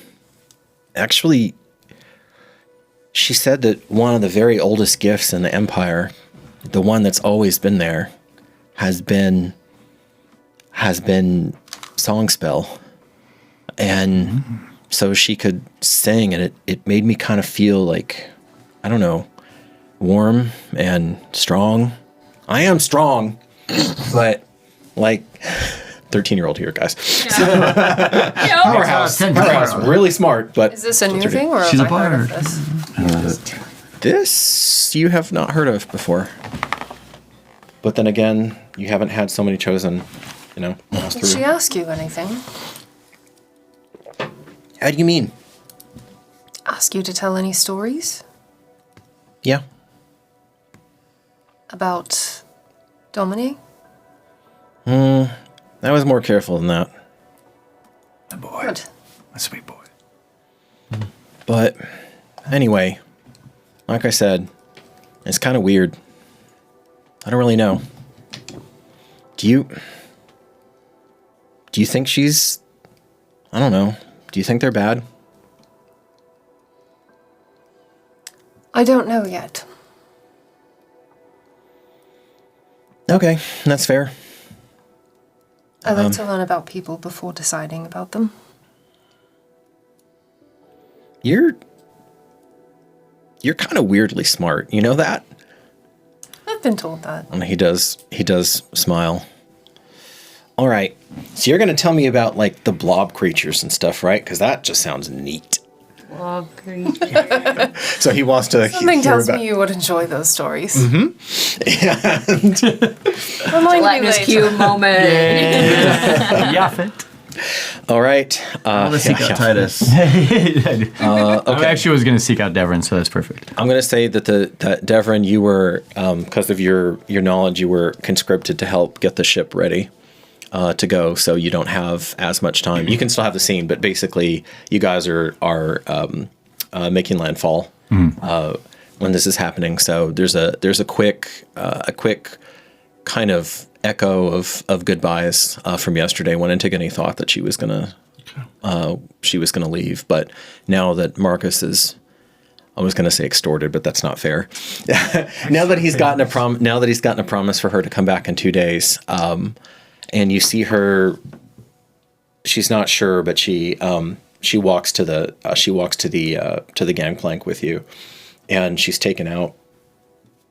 actually, she said that one of the very oldest gifts in the Empire, the one that's always been there, has been Song Spell. And so she could sing, and it made me kind of feel like, I don't know, warm and strong. I am strong, but like 13-year-old here, guys. Powerhouse, really smart, but Is this a new thing, or She's have a I heard of bard. this? this you have not heard of before. But then again, you haven't had so many chosen, pass Did she through. ask you anything? How do you mean? Ask you to tell any stories Yeah. about Dominique? I was more careful than that. My boy. Good. My sweet boy. But anyway, like I said, it's kind of weird. I don't really know. Do you think she's... I don't know. Do you think they're bad? I don't know yet. Okay, that's fair. I like to learn about people before deciding about them. You're kind of weirdly smart. You know that? I've been told that. And he does smile. All right. So you're going to tell me about like the blob creatures and stuff, right? Because that just sounds neat. Blob creature. So he wants to Something hear tells about... me you would enjoy those stories. And Remind me Gelatinous later. cube moment. Yaffet. all right. I want to seek out Titus. I actually was going to seek out Devon, so that's perfect. I'm going to say that Devon, you were, because of your knowledge, you were conscripted to help get the ship ready to go, so you don't have as much time. You can still have the scene, but basically, you guys are making landfall when this is happening. So there's a quick kind of echo of goodbyes from yesterday when Antigone thought that she was gonna leave, but now that Marcus is, I was going to say extorted, but that's not fair. Now that he's gotten a promise for her to come back in 2 days, and you see her, she's not sure, but she walks to the gangplank with you, and she's taken out.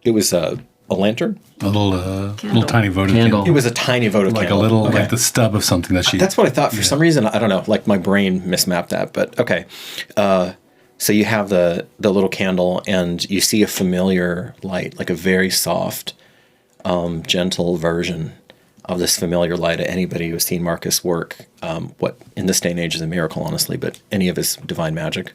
It was a lantern, a little tiny votive candle. It was a tiny votive like candle, a little like the stub of something that she. That's what I thought. For some reason, I don't know. Like my brain mismapped that, but okay. So you have the little candle, and you see a familiar light, like a very soft, gentle version of this familiar light. Anybody who's seen Marcus work, what in this day and age is a miracle, honestly, but any of his divine magic,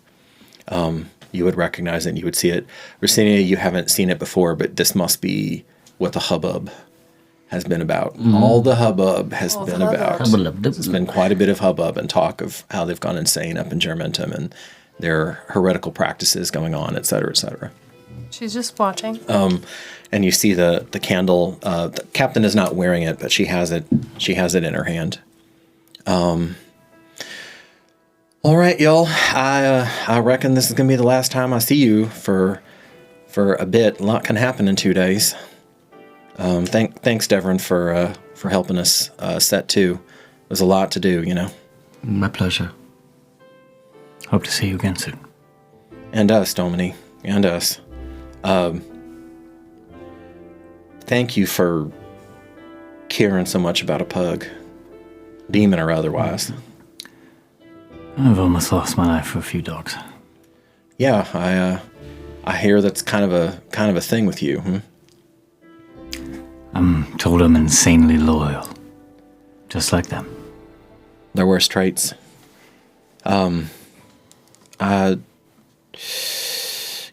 you would recognize it and you would see it. Rosenia, you haven't seen it before, but this must be what the hubbub has been about. All the hubbub has been about. There's been quite a bit of hubbub and talk of how they've gone insane up in Germentum and their heretical practices going on, et cetera, et cetera. She's just watching. And you see the candle. The captain is not wearing it, but she has it. She has it in her hand. All right, y'all. I reckon this is gonna be the last time I see you for a bit. A lot can happen in 2 days. Thanks, Devon, for helping us set 2. There's a lot to do, you know. My pleasure. Hope to see you again soon. And us, Dominique. And us. Thank you for caring so much about a pug, demon or otherwise. I've almost lost my life for a few dogs. Yeah, I hear that's kind of a thing with you. I'm told I'm insanely loyal, just like them. Their worst traits.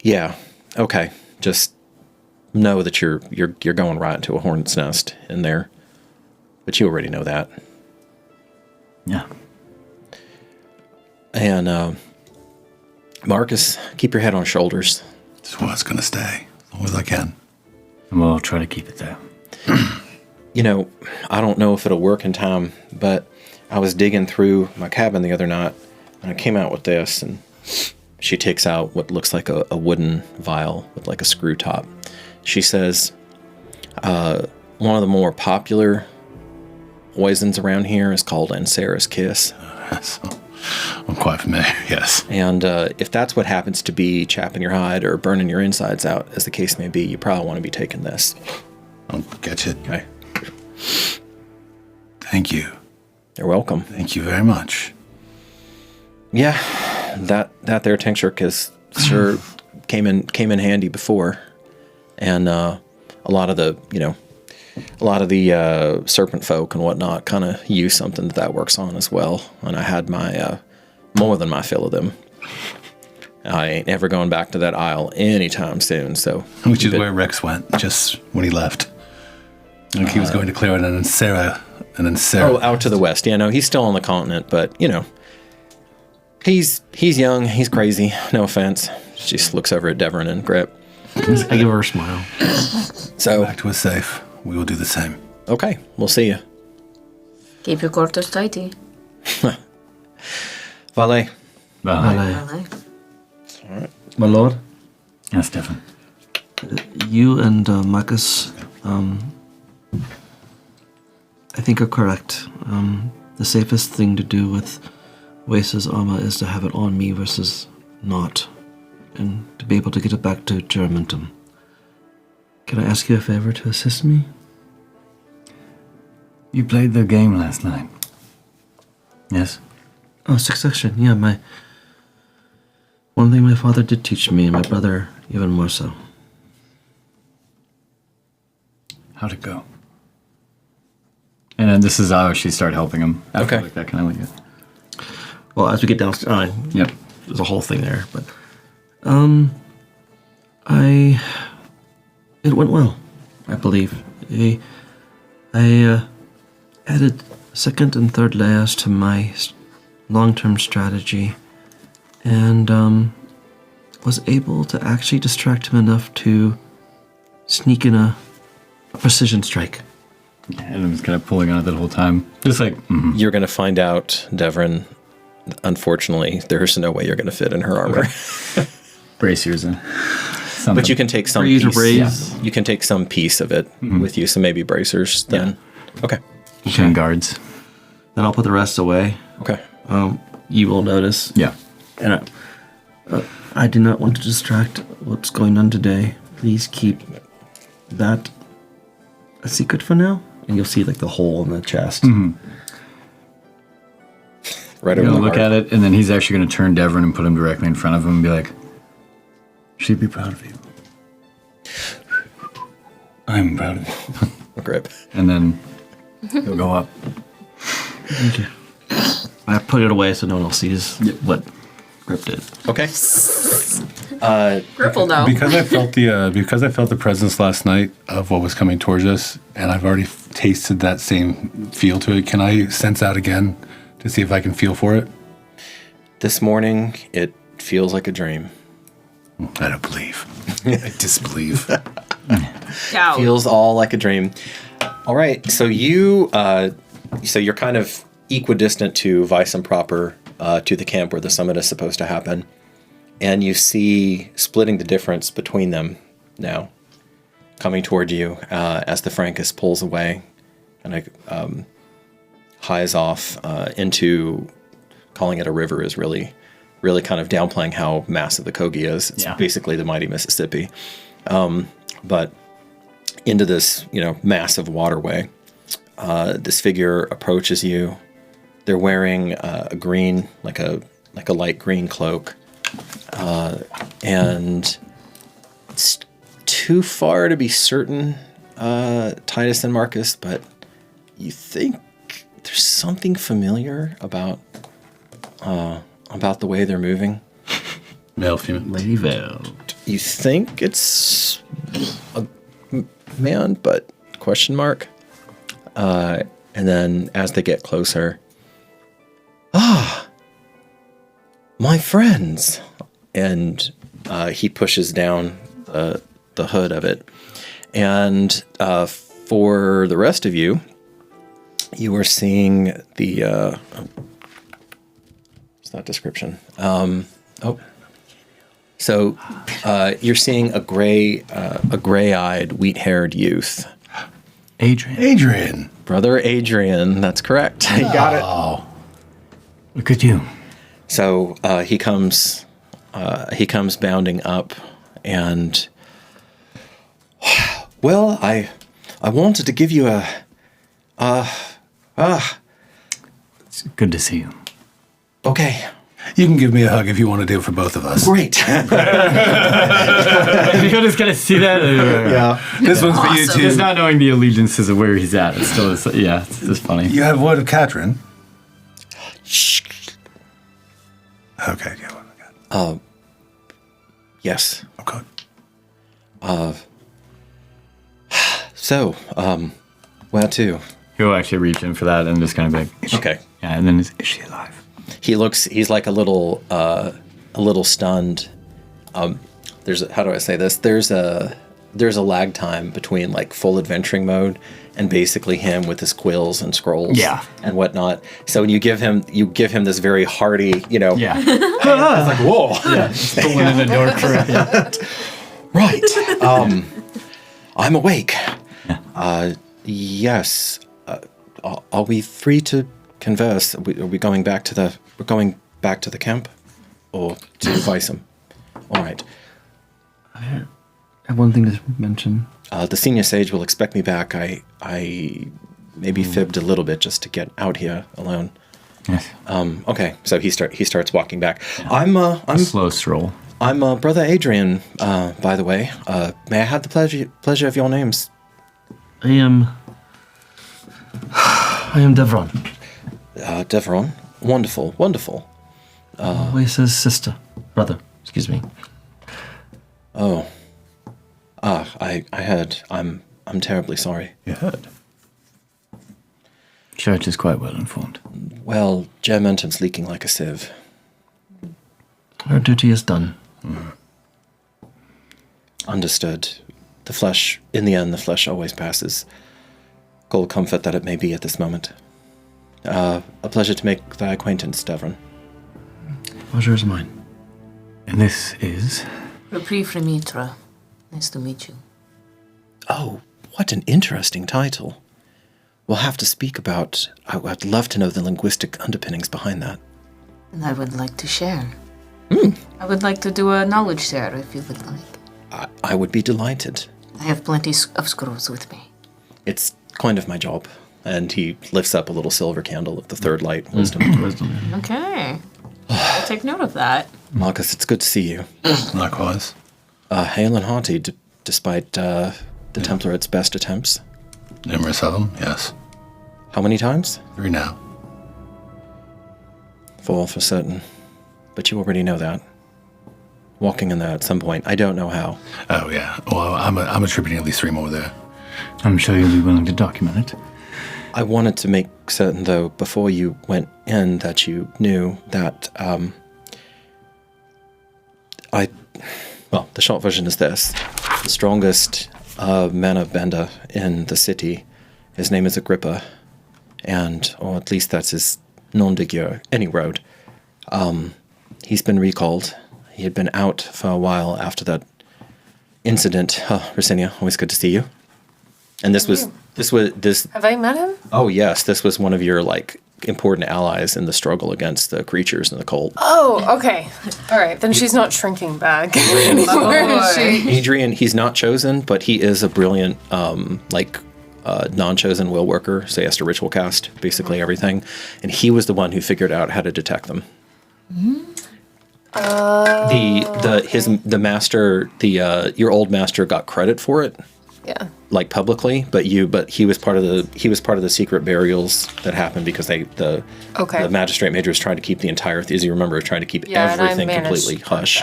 Yeah. Okay. Just know that you're going right into a hornet's nest in there, but you already know that. Yeah. And Marcus, keep your head on shoulders. That's where it's gonna stay as long as I can. And we'll try to keep it there. You know, I don't know if it'll work in time, but I was digging through my cabin the other night, and I came out with this, and she takes out what looks like a wooden vial with like a screw top. She says, one of the more popular poisons around here is called Ansara's Kiss. I'm quite familiar, yes. And if that's what happens to be chapping your hide or burning your insides out, as the case may be, you probably want to be taking this. I'll get you. Okay. Thank you. You're welcome. Thank you very much. Yeah, that there tincture sure came in handy before, and a lot of the serpent folk and whatnot kind of use something that works on as well. And I had my more than my fill of them. I ain't ever going back to that isle anytime soon. So, which is where Rex went just when he left. Like he was going to clear it, and then Sarah. Oh, out to the west. Yeah, no, he's still on the continent, but he's young, he's crazy. No offense. She just looks over at Devon and Grip. I give her a smile. So back to us safe. We will do the same. Okay, we'll see you. Keep your quarters tidy. Valet. Valet. All right. My lord? Yes, Devon. You and Marcus, I think are correct. The safest thing to do with Wace's armor is to have it on me versus not, and to be able to get it back to Germantum. Can I ask you a favor to assist me? You played the game last night. Yes? Oh, Succession. Yeah, one thing my father did teach me, and my brother even more so. How'd it go? And then this is how she started helping him. Okay. Like that kind of like it. Well, as we get downstairs, yep, there's a whole thing there, but it went well, I believe. I added second and third layers to my long-term strategy, and was able to actually distract him enough to sneak in a precision strike. Yeah, and I was kind of pulling on it the whole time. Just like, You're going to find out, Devon, unfortunately, there's no way you're going to fit in her armor. Okay. Brace yours in. Something. But you can take some piece. Yeah. You can take some piece of it with you, so maybe bracers then. Yeah. Okay. Chain guards. Then I'll put the rest away. Okay. You will notice. Yeah. And I do not want to distract what's going on today. Please keep that a secret for now. And you'll see like the hole in the chest. Mm-hmm. Right over. You're Look at it, and then he's actually going to turn Devon and put him directly in front of him and be like, "She'd be proud of you. I'm proud of you." Grip. And then he'll go up. Thank you. I put it away so no one else sees what Grip did. Okay. Grip will know. Because I felt the presence last night of what was coming towards us, and I've already tasted that same feel to it. Can I sense out again to see if I can feel for it? This morning, it feels like a dream. I don't believe. I disbelieve. Cow. Feels all like a dream. All right, so you're kind of equidistant to Visum proper, to the camp where the summit is supposed to happen, and you see splitting the difference between them now, coming toward you as the Frankus pulls away, and hies off into calling it a river is really kind of downplaying how massive the Kogi is. It's basically the mighty Mississippi, but into this massive waterway. This figure approaches you. They're wearing a green, like a light green cloak, and it's too far to be certain, Titus and Marcus, but you think there's something familiar about the way they're moving. Male, female, Lady Veil. You think it's a man, but question mark. And then as they get closer, my friends, and he pushes down the hood of it, and for the rest of you, you are seeing the it's not description. So you're seeing a gray-eyed, wheat-haired youth. Adrian. Brother Adrian, that's correct. You got it. Look at you. So he comes bounding up, and well, I wanted to give you It's good to see you. Okay. You can give me a hug if you want to do it for both of us. Great. You're just gonna see that. Yeah. This one's for you too. Just not knowing the allegiances of where he's at. It's still, it's just funny. You have word of Catherine? Shh. Okay, yeah, word of Catherine. Yes. Okay. So, where to? He'll actually reach in for that and just kind of be like, Okay. Yeah, and then is she alive? He's like a little stunned. How do I say this? There's a lag time between like full adventuring mode and basically him with his quills and scrolls and whatnot. So when you give him this very hearty, Yeah. it's like, whoa. Yeah. Pulling in the door for Right. I'm awake. Yes. Are we free to converse? Are we going back to the camp, or to Visum? All right. I have one thing to mention. The senior sage will expect me back. I maybe fibbed a little bit just to get out here alone. Yes. Okay. So he starts walking back. Yeah. I'm a slow stroll. I'm Brother Adrian. By the way, may I have the pleasure of your names? I am Devron. Devron. Wonderful. Always says sister. Brother. Excuse me. Oh. I heard. I'm terribly sorry. You heard? Church is quite well informed. Well, Germentum's leaking like a sieve. Our duty is done. Understood. In the end, the flesh always passes. Cold comfort that it may be at this moment. A pleasure to make thy acquaintance, Devron. Pleasure is mine. And this is? Reprieve Remitra. Nice to meet you. Oh, what an interesting title. We'll have to speak about... I'd love to know the linguistic underpinnings behind that. And I would like to share. I would like to do a knowledge share if you would like. I would be delighted. I have plenty of scrolls with me. It's kind of my job. And he lifts up a little silver candle of the third light, wisdom. Okay. I'll take note of that. Marcus, it's good to see you. Likewise. Hale and hearty, despite the Template's best attempts. Numerous of them, yes. How many times? 3 now. 4 for certain. But you already know that. Walking in there at some point. I don't know how. Oh, yeah. Well, I'm attributing at least 3 more there. I'm sure you'll be willing to document it. I wanted to make certain, though, before you went in, that you knew that, well, the short version is this. The strongest mana bender in the city, his name is Agrippa, or at least that's his nom de guerre, any road. He's been recalled. He had been out for a while after that incident. Rosinia, always good to see you. And this was. Have I met him? Oh yes, this was one of your important allies in the struggle against the creatures in the cult. Oh, okay. All right, then she's not shrinking back anymore, is she? Adrian, he's not chosen, but he is a brilliant, non-chosen will worker. So he has to ritual cast basically everything, and he was the one who figured out how to detect them. The master, your old master got credit for it. Yeah. Publicly, but he was part of the secret burials that happened because the magistrate major was trying to keep the entire, as you remember, trying to keep everything completely hush.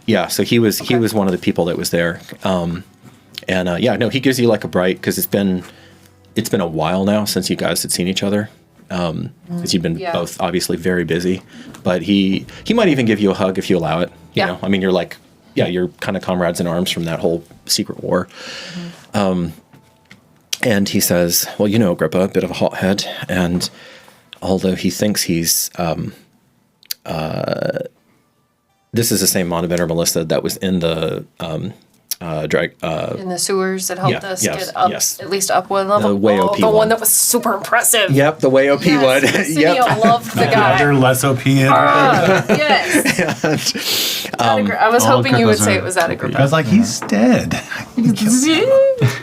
Yeah, so he was one of the people that was there. He gives you a bright, because it's been a while now since you guys had seen each other. Because you've been both obviously very busy, but he might even give you a hug if you allow it. You know, I mean, you're you're kind of comrades in arms from that whole secret war. And he says, well, Agrippa, a bit of a hothead, and although he thinks he's, this is the same Monobetter Melissa that was in the in the sewers that helped us yes, get up, yes. at least up one level. The way OP the one. one that was super impressive. Yep, the way OP one. Cynthia loved the guy. Other less OP. Yes. I was hoping you would say it was that Agrippa. I was like, he's dead.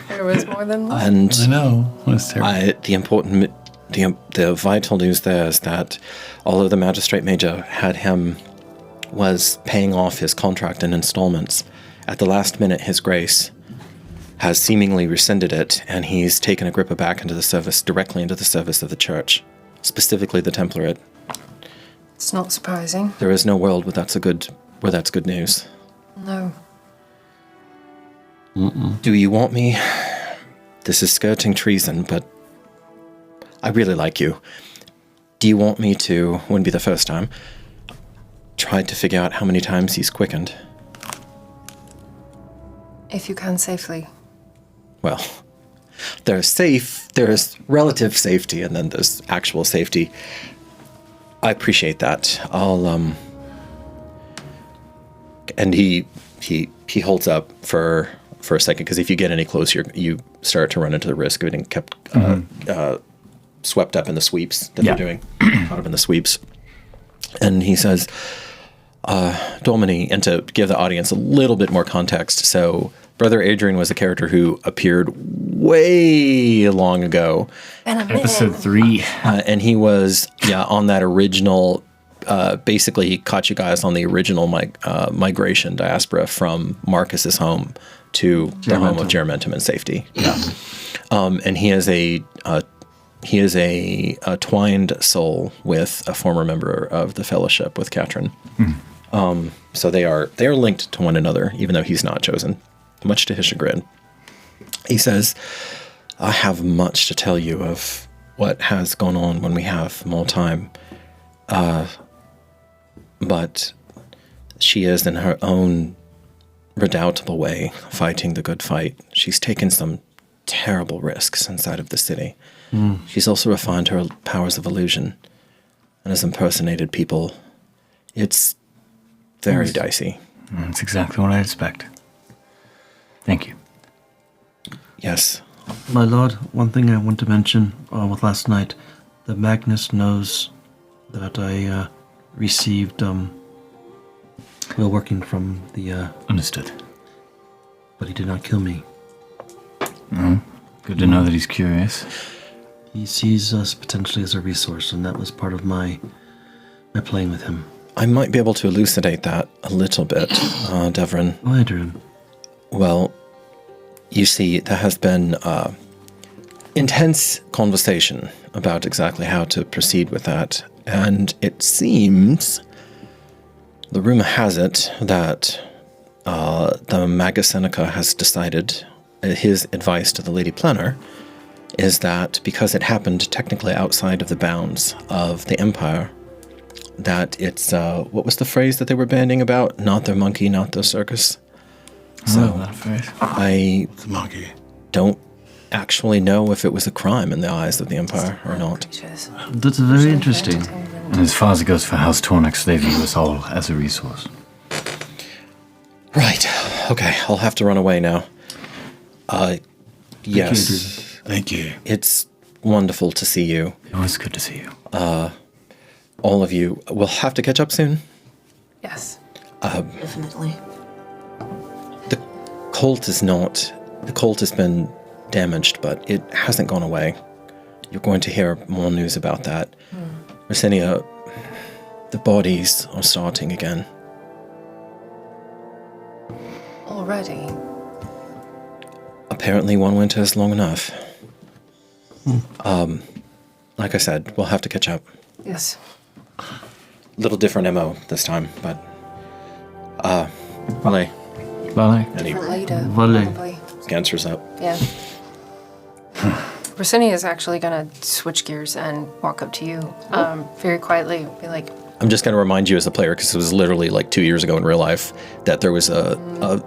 There was more than one. And I know. It was terrible. the vital news there is that although the magistrate major was paying off his contract in installments, at the last minute his grace has seemingly rescinded it, and he's taken Agrippa back directly into the service of the church, specifically the Template. It's not surprising. There is no world where that's good news. No. Do you want me? This is skirting treason, but I really like you. Do you want me to, wouldn't be the first time, try to figure out how many times he's quickened? If you can safely. Well, there's relative safety, and then there's actual safety. I appreciate that. And he holds up for a second, because if you get any closer, you start to run into the risk of getting kept swept up in the sweeps that they're doing, caught up in the sweeps. And he says, Domini, and to give the audience a little bit more context, so Brother Adrian was a character who appeared way long ago. Episode 3. And he was, on that original, basically he caught you guys on the original migration diaspora from Marcus's home to the home of Geramentum and Safety. Yeah. And he is a twined soul with a former member of the Fellowship, with Katrin. So they are linked to one another, even though he's not chosen, much to his chagrin. He says, I have much to tell you of what has gone on when we have more time. But she is, in her own redoubtable way, fighting the good fight. She's taken some terrible risks inside of the city. She's also refined her powers of illusion and has impersonated people. It's very dicey. That's exactly what I expect. Thank you. Yes. My lord, one thing I want to mention with last night, the Magnus knows that I received while working from the... Understood. But he did not kill me. Good to know that he's curious. He sees us potentially as a resource, and that was part of my playing with him. I might be able to elucidate that a little bit, Devrin. Oh, Adrian. Well, you see, there has been intense conversation about exactly how to proceed with that, and it seems, the rumor has it, that the Magus Seneca has decided, his advice to the Lady Planner is that because it happened technically outside of the bounds of the Empire, that it's, what was the phrase that they were bandying about? Not their monkey, not their circus. So that phrase. I monkey. don't actually know if it was a crime in the eyes of the Empire or not. That's very interesting. And as far as it goes for House Tornix, they view us all as a resource. Right. Okay, I'll have to run away now. Yes. Thank you. It's wonderful to see you. It was good to see you. All of you. We'll have to catch up soon. Yes. Definitely. The cult has been damaged, but it hasn't gone away. You're going to hear more news about that. Rosinia, the bodies are starting again. Already? Apparently one winter is long enough. Like I said, we'll have to catch up. Yes. Little different MO this time, but Valet. And he Later. Valet. Probably. answers up. Yeah. Rosinia is actually gonna switch gears and walk up to you, very quietly, be like, I'm just going to remind you as a player, because it was literally like 2 years ago in real life, that there was a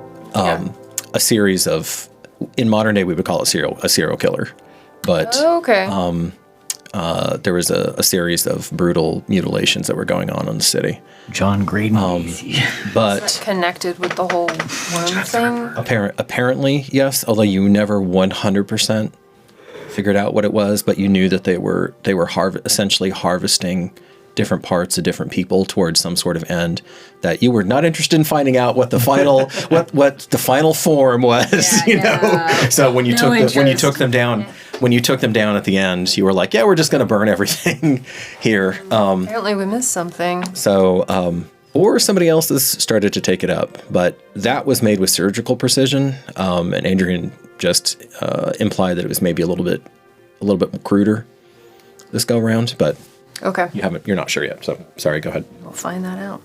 series of, in modern day we would call it a serial killer, but okay. there was a series of brutal mutilations that were going on in the city. John Graydon. But Is that connected with the whole worm thing? Apparently, yes. Although you never 100% figured out what it was, but you knew that they were essentially harvesting different parts of different people towards some sort of end. That you were not interested in finding out what the final what the final form was. Know. So when you took them down. When you took them down at the end, you were like, yeah, we're just going to burn everything here. Apparently we missed something. So, or somebody else has started to take it up. But that was made with surgical precision. And Adrian just implied that it was maybe a little bit cruder this go around. But okay, you're not sure yet. So sorry, go ahead. We'll find that out.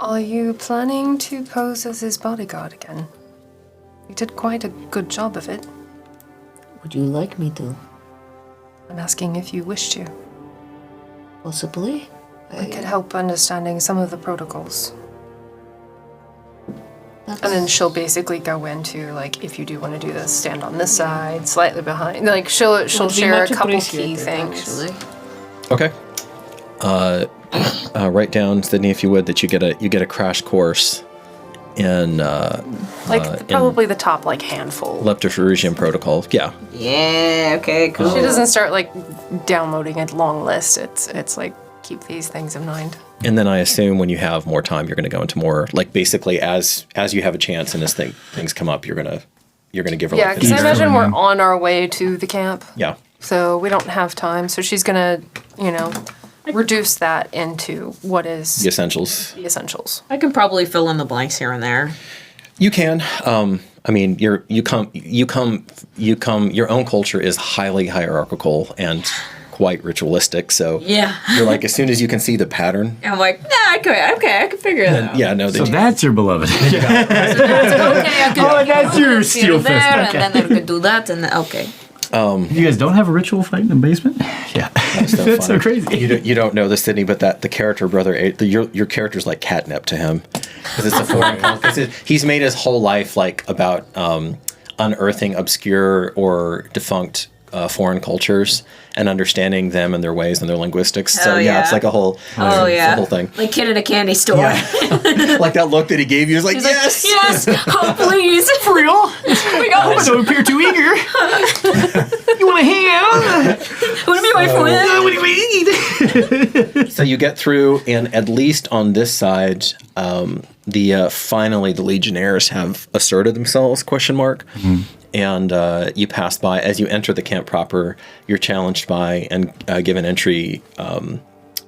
Are you planning to pose as his bodyguard again? You did quite a good job of it. Would you like me to? I'm asking if you wish to. Possibly. I could help understanding some of the protocols. And then she'll basically go into, like, if you do want to do this, stand on this side, slightly behind. Like, she'll share a couple key things. Actually. Okay. Write down, Sydney, if you would, that you get a crash course in probably the top handful. Leptospharugian protocol. Yeah. Yeah. Okay. Cool. She doesn't start downloading a long list. It's like keep these things in mind. And then I assume when you have more time, you're going to go into more basically as you have a chance and as things come up, you're gonna give her. Yeah, because I imagine we're on our way to the camp. Yeah. So we don't have time. So she's gonna reduce that into what is the essentials. The essentials. I can probably fill in the blanks here and there. You can. I mean, your own culture is highly hierarchical and quite ritualistic. So yeah, you're as soon as you can see the pattern. I'm like, nah, I can figure it out. Yeah, no. So that's your beloved. Okay, I could. Oh, that's your steel fist. And Okay. then I could do that, and okay. You guys don't have a ritual fight in the basement? Yeah. That's so crazy. You don't know this, Sydney, but the character, your character's like catnip to him. Because it's a foreign culture. He's made his whole life about unearthing obscure or defunct foreign cultures and understanding them and their ways and their linguistics. So it's like a whole whole thing. Like kid in a candy store. Yeah. Like that look that he gave you is like, yes! Yes! Oh, please! For real? Oh my gosh! Don't appear too eager. You want to hang out? Want to be my friend? What do we eat? So you get through, and at least on this side, finally the Legionnaires have asserted themselves, ? Mm-hmm. And you pass by, as you enter the camp proper, you're challenged by and given entry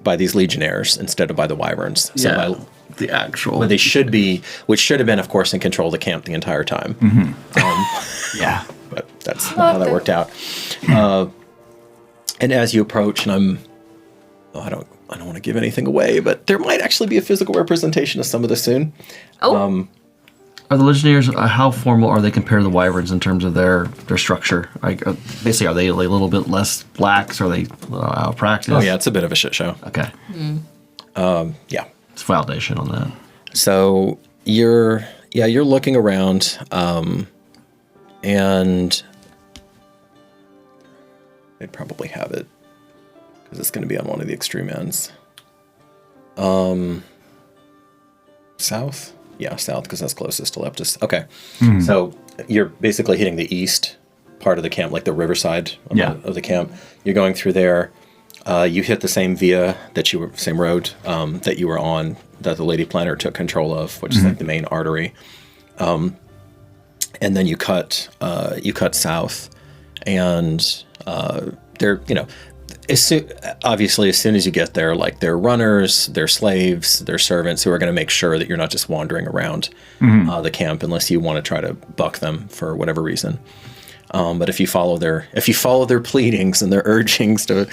by these Legionnaires instead of by the Wyverns. So yeah, the actual. Where they should be, which should have been, of course, in control of the camp the entire time. Mm-hmm. Yeah. But that's not how that worked out. And as you approach, and I don't want to give anything away, but there might actually be a physical representation of some of this soon. Oh. Are the Legionnaires, how formal are they compared to the Wyverns in terms of their structure? Basically, are they a little bit less lax? Are they out of practice? Oh, yeah, it's a bit of a shit show. Okay. Yeah. It's foundation on that. So you're looking around, and they'd probably have it, because it's going to be on one of the extreme ends. South? Yeah, south, because that's closest to Leptis. Okay. Mm-hmm. So you're basically hitting the east part of the camp, like the riverside of the camp. You're going through there. You hit the same same road that you were on, that the Lady Planner took control of, which is like the main artery. And then you cut south, and they're, obviously, as soon as you get there, they're runners, they're slaves, they're servants who are going to make sure that you're not just wandering around the camp unless you want to try to buck them for whatever reason. But if you follow their pleadings and their urgings to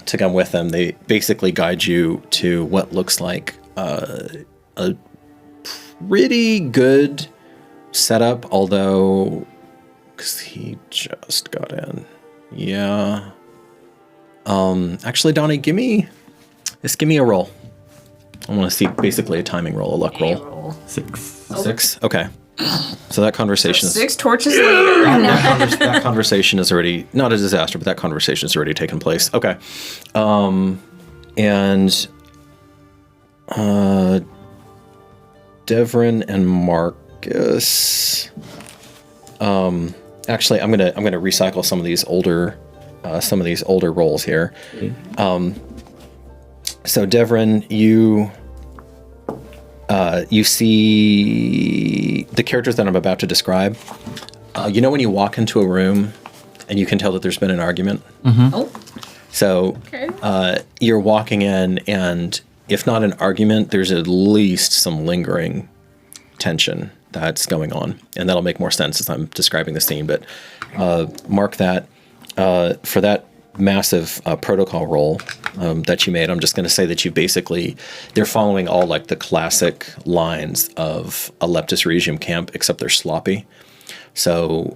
come with them, they basically guide you to what looks like a pretty good setup, although because he just got in. Yeah. Actually, Donnie, give me a roll. I want to see basically a timing roll, a luck roll. 6. 6? Okay. So that conversation is 6 torches later. that conversation is already not a disaster, but that conversation has already taken place. Okay, and Devrin and Marcus. Actually, I'm gonna recycle some of these older roles here. So Devrin, you see the characters that I'm about to describe. You know when you walk into a room and you can tell that there's been an argument? Oh. So you're walking in, and if not an argument, there's at least some lingering tension that's going on. And that'll make more sense as I'm describing the scene. But mark that for that massive protocol roll that you made. I'm just going to say that they're following all like the classic lines of a Leptis Regium camp, except they're sloppy. So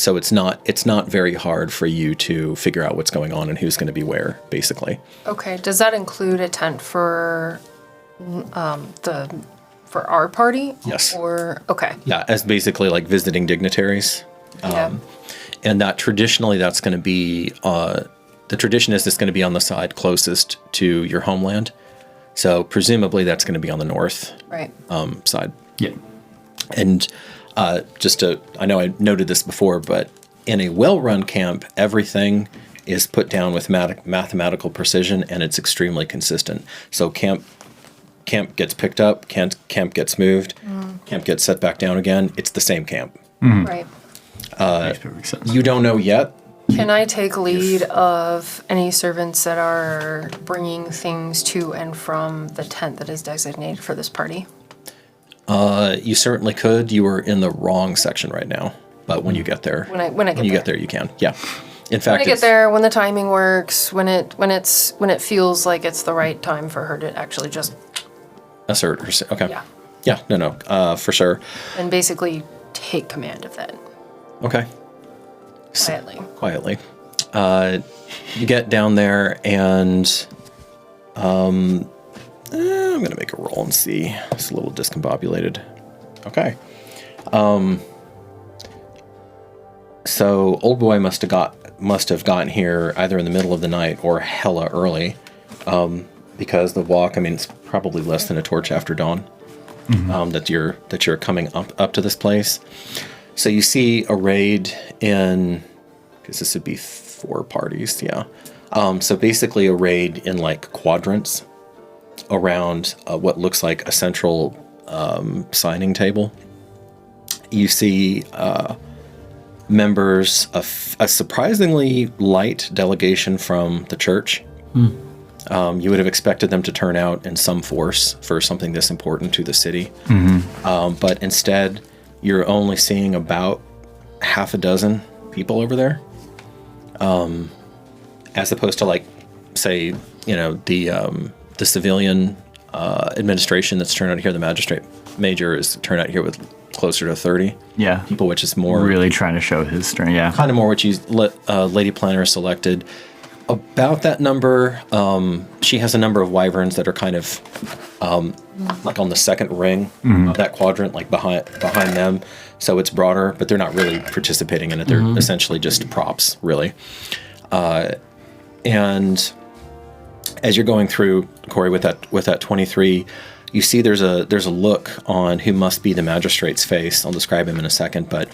it's not very hard for you to figure out what's going on and who's going to be where, basically. Okay. Does that include a tent for our party? Yes. Or okay. Yeah, as basically like visiting dignitaries. And that traditionally that's going to be, the tradition is it's going to be on the side closest to your homeland. So presumably that's going to be on the north side. Yeah. And I know I noted this before, but in a well-run camp, everything is put down with mathematical precision, and it's extremely consistent. So camp gets picked up, camp gets moved, camp gets set back down again. It's the same camp. Right. Makes perfect sense. You don't know yet. Can I take lead of any servants that are bringing things to and from the tent that is designated for this party? You certainly could. You are in the wrong section right now, but when you get there, When I get there, you can. Yeah. In when fact, I get there, when the timing works, when it feels like it's the right time for her to actually just assert her. Okay. Yeah. Yeah. No. For sure. and basically take command of that Okay. quietly. You get down there, and I'm gonna make a roll and see. It's a little discombobulated. Okay. So old boy must have gotten here either in the middle of the night or hella early, because the walk. I mean, it's probably less than a torch after dawn. That you're coming up to this place. So you see arrayed in, because this would be 4 parties, yeah. So basically arrayed in like quadrants around what looks like a central signing table. You see members of a surprisingly light delegation from the church. You would have expected them to turn out in some force for something this important to the city. But instead, you're only seeing about half a dozen people over there. As opposed to, like, say, the civilian administration that's turned out here, the magistrate major is turned out here with closer to 30 people, which is more... Really trying to show his strength, yeah. Kind of more what Lady Planner selected. About that number, she has a number of wyverns that are kind of like on the second ring of that quadrant, like behind them. So it's broader, but they're not really participating in it. They're essentially just props, really. And as you're going through, Corey, with that 23, you see there's a look on who must be the magistrate's face. I'll describe him in a second, but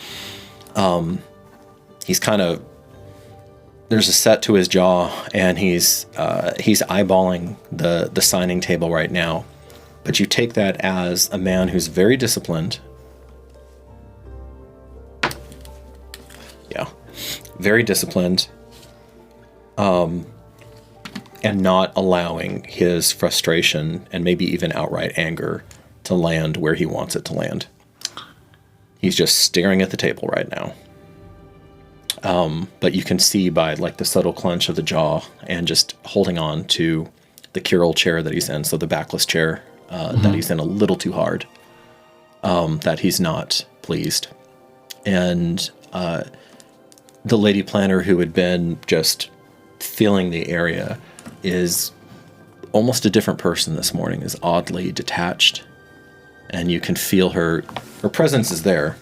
he's kind of... There's a set to his jaw, and he's eyeballing the signing table right now. But you take that as a man who's very disciplined. Yeah, very disciplined. And not allowing his frustration and maybe even outright anger to land where he wants it to land. He's just staring at the table right now. But you can see by like the subtle clench of the jaw and just holding on to the curule chair that he's in, so the backless chair that he's in a little too hard, that he's not pleased. And the Lady Planner, who had been just filling the area, is almost a different person this morning, is oddly detached and you can feel her presence is there,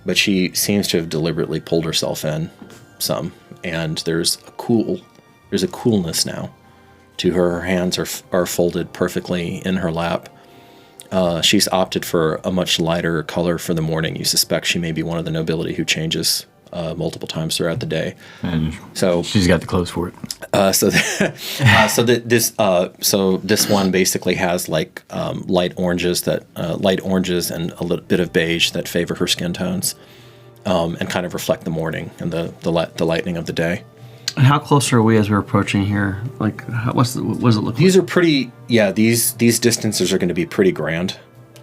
but she seems to have deliberately pulled herself in some, and there's a coolness now to her. Her hands are folded perfectly in her lap. She's opted for a much lighter color for the morning. You suspect she may be one of the nobility who changes multiple times throughout the day. And so she's got the clothes for it. So this one basically has like light oranges and a little bit of beige that favor her skin tones, and kind of reflect the morning and the lightning of the day. And how close are we as we're approaching here? Like, what does it look These are pretty, these distances are going to be pretty grand.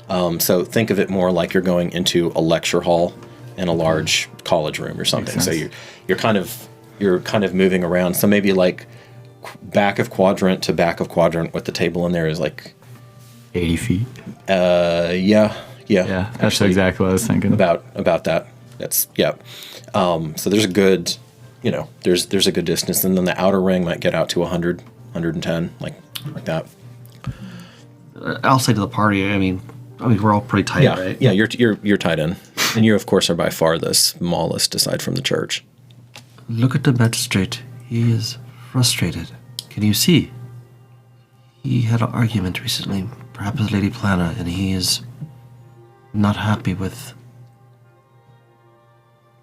So think of it more like you're going into a lecture hall in a large college room or something. So you're kind of moving around. So maybe like back of quadrant to back of quadrant with the table in there is like 80 feet. Yeah. That's actually, exactly what I was thinking. About that. That's so there's a good, there's a good distance, and then the outer ring might get out to 100, 110, like that. I'll say to the party. I mean, we're all pretty tight, right? Yeah, you're tied in, and you, of course, are by far the smallest aside from the church. Look at the magistrate. He is frustrated. Can you see? He had an argument recently, perhaps with Lady Plana, and he is not happy with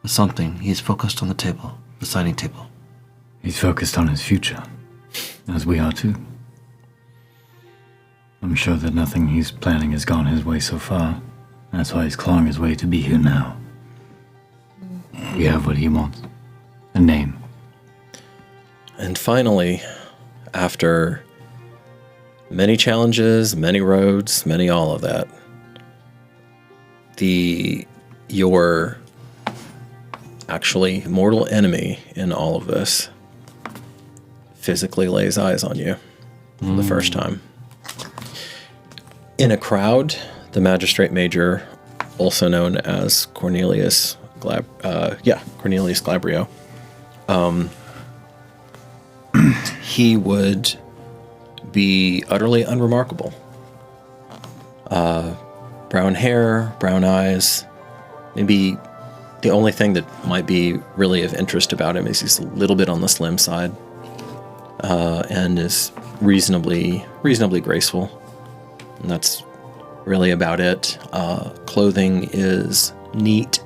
something. He is focused on the table, the signing table. He's focused on his future, as we are too. I'm sure that nothing he's planning has gone his way so far. That's why he's clawing his way to be here now. We have what he wants. A name. And finally, after many challenges, many roads, many all of that, your actually mortal enemy in all of this physically lays eyes on you for the first time. In a crowd, the magistrate major, also known as Cornelius Glabrio, he would be utterly unremarkable. Brown hair, brown eyes. Maybe the only thing that might be really of interest about him is he's a little bit on the slim side, and is reasonably graceful. And that's really about it. Clothing is neat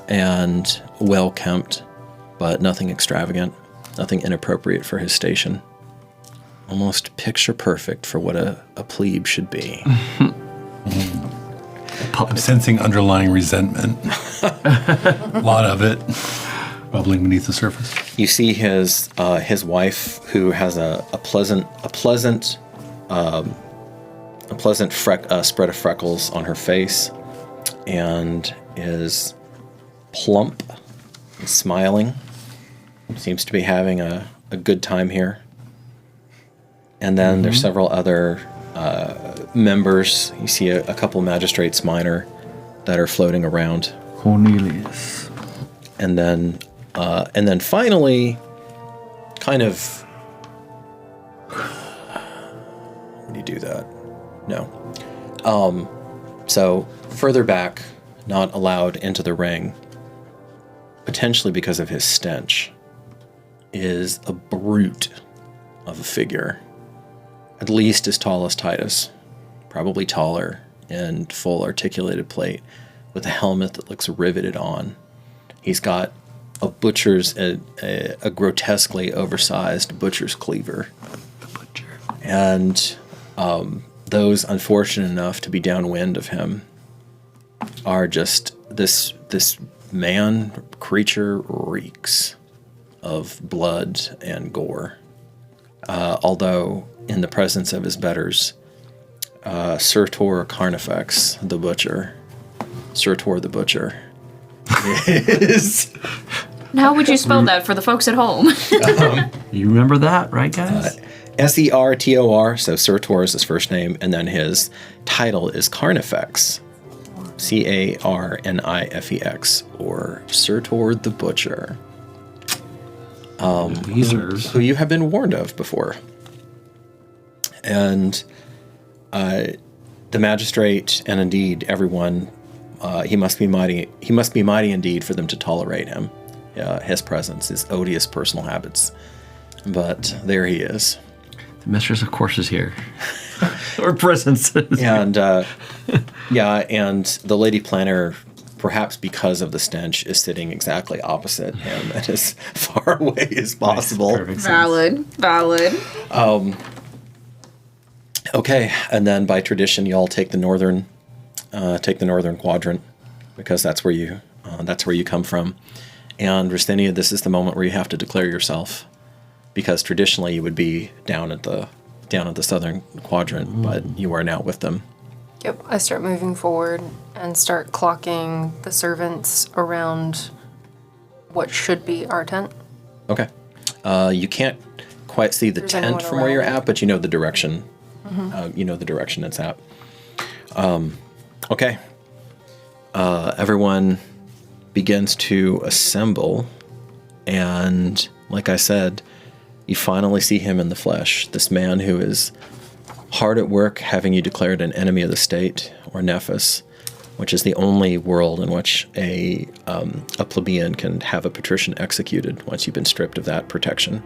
and well kempt, but nothing extravagant, nothing inappropriate for his station. Almost picture perfect for what a plebe should be. I'm sensing underlying resentment. A lot of it bubbling beneath the surface. You see his wife, who has a pleasant spread of freckles on her face, and is plump and smiling. Seems to be having a good time here. And then there's several other members. You see a couple magistrates minor that are floating around. Cornelius. And then finally, kind of. Would you do that? No. So further back, not allowed into the ring, potentially because of his stench, is a brute of a figure, at least as tall as Titus, probably taller, and full articulated plate, with a helmet that looks riveted on. He's got a grotesquely oversized butcher's cleaver. The butcher. And those unfortunate enough to be downwind of him are just this creature reeks of blood and gore. Although in the presence of his betters, Surtor Carnifex, the butcher, Surtor the butcher, is... How would you spell that for the folks at home? You remember that, right, guys? Sertor, so Surtor is his first name, and then his title is Carnifex, Carnifex, or Surtor the Butcher, who you have been warned of before. And the magistrate, and indeed everyone, he must be mighty indeed for them to tolerate him. His presence, his odious personal habits. But there he is. The mistress of course is here. Or presence. And and the lady planner, perhaps because of the stench, is sitting exactly opposite him and as far away as possible. Valid. Okay, and then by tradition, you all take the northern quadrant because that's where you come from. And Rastenia, this is the moment where you have to declare yourself, because traditionally you would be down at the southern quadrant, but you are now with them. Yep, I start moving forward and start clocking the servants around what should be our tent. Okay. You can't quite see the tent from where you're at, but you know the direction. You know the direction it's at. Okay. Everyone begins to assemble, and like I said, you finally see him in the flesh. This man who is hard at work having you declared an enemy of the state, or Nephis, which is the only world in which a plebeian can have a patrician executed once you've been stripped of that protection.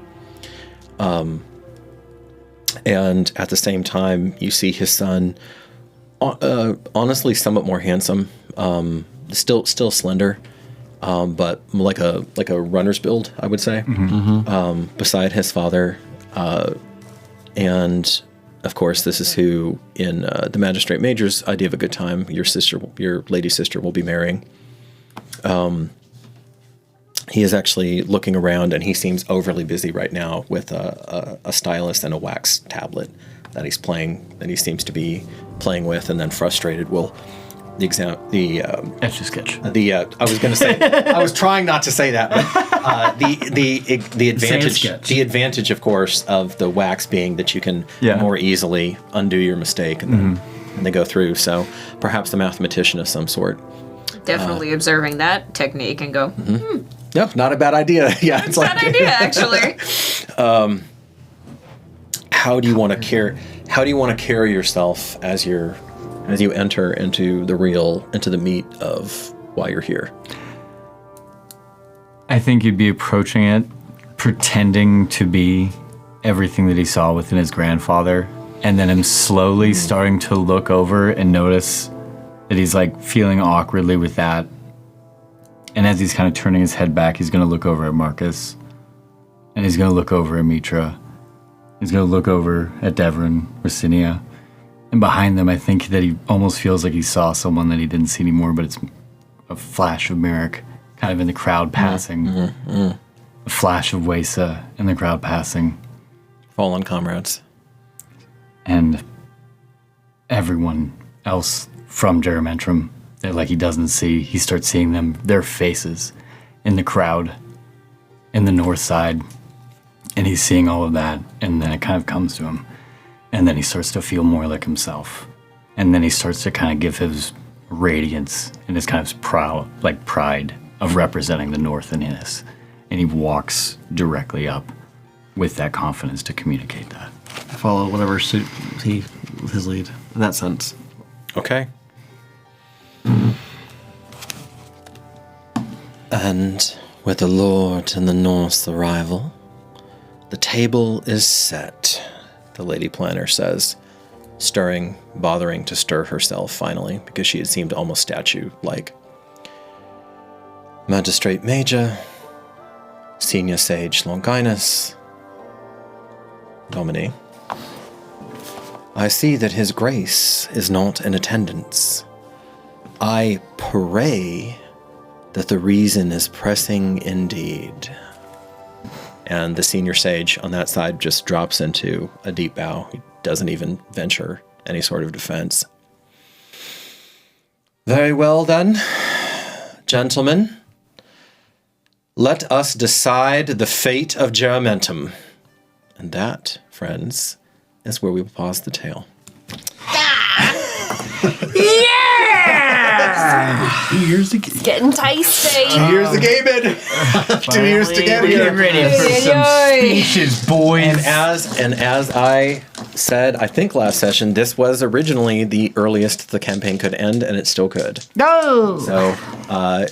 And at the same time, you see his son, honestly somewhat more handsome, still slender, but like a runner's build, I would say, beside his father. And of course, this is who, in the Magistrate Major's idea of a good time, your lady sister will be marrying. He is actually looking around, and he seems overly busy right now with a stylus and a wax tablet that he seems to be playing with, and then frustrated will etch a sketch. I was going to say, I was trying not to say that, but the advantage, of course, of the wax being that you can more easily undo your mistake and then go through. So perhaps a mathematician of some sort. Definitely observing that technique and go, No, not a bad idea. Yeah, it's bad idea, actually. How do you want to carry yourself as you enter into the meat of why you're here? I think you'd be approaching it pretending to be everything that he saw within his grandfather, and then him slowly starting to look over and notice that he's like feeling awkwardly with that. And as he's kind of turning his head back, he's going to look over at Marcus, and he's going to look over at Mitra. He's going to look over at Devrin, Rastenia. And behind them, I think that he almost feels like he saw someone that he didn't see anymore, but it's a flash of Merrick kind of in the crowd passing. A flash of Wesa in the crowd passing. Fallen comrades. And everyone else from Jeramentrum that like he doesn't see, he starts seeing their faces in the crowd in the north side. And he's seeing all of that, and then it kind of comes to him. And then he starts to feel more like himself. And then he starts to kind of give his radiance and his kind of pride of representing the North in his. And he walks directly up with that confidence to communicate that. I follow whatever suit his lead in that sense. Okay. And with the Lord in the North's arrival, the table is set, the lady planner says, bothering to stir herself finally, because she had seemed almost statue-like. Magistrate Major, Senior Sage Longinus, Domine, I see that his grace is not in attendance. I pray that the reason is pressing indeed. And the senior sage on that side just drops into a deep bow. He doesn't even venture any sort of defense. Very well then, gentlemen. Let us decide the fate of Jeramentrum. And that, friends, is where we will pause the tale. Yeah! 2 years to It's getting tasty. 2 years to game it. 2 years to get here. Get ready for some speeches, boys. And as I said, I think last session, this was originally the earliest the campaign could end, and it still could. No! So,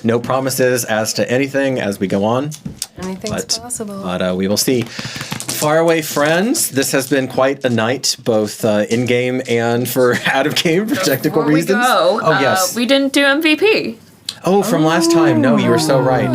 no promises as to anything as we go on. Anything's possible. But we will see. Faraway friends, this has been quite a night, both in-game and for out-of-game for technical Before reasons. We go, oh, yes. We didn't do MVP. Oh, from last time. No, you were so right.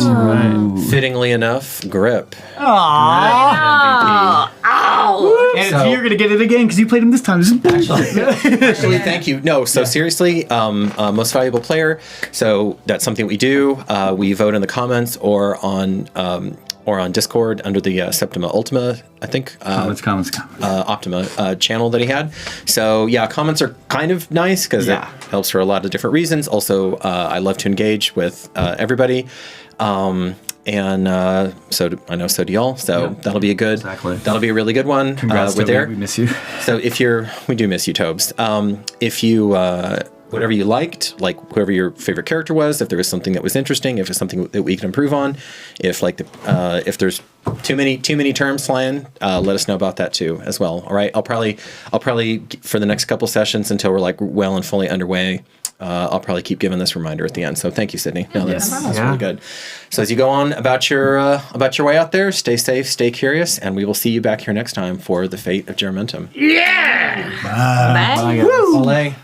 Fittingly enough, Grip. Aww. Ow! And you're going to get it again because you played him this time. Actually, thank you. No, so seriously, most valuable player. So that's something we do. We vote in the comments or on Discord under the Septima Ultima, I think. Comments. Optima channel that he had. So yeah, comments are kind of nice because it helps for a lot of different reasons. Also, I love to engage with everybody. So I know so do y'all. So that'll be that'll be a really good one. Congrats, with Toby. We miss you. So we do miss you, Tobes. If you whatever you liked, like whoever your favorite character was, if there was something that was interesting, if it's something that we can improve on, if if there's too many terms flying, let us know about that too as well. All right, I'll probably for the next couple sessions until we're like well and fully underway. I'll probably keep giving this reminder at the end. So thank you, Sydney. No, that's really good. So as you go on about your way out there, stay safe, stay curious, and we will see you back here next time for the fate of Germentum. Yeah. Bye. Bye guys. Olé.